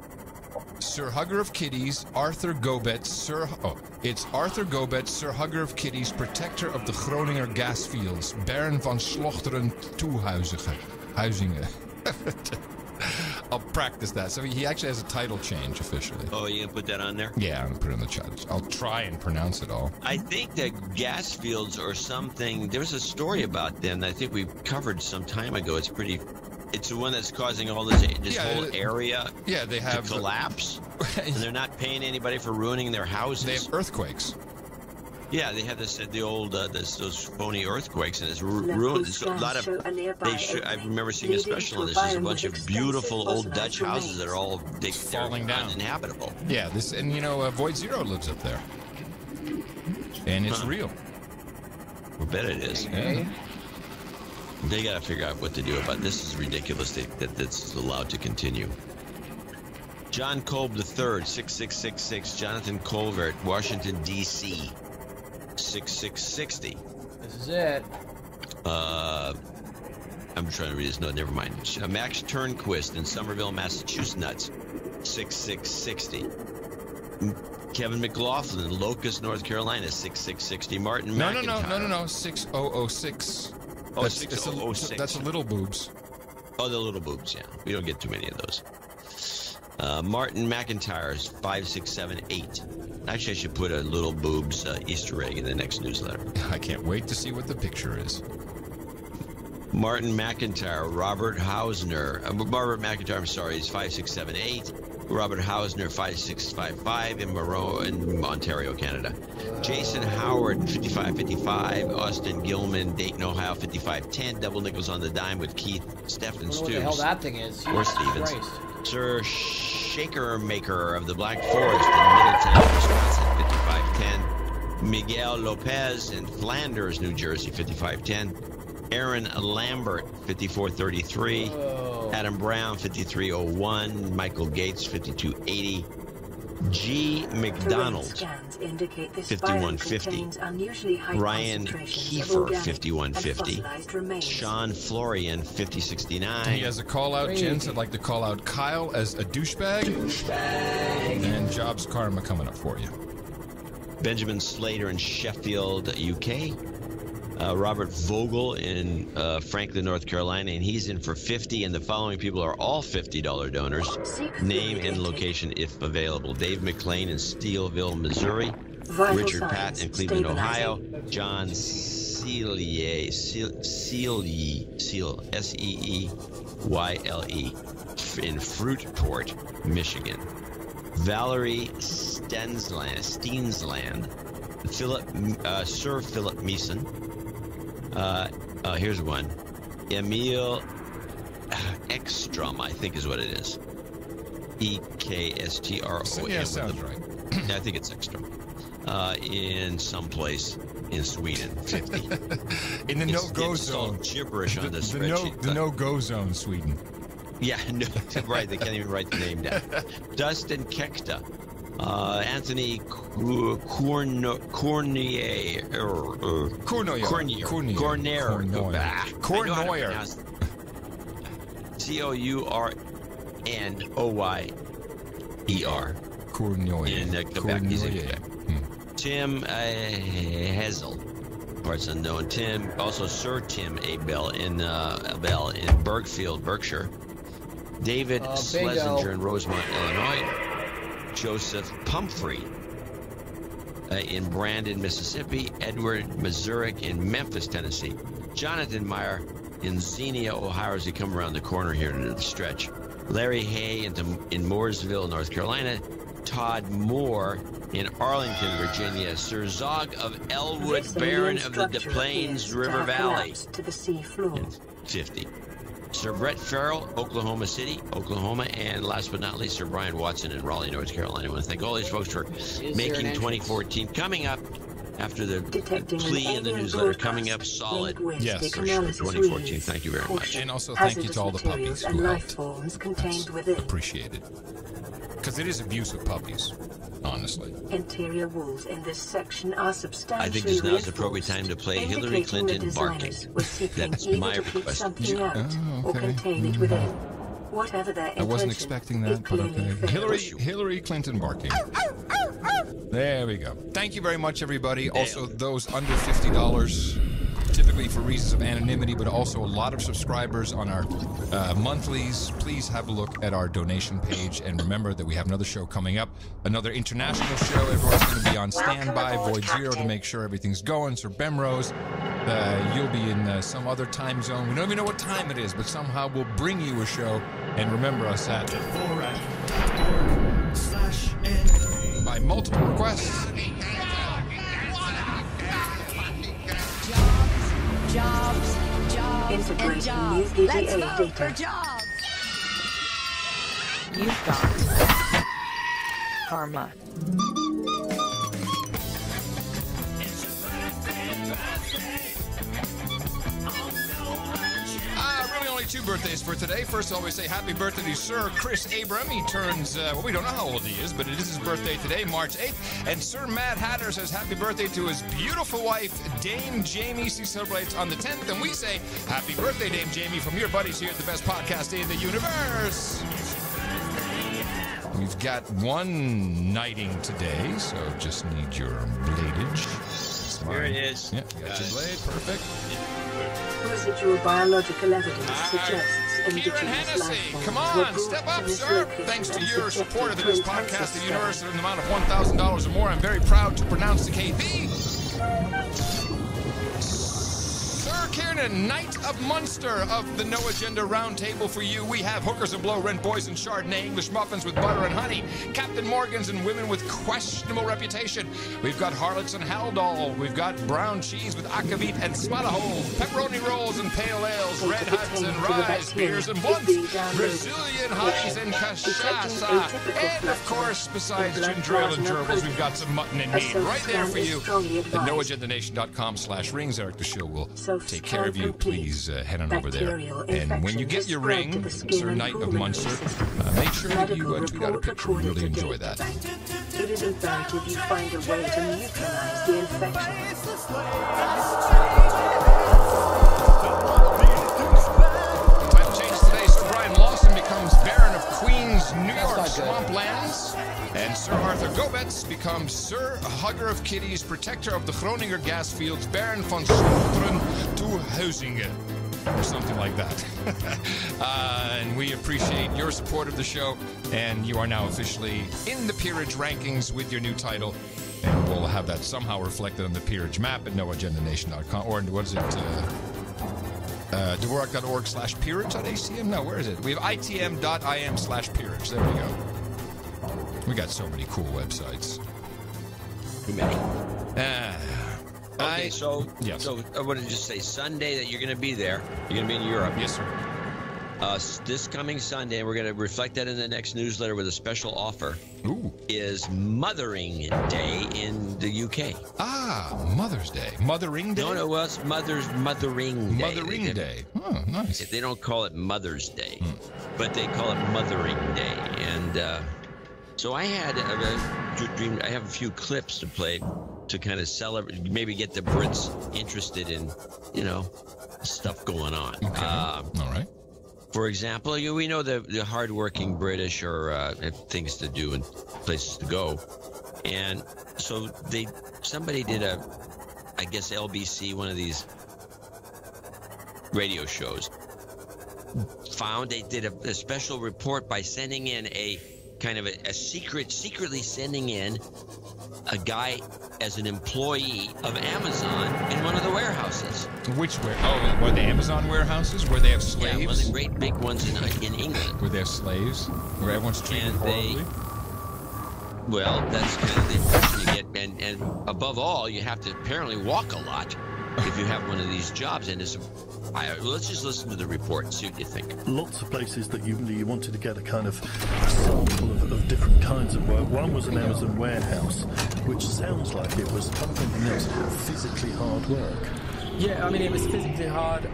Sir Hugger of Kitties, Arthur Gobetz, it's Arthur Gobetz, Sir Hugger of Kitties, protector of the Groninger gasfields, Baron van Slochteren Huizingen. I'll practice that. So he actually has a title change officially. Oh, you gonna put that on there? Yeah, I'm gonna put it in the chat. I'll try and pronounce it all. I think that gas fields or something, there's a story about them that I think we covered some time ago. It's the one that's causing all this whole area they have to collapse. And they're not paying anybody for ruining their houses. They have earthquakes. Yeah, they had this the old those phony earthquakes, and it's ruined. So a lot of I remember seeing a special on this. There's a bunch of beautiful old Dutch houses that are all falling down, uninhabitable. Yeah, this and Void Zero lives up there, and it's real. I bet it is. Okay. They got to figure out what to do about this. Is ridiculous that that's allowed to continue. John Kolb III, 6666. Jonathan Colbert, Washington, D.C., 6660. This is it. I'm trying to read this. No, never mind. Max Turnquist in Somerville, Massachusetts, 6660. Kevin McLaughlin, Locust, North Carolina, 6660. Martin McIntyre. No, 6006. Oh, 6006. That's a little boobs. Oh, the little boobs, yeah. We don't get too many of those. Martin McIntyre's 5678. Actually, I should put a little boobs Easter egg in the next newsletter. I can't wait to see what the picture is. Martin McIntyre, Robert Hausner. Robert McIntyre, I'm sorry, he's 5678. Robert Hausner, 5655 in Ontario, Canada. Jason Howard, 5555. Austin Gilman, Dayton, Ohio, 5510. Double nickels on the dime with Keith Stephen Stoops. What the hell that thing is? Or Stevens. Christ. Sir Shaker Maker of the Black Forest in Middletown, Wisconsin, 5510. Miguel Lopez in Flanders, New Jersey, 5510. Aaron Lambert, 5433. Adam Brown, 5301. Michael Gates, 5280. G. McDonald, 5150. Ryan Kiefer, 5150. Sean Florian, 5069. He has a call out, gents. I'd like to call out Kyle as a douchebag. And Jobs Karma coming up for you. Benjamin Slater in Sheffield, UK. Robert Vogel in Franklin, North Carolina, and he's in for 50. And the following people are all $50 donors. Name and location if available. Dave McLean in Steelville, Missouri. Richard Patton in Cleveland, Ohio. John Seelye, S-E-E-Y-L-E, in Fruitport, Michigan. Valerie Steensland, Sir Philip Meeson. Here's one. Emil Ekstrom, I think is what it is. E-K-S-T-R-O-M. Yeah, sounds right. I think it's Ekstrom. In some place in Sweden, 50. In the no-go zone. Gibberish on this spreadsheet. The no-go zone, Sweden. Yeah, no, right. They can't even write the name down. Dustin Kekta. Anthony Cornier. Cournoyer. Cournoyer. In Quebec. He's in Quebec. Tim Hazel. Parts unknown. Tim, also Sir Tim Abel in Bergfield, Berkshire. David Schlesinger in Rosemont, Illinois. Joseph Pumphrey in Brandon, Mississippi. Edward Mazurek in Memphis, Tennessee. Jonathan Meyer in Xenia, Ohio, as he come around the corner here into the stretch. Larry Hay in Mooresville, North Carolina. Todd Moore in Arlington, Virginia. Sir Zog of Elwood, Baron of the Des Plaines River Valley, to the sea floor. 50. Sir Brett Farrell, Oklahoma City, Oklahoma. And last but not least, Sir Brian Watson in Raleigh, North Carolina. I want to thank all these folks for making 2014 coming up after the plea in the newsletter coming up solid. Yes, for sure. 2014. Thank you very much. And also thank you to all the puppies who helped. Appreciate it. Because it is abuse of puppies, honestly. Interior walls in this section are substantially I think this now is the appropriate time to play Hillary Clinton barking. That's my request. Or contain it within. Whatever their I wasn't expecting that, but okay. Hillary Clinton barking. There we go. Thank you very much, everybody. Also, those under $50, typically for reasons of anonymity, but also a lot of subscribers on our monthlies. Please have a look at our donation page, and remember that we have another show coming up, another international show. Everyone's going to be on standby, Void Zero, to make sure everything's going. Sir Bemrose, you'll be in some other time zone. We don't even know what time it is, but somehow we'll bring you a show. And remember us at Dvorak.org/N by multiple requests. Jobs, jobs, and jobs. Let's vote for jobs. You've got karma. Really only 2 birthdays for today. First, I always say happy birthday to Sir Chris Abram. He turns, well, we don't know how old he is, but it is his birthday today, March 8th. And Sir Mad Hatter says happy birthday to his beautiful wife, Dame Jamie. She celebrates on the 10th. And we say happy birthday, Dame Jamie, from your buddies here at the best podcast in the universe. We've got one knighting today, so just need your bladage. Here it is. Yeah, you got your blade. Perfect. Residual biological evidence suggests indigenous life forms come were on, brought step up, to this sir. location Thanks to and your subjected support of to this intensive podcast, the study. universe, in an amount of $1,000 or more, I'm very proud to pronounce the KP. Sir Kiernan, Knight of Munster of the No Agenda Roundtable for you. We have hookers and blow rent boys and Chardonnay, English muffins with butter and honey, Captain Morgans and women with questionable reputation. We've got harlots and haldol. We've got brown cheese with akavit and smallahole, pepperoni rolls and pale ales, red huts and rye, beers and blunts, Brazilian highs and cachaça. And of course, besides ginger ale and gerbils, we've got some mutton and meat right there for you at noagendanation.com/rings. Eric the Show will take care of you. Please head on over there. And when you get your ring, Sir Knight of Munster, make sure that you tweet out a picture. We really enjoy that. It is imperative you find a way to neutralize the infection. Title changes today. Sir Brian Lawson becomes Baron of Queens, New York Swamplands. And Sir Arthur Gobetz becomes Sir Hugger of Kitties, Protector of the Groninger gas fields, Baron von Schultren to Huizingen. Or something like that. And we appreciate your support of the show. And you are now officially in the peerage rankings with your new title. And we'll have that somehow reflected on the peerage map at noagendanation.com. Or what is it? Dvorak.org/peerage.acm? No, where is it? We have itm.im/peerage. There we go. We got so many cool websites. Too many. Okay, so I want to just say Sunday that you're going to be there. You're going to be in Europe. Yes, sir. This coming Sunday, we're going to reflect that in the next newsletter with a special offer. Ooh. Is Mothering Day in the UK. Ah, Mother's Day. Mothering Day? No, well, it's Mothering Day. Mothering Day. Oh, nice. They don't call it Mother's Day, but they call it Mothering Day. And so I had a dream. I have a few clips to play to kind of celebrate, maybe get the Brits interested in, stuff going on. Okay. All right. For example, we know the hardworking British have things to do and places to go, and so somebody did I guess LBC, one of these radio shows, they did a special report by sending in a kind of a secretly sending in a guy as an employee of Amazon in one of the warehouses. Which were the Amazon warehouses where they have slaves? Yeah, one of the great big ones in England. Where they have slaves? Where everyone's treated horribly? Well, that's kind of the impression you get. And above all, you have to apparently walk a lot if you have one of these jobs. And let's just listen to the report and see what you think. Lots of places that you wanted to get a kind of sample of different kinds of work. One was an Amazon warehouse, which sounds like it was something else, physically hard work. Yeah, I mean, it was physically hard.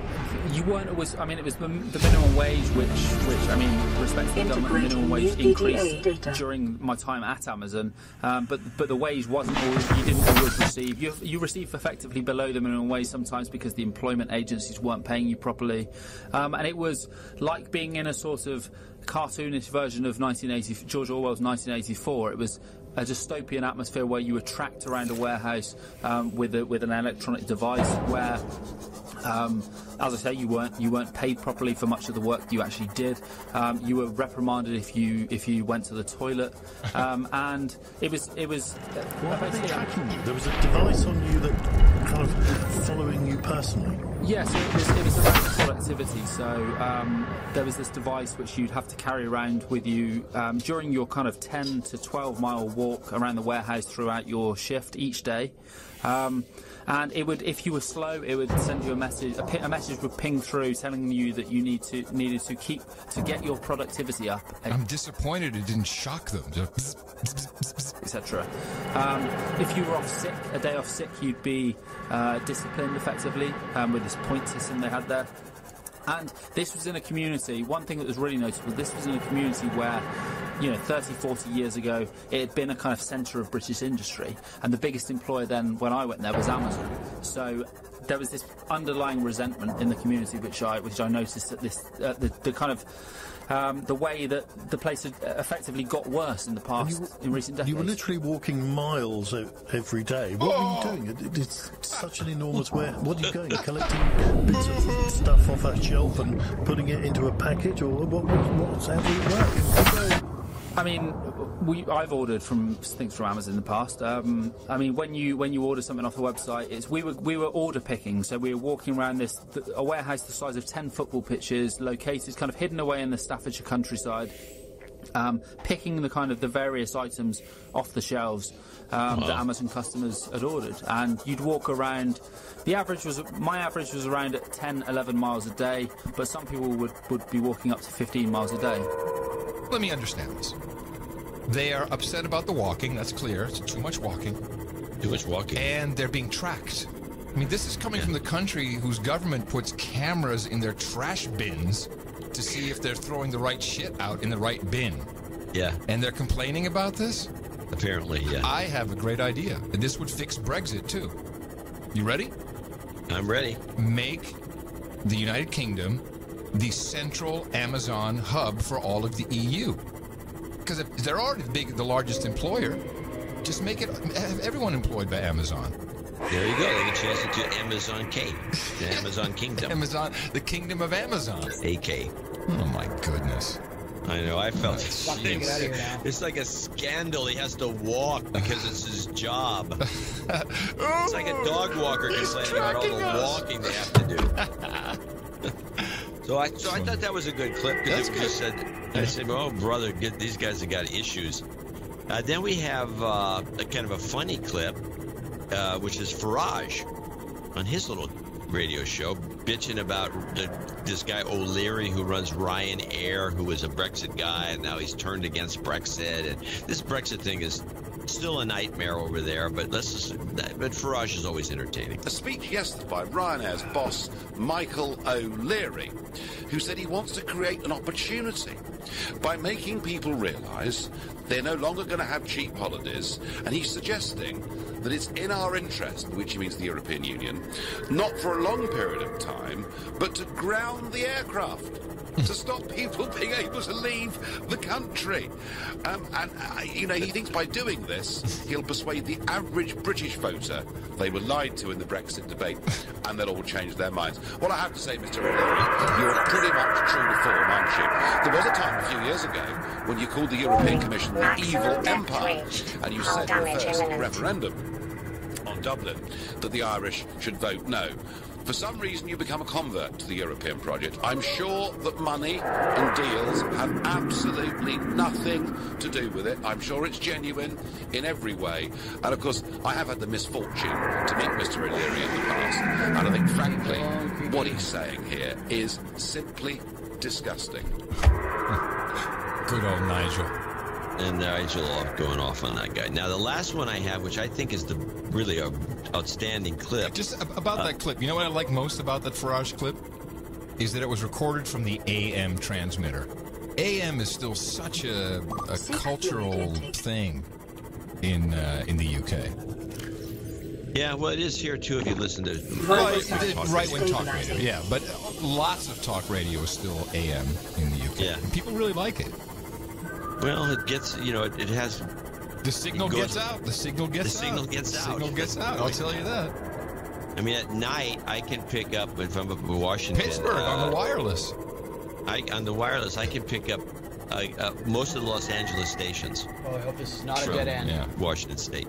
You weren't always, I mean, it was the minimum wage, which I mean, respect to the government, minimum wage increased during my time at Amazon, but the wage wasn't always, you didn't always receive. You received effectively below the minimum wage sometimes because the employment agencies weren't paying you properly. And it was like being in a sort of cartoonish version of George Orwell's 1984. It was a dystopian atmosphere where you were tracked around a warehouse with an electronic device where, as I say, you weren't paid properly for much of the work you actually did. You were reprimanded if you went to the toilet, and it was. Why were they tracking you? There was a device on you that kind of following you personally. Yeah, so it was around productivity. So there was this device which you'd have to carry around with you during your kind of 10 to 12 mile walk around the warehouse throughout your shift each day. And it would, if you were slow, it would send you a message. A message would ping through telling you that you needed to get your productivity up. I'm disappointed it didn't shock them, etc. If you were off sick, a day off sick, you'd be disciplined effectively with this point system they had there. And this was in a community. One thing that was really notable: this was in a community where, 30, 40 years ago, it had been a kind of centre of British industry, and the biggest employer then, when I went there, was Amazon. So there was this underlying resentment in the community, which I noticed at this the kind of the way that the place had effectively got worse in the past, in recent decades. You were literally walking miles every day. What were you doing? It's such an enormous warehouse. What are you going? Collecting bits of stuff off a shelf and putting it into a package, or what's how did it work? I mean, I've ordered things from Amazon in the past. I mean, when you order something off the website, we were order picking. So we were walking around a warehouse the size of 10 football pitches, located kind of hidden away in the Staffordshire countryside, picking the various items off the shelves that Amazon customers had ordered. And you'd walk around. My average was around at 10, 11 miles a day, but some people would be walking up to 15 miles a day. Let me understand this. They are upset about the walking, that's clear. It's too much walking. Too much walking. And they're being tracked. I mean, this is coming from the country whose government puts cameras in their trash bins to see if they're throwing the right shit out in the right bin. Yeah. And they're complaining about this? Apparently, yeah. I have a great idea. And this would fix Brexit, too. You ready? I'm ready. Make the United Kingdom the central Amazon hub for all of the EU. Because if they're already the largest employer, just have everyone employed by Amazon. There you go. They can change it to Amazon K, the Amazon Kingdom. Amazon, the Kingdom of Amazon. AK. Oh my goodness. I know. I felt it's like a scandal. He has to walk because it's his job. It's like a dog walker complaining about all the walking they have to do. So I thought that was a good clip because it just said, I said, oh, brother, these guys have got issues. Then we have a kind of a funny clip, which is Farage on his little radio show, bitching about this guy O'Leary who runs Ryanair, who was a Brexit guy, and now he's turned against Brexit. And this Brexit thing is still a nightmare over there, but but Farage is always entertaining. A speech yesterday by Ryanair's boss, Michael O'Leary, who said he wants to create an opportunity by making people realise they're no longer going to have cheap holidays, and he's suggesting that it's in our interest, which he means the European Union, not for a long period of time, but to ground the aircraft. To stop people being able to leave the country. He thinks by doing this, he'll persuade the average British voter they were lied to in the Brexit debate, and they'll all change their minds. Well, I have to say, Mr. O'Leary, you're pretty much true to form, aren't you? There was a time a few years ago when you called the European Commission the evil empire, and you said in the first referendum on Dublin that the Irish should vote no. For some reason, you become a convert to the European project. I'm sure that money and deals have absolutely nothing to do with it. I'm sure it's genuine in every way. And, of course, I have had the misfortune to meet Mr. O'Leary in the past. And I think, frankly, what he's saying here is simply disgusting. Good old Nigel. And Nigel going off on that guy. Now, the last one I have, which I think is really a outstanding clip. Just about that clip, you know what I like most about that Farage clip? Is that it was recorded from the AM transmitter. AM is still such a cultural thing in the UK. Yeah, well, it is here, too, if you listen to right-wing talk radio. Yeah, but lots of talk radio is still AM in the UK. Yeah. And people really like it. Well, it gets, it has... The signal gets out. The signal gets out. I'll tell you that. I mean, at night, I can pick up, if I'm up in Washington... Pittsburgh, on the wireless. On the wireless, I can pick up most of the Los Angeles stations. Oh, I hope this is not a dead end. Yeah, Washington State.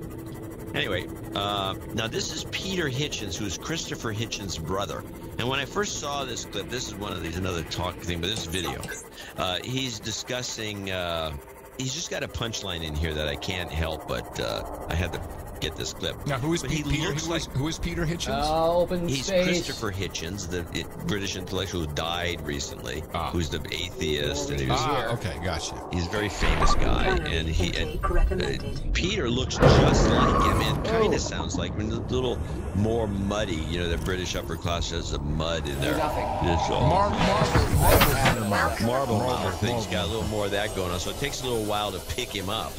Anyway, now this is Peter Hitchens, who is Christopher Hitchens' brother. And when I first saw this clip, this is one of these, another talk thing, but this video, he's discussing, he's just got a punchline in here that I can't help, but I had to get this clip. Now, who is Peter? Who is Peter Hitchens? Open He's space. Christopher Hitchens, the British intellectual who died recently, who's the atheist. And he was, okay, gotcha. He's a very famous guy, and Peter looks just like him, and kind of sounds like him, a little more muddy. You know, the British upper class has the mud in there. Marble thing's got a little more of that going on, so it takes a little while to pick him up.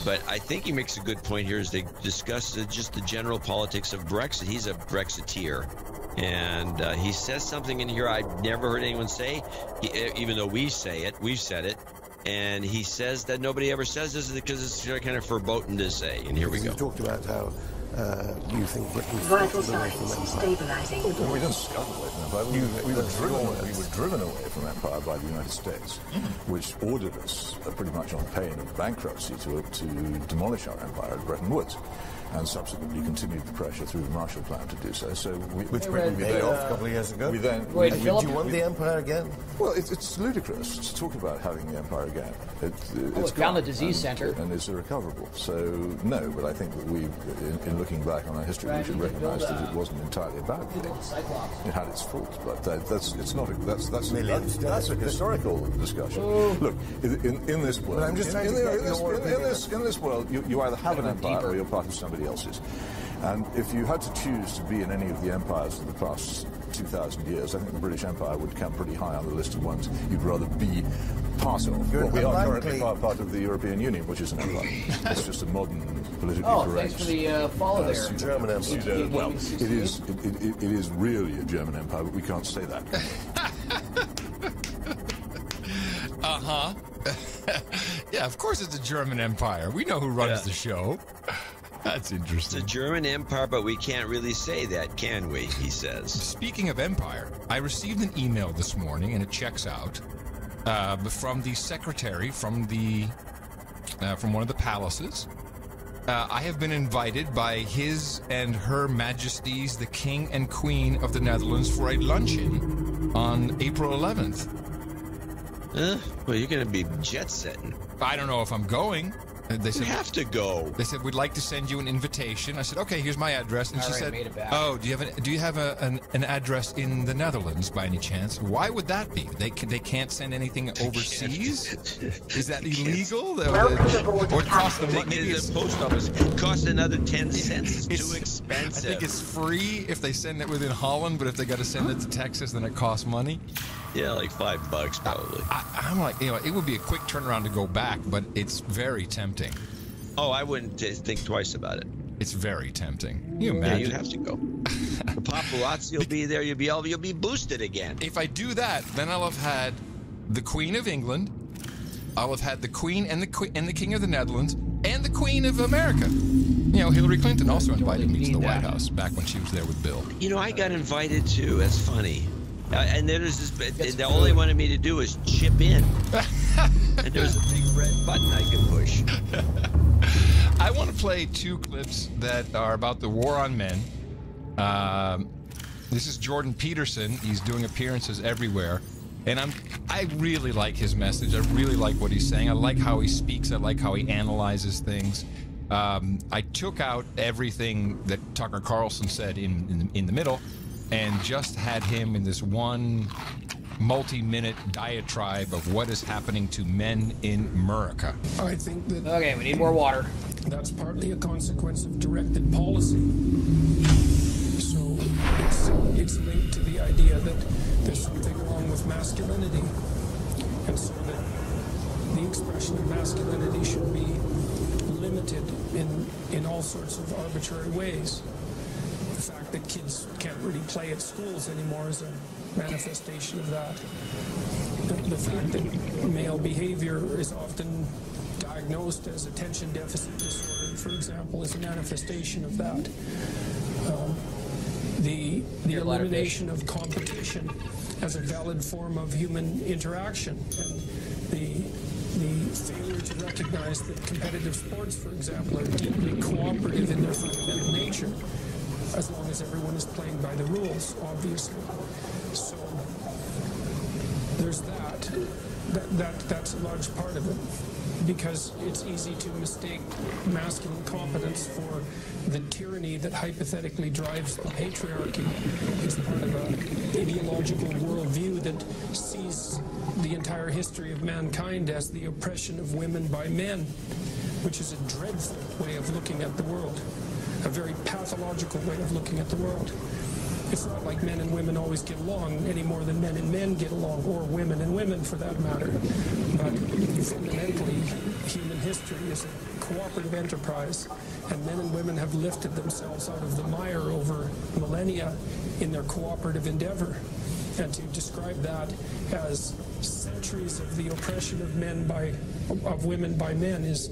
But I think he makes a good point here as they discuss just the general politics of Brexit. He's a Brexiteer, and he says something in here I've never heard anyone say, even though we say it, we've said it. And he says that nobody ever says this because it's kind of verboten to say. And here we go. You talked about how you think Britain Vital signs stabilizing. Well, we didn't scuttle away from empire. We were driven away from empire by the United States, which ordered us pretty much on pain of bankruptcy to demolish our empire at Bretton Woods, and subsequently continued the pressure through the Marshall Plan to do so. Which Britain paid off a couple of years ago. Do you want the empire again? Well, it's ludicrous to talk about having the empire again. It's found the disease center. And it's irrecoverable. So, no, but I think that in looking back on our history, we should recognize that it wasn't entirely about it. It had its faults, but that's a historical discussion. Look, in this world, I'm just trying to get in this world, you either have an empire or you're part of somebody else's. And if you had to choose to be in any of the empires of the past 2,000 years, I think the British Empire would come pretty high on the list of ones you'd rather be part of. Well, we are currently part of the European Union, which is an empire. It's just a modern, politically correct. Thanks for the follow there. German empire. Well, it is really a German empire, but we can't say that. Yeah, of course it's a German empire. We know who runs the show. That's interesting. It's a German empire, but we can't really say that, can we? He says. Speaking of empire, I received an email this morning, and it checks out, from the secretary from one of the palaces. I have been invited by His and Her Majesties, the King and Queen of the Netherlands, for a luncheon on April 11th. Well, you're going to be jet-setting. I don't know if I'm going. They said, you have to go. They said, we'd like to send you an invitation. I said, okay, here's my address. And she said, oh, do you have an address in the Netherlands by any chance? Why would that be? They can't send anything overseas? Is that illegal? Or cost them maybe the post office cost another 10 cents. It's too expensive. I think it's free if they send it within Holland, but if they got to send it to Texas, then it costs money. Yeah, like $5 probably. I'm like, it would be a quick turnaround to go back, but it's very tempting. Oh, I wouldn't think twice about it. It's very tempting. Can you imagine? Yeah, you have to go. The paparazzi will be there. You'll be boosted again. If I do that, then I'll have had the Queen of England. I'll have had the Queen and the King of the Netherlands and the Queen of America. You know, Hillary Clinton also invited me to the White House back when she was there with Bill. You know, I got invited too. That's funny. And then there's this. All they wanted me to do is chip in. And there's a big red button I can push. I want to play two clips that are about the war on men. This is Jordan Peterson. He's doing appearances everywhere. And I really like his message. I really like what he's saying. I like how he speaks. I like how he analyzes things. I took out everything that Tucker Carlson said in the middle and just had him in this one multi-minute diatribe of what is happening to men in America. I think that... Okay, we need more water. That's partly a consequence of directed policy. So it's linked to the idea that there's something wrong with masculinity. And so that the expression of masculinity should be limited in all sorts of arbitrary ways. The fact that kids can't really play at schools anymore is a manifestation of that. The fact that male behavior is often diagnosed as attention deficit disorder, for example, is a manifestation of that. The elimination of competition as a valid form of human interaction, and the failure to recognize recognize that competitive sports, for example, are deeply cooperative in their fundamental nature, as long as everyone is playing by the rules, obviously. So there's that's a large part of it, because it's easy to mistake masculine competence for the tyranny that hypothetically drives the patriarchy. It's part of an ideological worldview that sees the entire history of mankind as the oppression of women by men, which is a dreadful way of looking at the world, a very pathological way of looking at the world. It's not like men and women always get along any more than men and men get along, or women and women for that matter. But fundamentally, human history is a cooperative enterprise, and men and women have lifted themselves out of the mire over millennia in their cooperative endeavor. And to describe that as centuries of the oppression of women by men is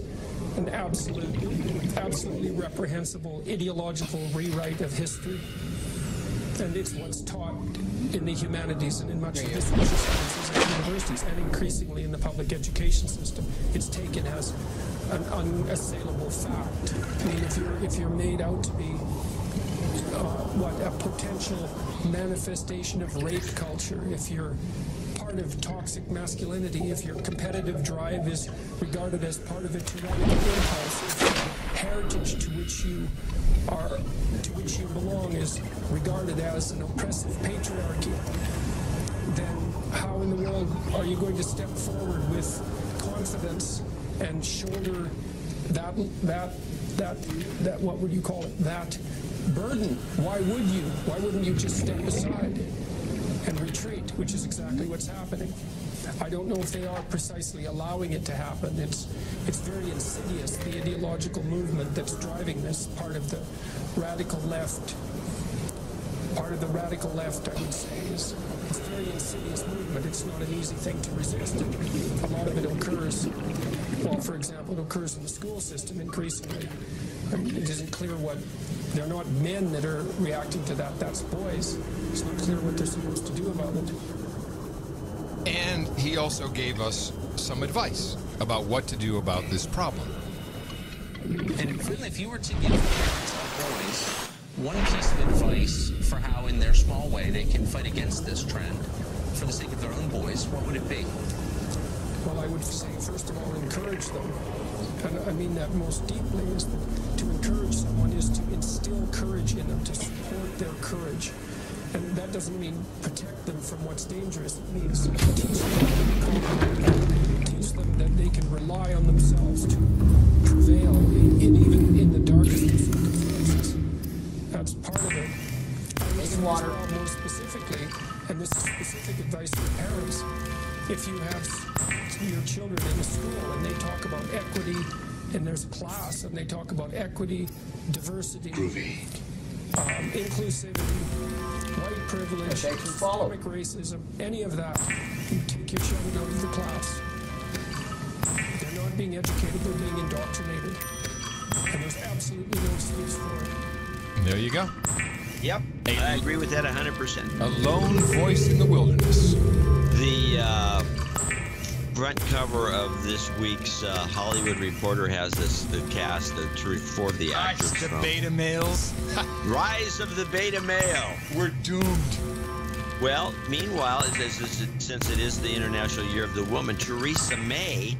an absolutely reprehensible ideological rewrite of history. And it's what's taught in the humanities and in much of the social sciences at universities, and increasingly in the public education system. It's taken as an unassailable fact. I mean, if you're made out to be a potential manifestation of rape culture, if you're part of toxic masculinity, if your competitive drive is regarded as part of a tyrannical impulse, if the heritage to which you belong is regarded as an oppressive patriarchy, then how in the world are you going to step forward with confidence and shoulder that what would you call it, that burden? Why would you? Why wouldn't you just step aside and retreat, which is exactly what's happening? I don't know if they are precisely allowing it to happen. It's very insidious, the ideological movement that's driving this, part of the radical left, I would say, it's a very insidious movement. It's not an easy thing to resist. A lot of it occurs, well, for example, it occurs in the school system increasingly. I mean, it isn't clear they're not men that are reacting to that, that's boys. It's not clear what they're supposed to do about it. And he also gave us some advice about what to do about this problem. And really, if you were to give parents of boys one piece of advice for how, in their small way, they can fight against this trend for the sake of their own boys, what would it be? Well, I would say, first of all, encourage them. And I mean that most deeply, is that to encourage someone is to instill courage in them, to support their courage. And that doesn't mean protect them from what's dangerous. It means teach them that they can rely on themselves to prevail, even in the darkest of circumstances. That's part of it. Taking water. More specifically, and this is specific advice for parents, if you have your children in a school and they talk about equity, and there's a class and they talk about equity, diversity, inclusivity, white privilege, systemic racism, any of that, you take your children out of the class. They're not being educated, they're being indoctrinated. And there's absolutely no excuse for it. There you go. Yep, I agree with that 100%. A lone voice in the wilderness. The front cover of this week's Hollywood Reporter has the cast, the four of the actors. The beta males. Rise of the beta male. We're doomed. Well, meanwhile, since it is the International Year of the Woman, Theresa May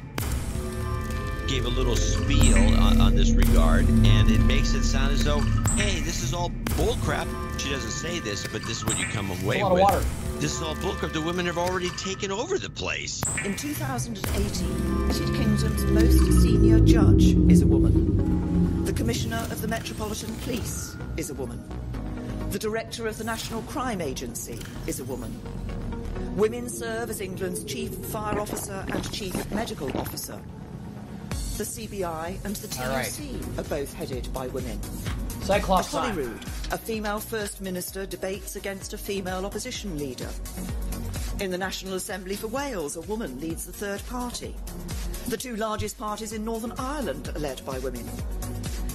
gave a little spiel on this regard, and it makes it sound as though, hey, this is all bullcrap. She doesn't say this, but this is what you come away with. Water. This is all bullcrap. The women have already taken over the place. In 2018, United Kingdom's most senior judge is a woman. The Commissioner of the Metropolitan Police is a woman. The Director of the National Crime Agency is a woman. Women serve as England's Chief Fire Officer and Chief Medical Officer. The CBI and the TUC are both headed by women. Cyclops At Holyrood, a female First Minister debates against a female opposition leader. In the National Assembly for Wales, a woman leads the third party. The two largest parties in Northern Ireland are led by women.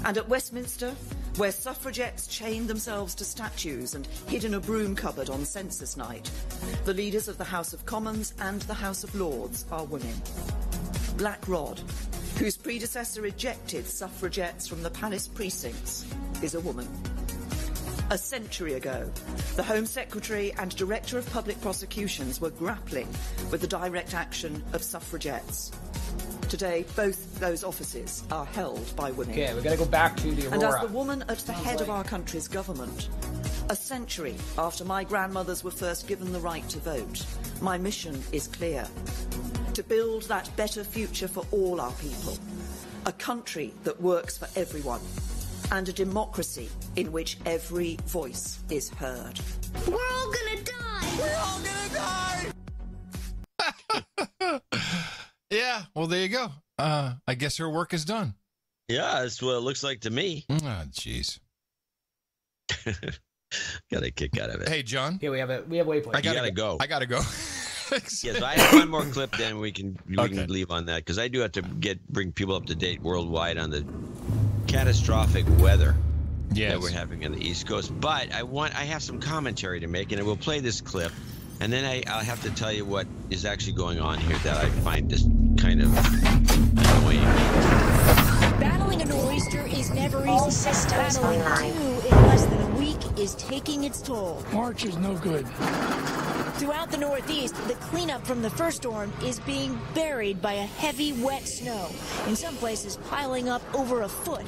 And at Westminster, where suffragettes chained themselves to statues and hid in a broom cupboard on census night, the leaders of the House of Commons and the House of Lords are women. Black Rod, whose predecessor ejected suffragettes from the palace precincts, is a woman. A century ago, the Home Secretary and Director of Public Prosecutions were grappling with the direct action of suffragettes. Today, both those offices are held by women. Okay, we're going to go back to the Aurora. And as the woman at the head of our country's government, a century after my grandmothers were first given the right to vote, my mission is clear. To build that better future for all our people. A country that works for everyone. And a democracy in which every voice is heard. We're all gonna die! We're all gonna die! Yeah, well, there you go. I guess her work is done. Yeah, that's what it looks like to me. Oh, jeez. Got a kick out of it. Hey, John. Yeah, we have waypoint. I gotta go. I gotta go. Yes, I have one more clip. Then we can leave on that because I do have to bring people up to date worldwide on the catastrophic weather that we're having on the East Coast. But I have some commentary to make, and I will play this clip, and then I'll have to tell you what is actually going on here that I find just kind of annoying. Battling an oyster is never easy. Battling two in less than a week is taking its toll. March is no good. Throughout the Northeast, the cleanup from the first storm is being buried by a heavy, wet snow, in some places piling up over a foot.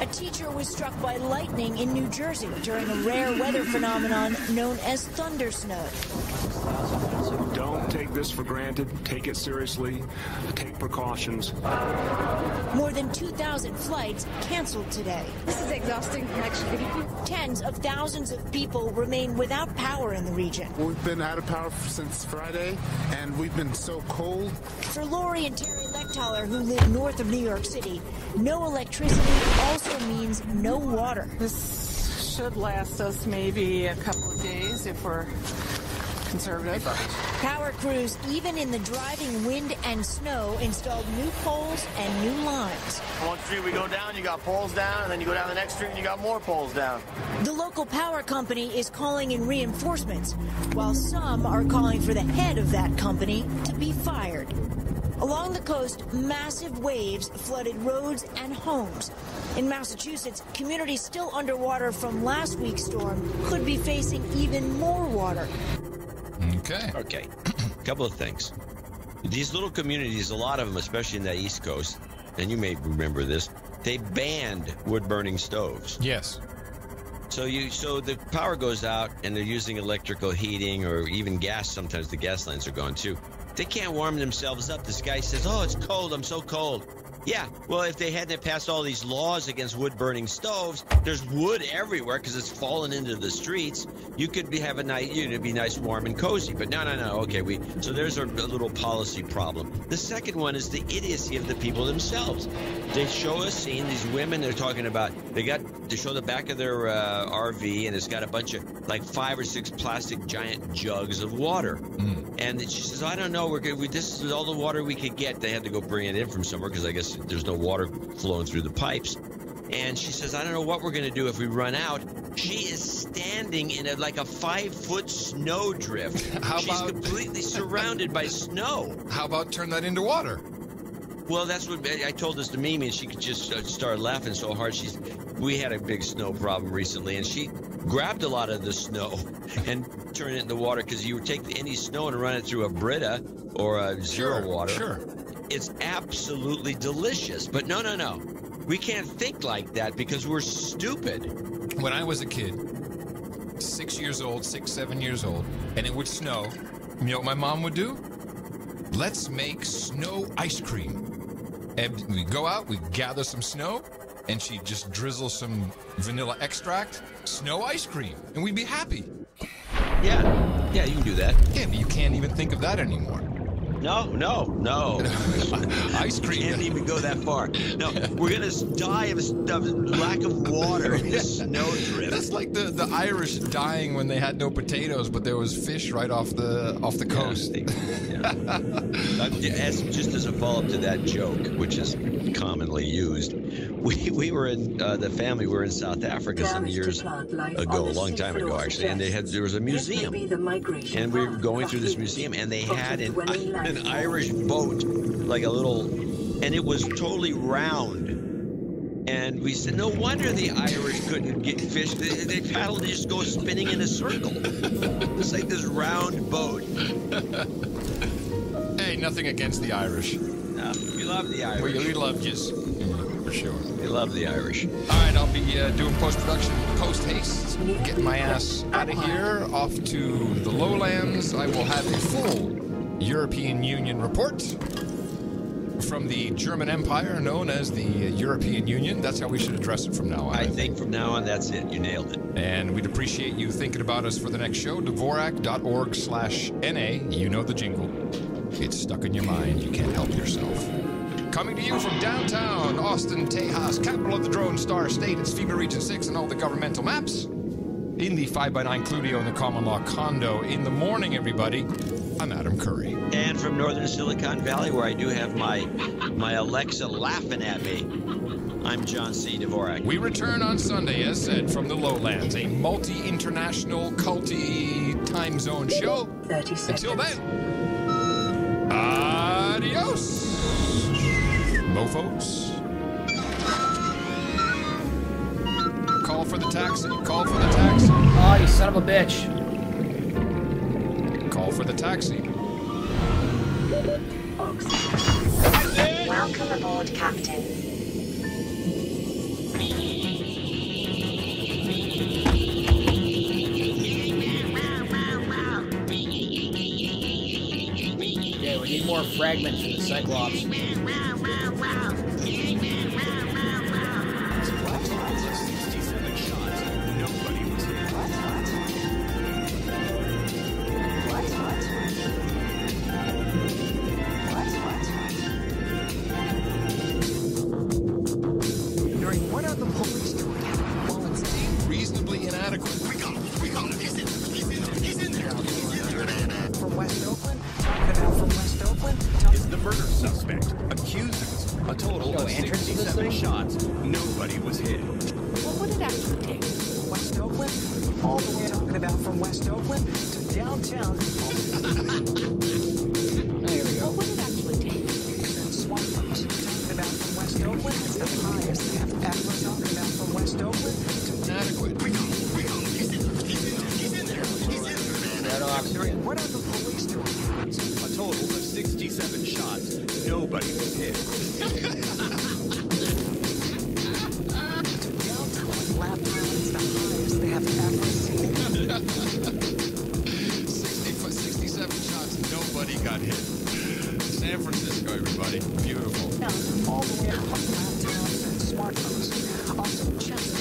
A teacher was struck by lightning in New Jersey during a rare weather phenomenon known as thunder snow. Don't take this for granted. Take it seriously. Take precautions. More than 2,000 flights canceled today. This is exhausting, actually. Tens of thousands of people remain without power in the region. We've been out of power since Friday, and we've been so cold. For Lori and Terry Lechtaler, who live north of New York City, no electricity also means no water. This should last us maybe a couple of days if we're conservative. Power crews, even in the driving wind and snow, installed new poles and new lines. One street we go down, you got poles down, and then you go down the next street and you got more poles down. The local power company is calling in reinforcements, while some are calling for the head of that company to be fired. Along the coast, massive waves flooded roads and homes. In Massachusetts, communities still underwater from last week's storm could be facing even more water. Okay. A couple of things. These little communities, a lot of them, especially in the East Coast, and you may remember this, they banned wood-burning stoves. Yes. So the power goes out, and they're using electrical heating or even gas. Sometimes the gas lines are gone too. They can't warm themselves up. This guy says, "Oh, it's cold. I'm so cold." Yeah, well, if they hadn't passed all these laws against wood-burning stoves, there's wood everywhere because it's fallen into the streets. You could have a night, be nice, warm, and cozy. But no. Okay, so there's a little policy problem. The second one is the idiocy of the people themselves. They show us seeing these women. They're talking about they show the back of their RV, and it's got a bunch of like 5 or 6 plastic giant jugs of water. And she says, "I don't know. This is all the water we could get." They had to go bring it in from somewhere because I guess there's no water flowing through the pipes. And she says, "I don't know what we're going to do if we run out." She is standing in a 5-foot snowdrift. She's completely surrounded by snow. How about turn that into water? Well, that's what I told this to Mimi, and she could just start laughing so hard. We had a big snow problem recently, and she grabbed a lot of the snow and turned it into water because you would take any snow and run it through a Brita or a Zero water. Sure. It's absolutely delicious. But no. We can't think like that because we're stupid. When I was a kid, 6 years old, 6, 7 years old, and it would snow, you know what my mom would do? Let's make snow ice cream. And we go out, we gather some snow, and she'd just drizzle some vanilla extract, snow ice cream, and we'd be happy. Yeah, you can do that. Yeah, but you can't even think of that anymore. No. Ice cream. Can't even go that far. No, we're going to die of lack of water in this snowdrift. That's like the Irish dying when they had no potatoes, but there was fish right off the coast. Just as a follow-up to that joke, which is commonly used, we were in the family were in South Africa some years ago, a long time ago actually, and there was a museum, and we were going through this museum, and they had an Irish boat, like a little and it was totally round. And we said, no wonder the Irish couldn't get fish. They paddle, they just go spinning in a circle. It's like this round boat. Hey, nothing against the Irish. No, we love the Irish. We love yous. For sure. We love the Irish. All right, I'll be doing post-production post-haste. Getting my ass out of here, off to the lowlands. I will have a full European Union report from the German Empire, known as the European Union. That's how we should address it from now on. I think from now on, that's it. You nailed it. And we'd appreciate you thinking about us for the next show. Dvorak.org/NA. You know the jingle. It's stuck in your mind. You can't help yourself. Coming to you from downtown Austin, Tejas, capital of the Drone Star State. It's FEMA Region 6 and all the governmental maps. In the 5x9 Cludio and the common law condo. In the morning, everybody, I'm Adam Curry. And from northern Silicon Valley, where I do have my Alexa laughing at me, I'm John C. Dvorak. We return on Sunday, as said, from the lowlands, a multi-international, culty time zone show. 30 seconds. Until then, adios, mofos. Call for the taxi. Call for the taxi. Oh, you son of a bitch. Call for the taxi. Welcome aboard, Captain. Yeah, we need more fragments for the Cyclops. Reasonably inadequate. We got him. He's in there. From West Oakland? From West Oakland? Is the murder suspect. Accusers. A total of 67 shots. Nobody was hit. What would it actually take? West Oakland? All the way talking about from West Oakland to downtown. There we go. What would it actually take? Swamp talking about from West Oakland. It's the highest they have ever talking about from West Oakland to inadequate. We got him. He's in there. What are the police doing? A total of 67 shots. Nobody was hit. Lab pilot's the highest they have ever seen. 67 shots, nobody got hit. San Francisco, everybody. Beautiful. Now, all the way up lab towns and smartphones. Also, chests.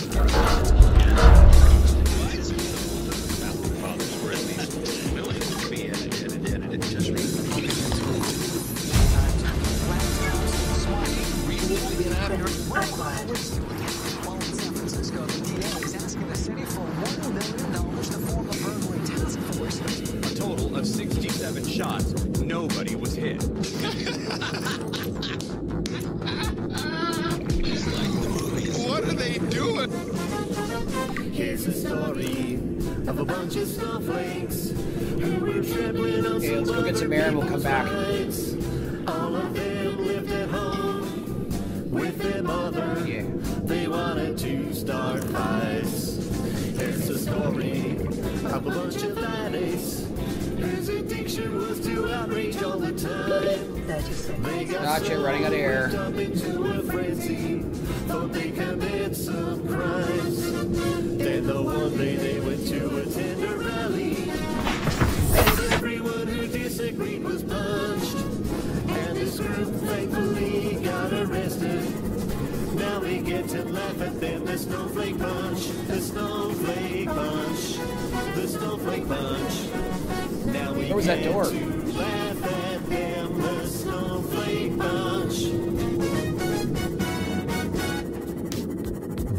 While in San Francisco, the DA is asking the city for $1 million to form a burglary task force. A total of 67 shots. Nobody was hit. What are they doing? Here's the story of a bunch of snowflakes who were trampling on Okay, let's go get some air and we'll come back. All of them lived at home with their mother. Yeah. They wanted to start fights. Here's the story of a bunch of daddies whose addiction was to outrage all the time. They got Gotcha, running out of air. up into a frenzy, thought they commit some crimes. Then the one day they went to attend a rally, and everyone who disagreed was punched. And this group thankfully got arrested. Now we get to laugh at them, the snowflake bunch, the snowflake bunch, the snowflake bunch. Now we Where was that get door? to laugh at them, the snowflake bunch.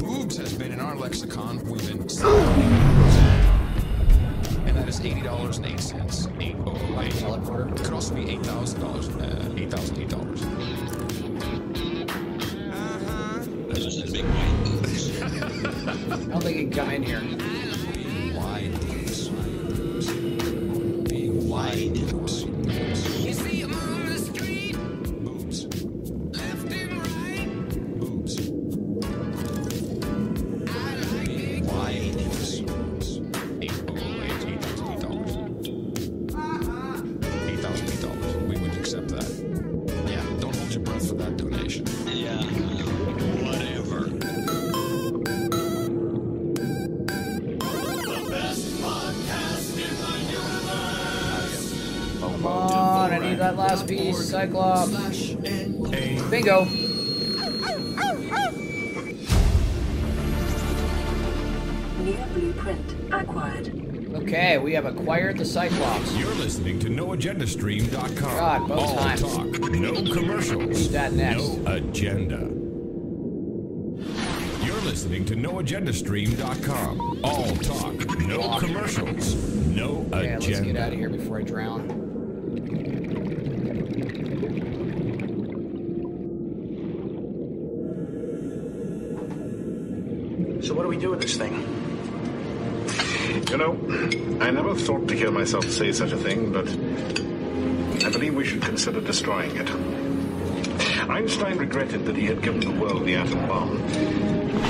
Boobs has been in our lexicon. We've been and that is $80.08. 808. It could also be $8,000. $8,008. Those are the big white boots. I don't think you can come in here. Wide boots. Big wide boots. You see him on the street. Boobs. Left for that donation. Yeah, whatever. The best podcast in the universe. Come on, I need that last piece, Cyclops. Bingo. New blueprint acquired. Okay, we have acquired the Cyclops. You're listening to NoAgendaStream.com. God, both All times. talk, no commercials. That next. No agenda. You're listening to NoAgendaStream.com. All talk, no commercials, no Okay, agenda. let's get out of here before I drown. So what do we do with this thing? You know, I never thought to hear myself say such a thing, but I believe we should consider destroying it. Einstein regretted that he had given the world the atom bomb.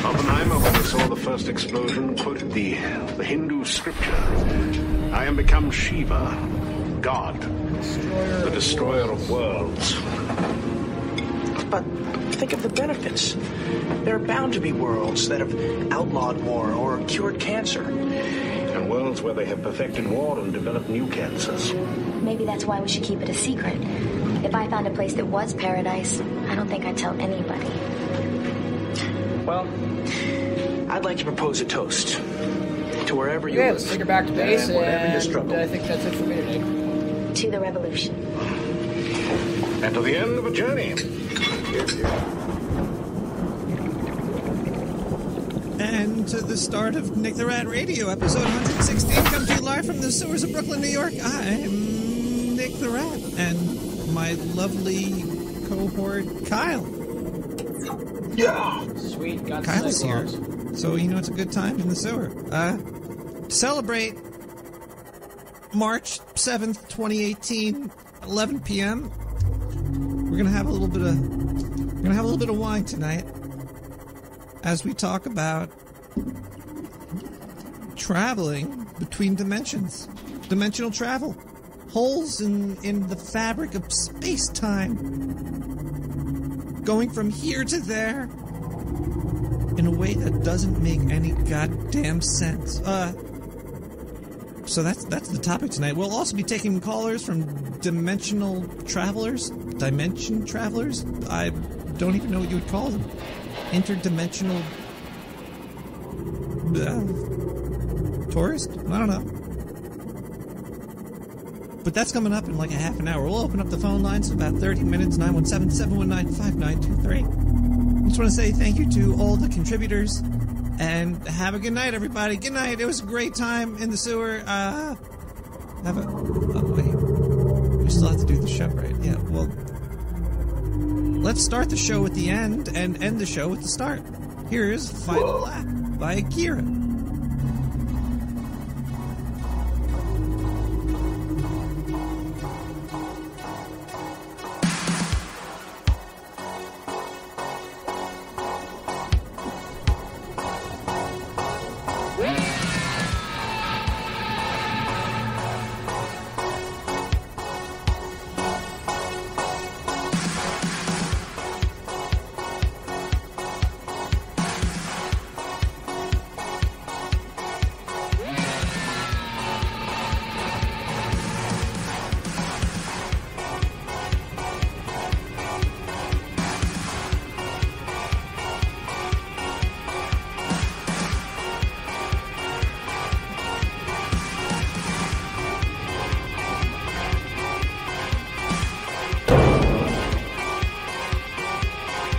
Oppenheimer, when he saw the first explosion, quoted the Hindu scripture, "I am become Shiva, God, the destroyer of worlds." But think of the benefits. There are bound to be worlds that have outlawed war or cured cancer. And worlds where they have perfected war and developed new cancers. Maybe that's why we should keep it a secret. If I found a place that was paradise, I don't think I'd tell anybody. Well, I'd like to propose a toast to wherever you Okay, live. let's take her back to base, and whatever your struggle. I think that's it for me today. To the revolution. And to the end of a journey. And to the start of Nick the Rat Radio, episode 116, come to you live from the sewers of Brooklyn, New York. I'm Nick the Rat, and my lovely cohort, Kyle. Yeah. Sweet. Got Kyle's here, Cyclops. so you know it's a good time in the sewer. To celebrate March 7th, 2018, 11 p.m., we're gonna have a little bit of wine tonight as we talk about traveling between dimensions, dimensional travel, holes in the fabric of space-time, going from here to there in a way that doesn't make any goddamn sense. So that's the topic tonight. We'll also be taking callers from dimension travelers. I don't even know what you would call them. Interdimensional tourist? I don't know. But that's coming up in like a half an hour. We'll open up the phone lines in about 30 minutes, 917-719-5923. I just want to say thank you to all the contributors, and have a good night, everybody. Good night. It was a great time in the sewer. Wait. We still have to do the show, right? Yeah, well, let's start the show at the end and end the show at the start. Here is Final Lap by Akira.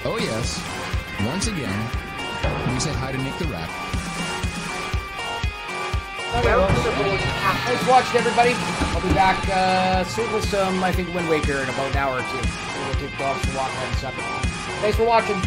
Oh, yes. Once again, we said hi to Nick the Rat. Thanks for watching, everybody. I'll be back soon with some, I think, Wind Waker in about an hour or two. We'll take the dogs for a walk and supper. Thanks for watching.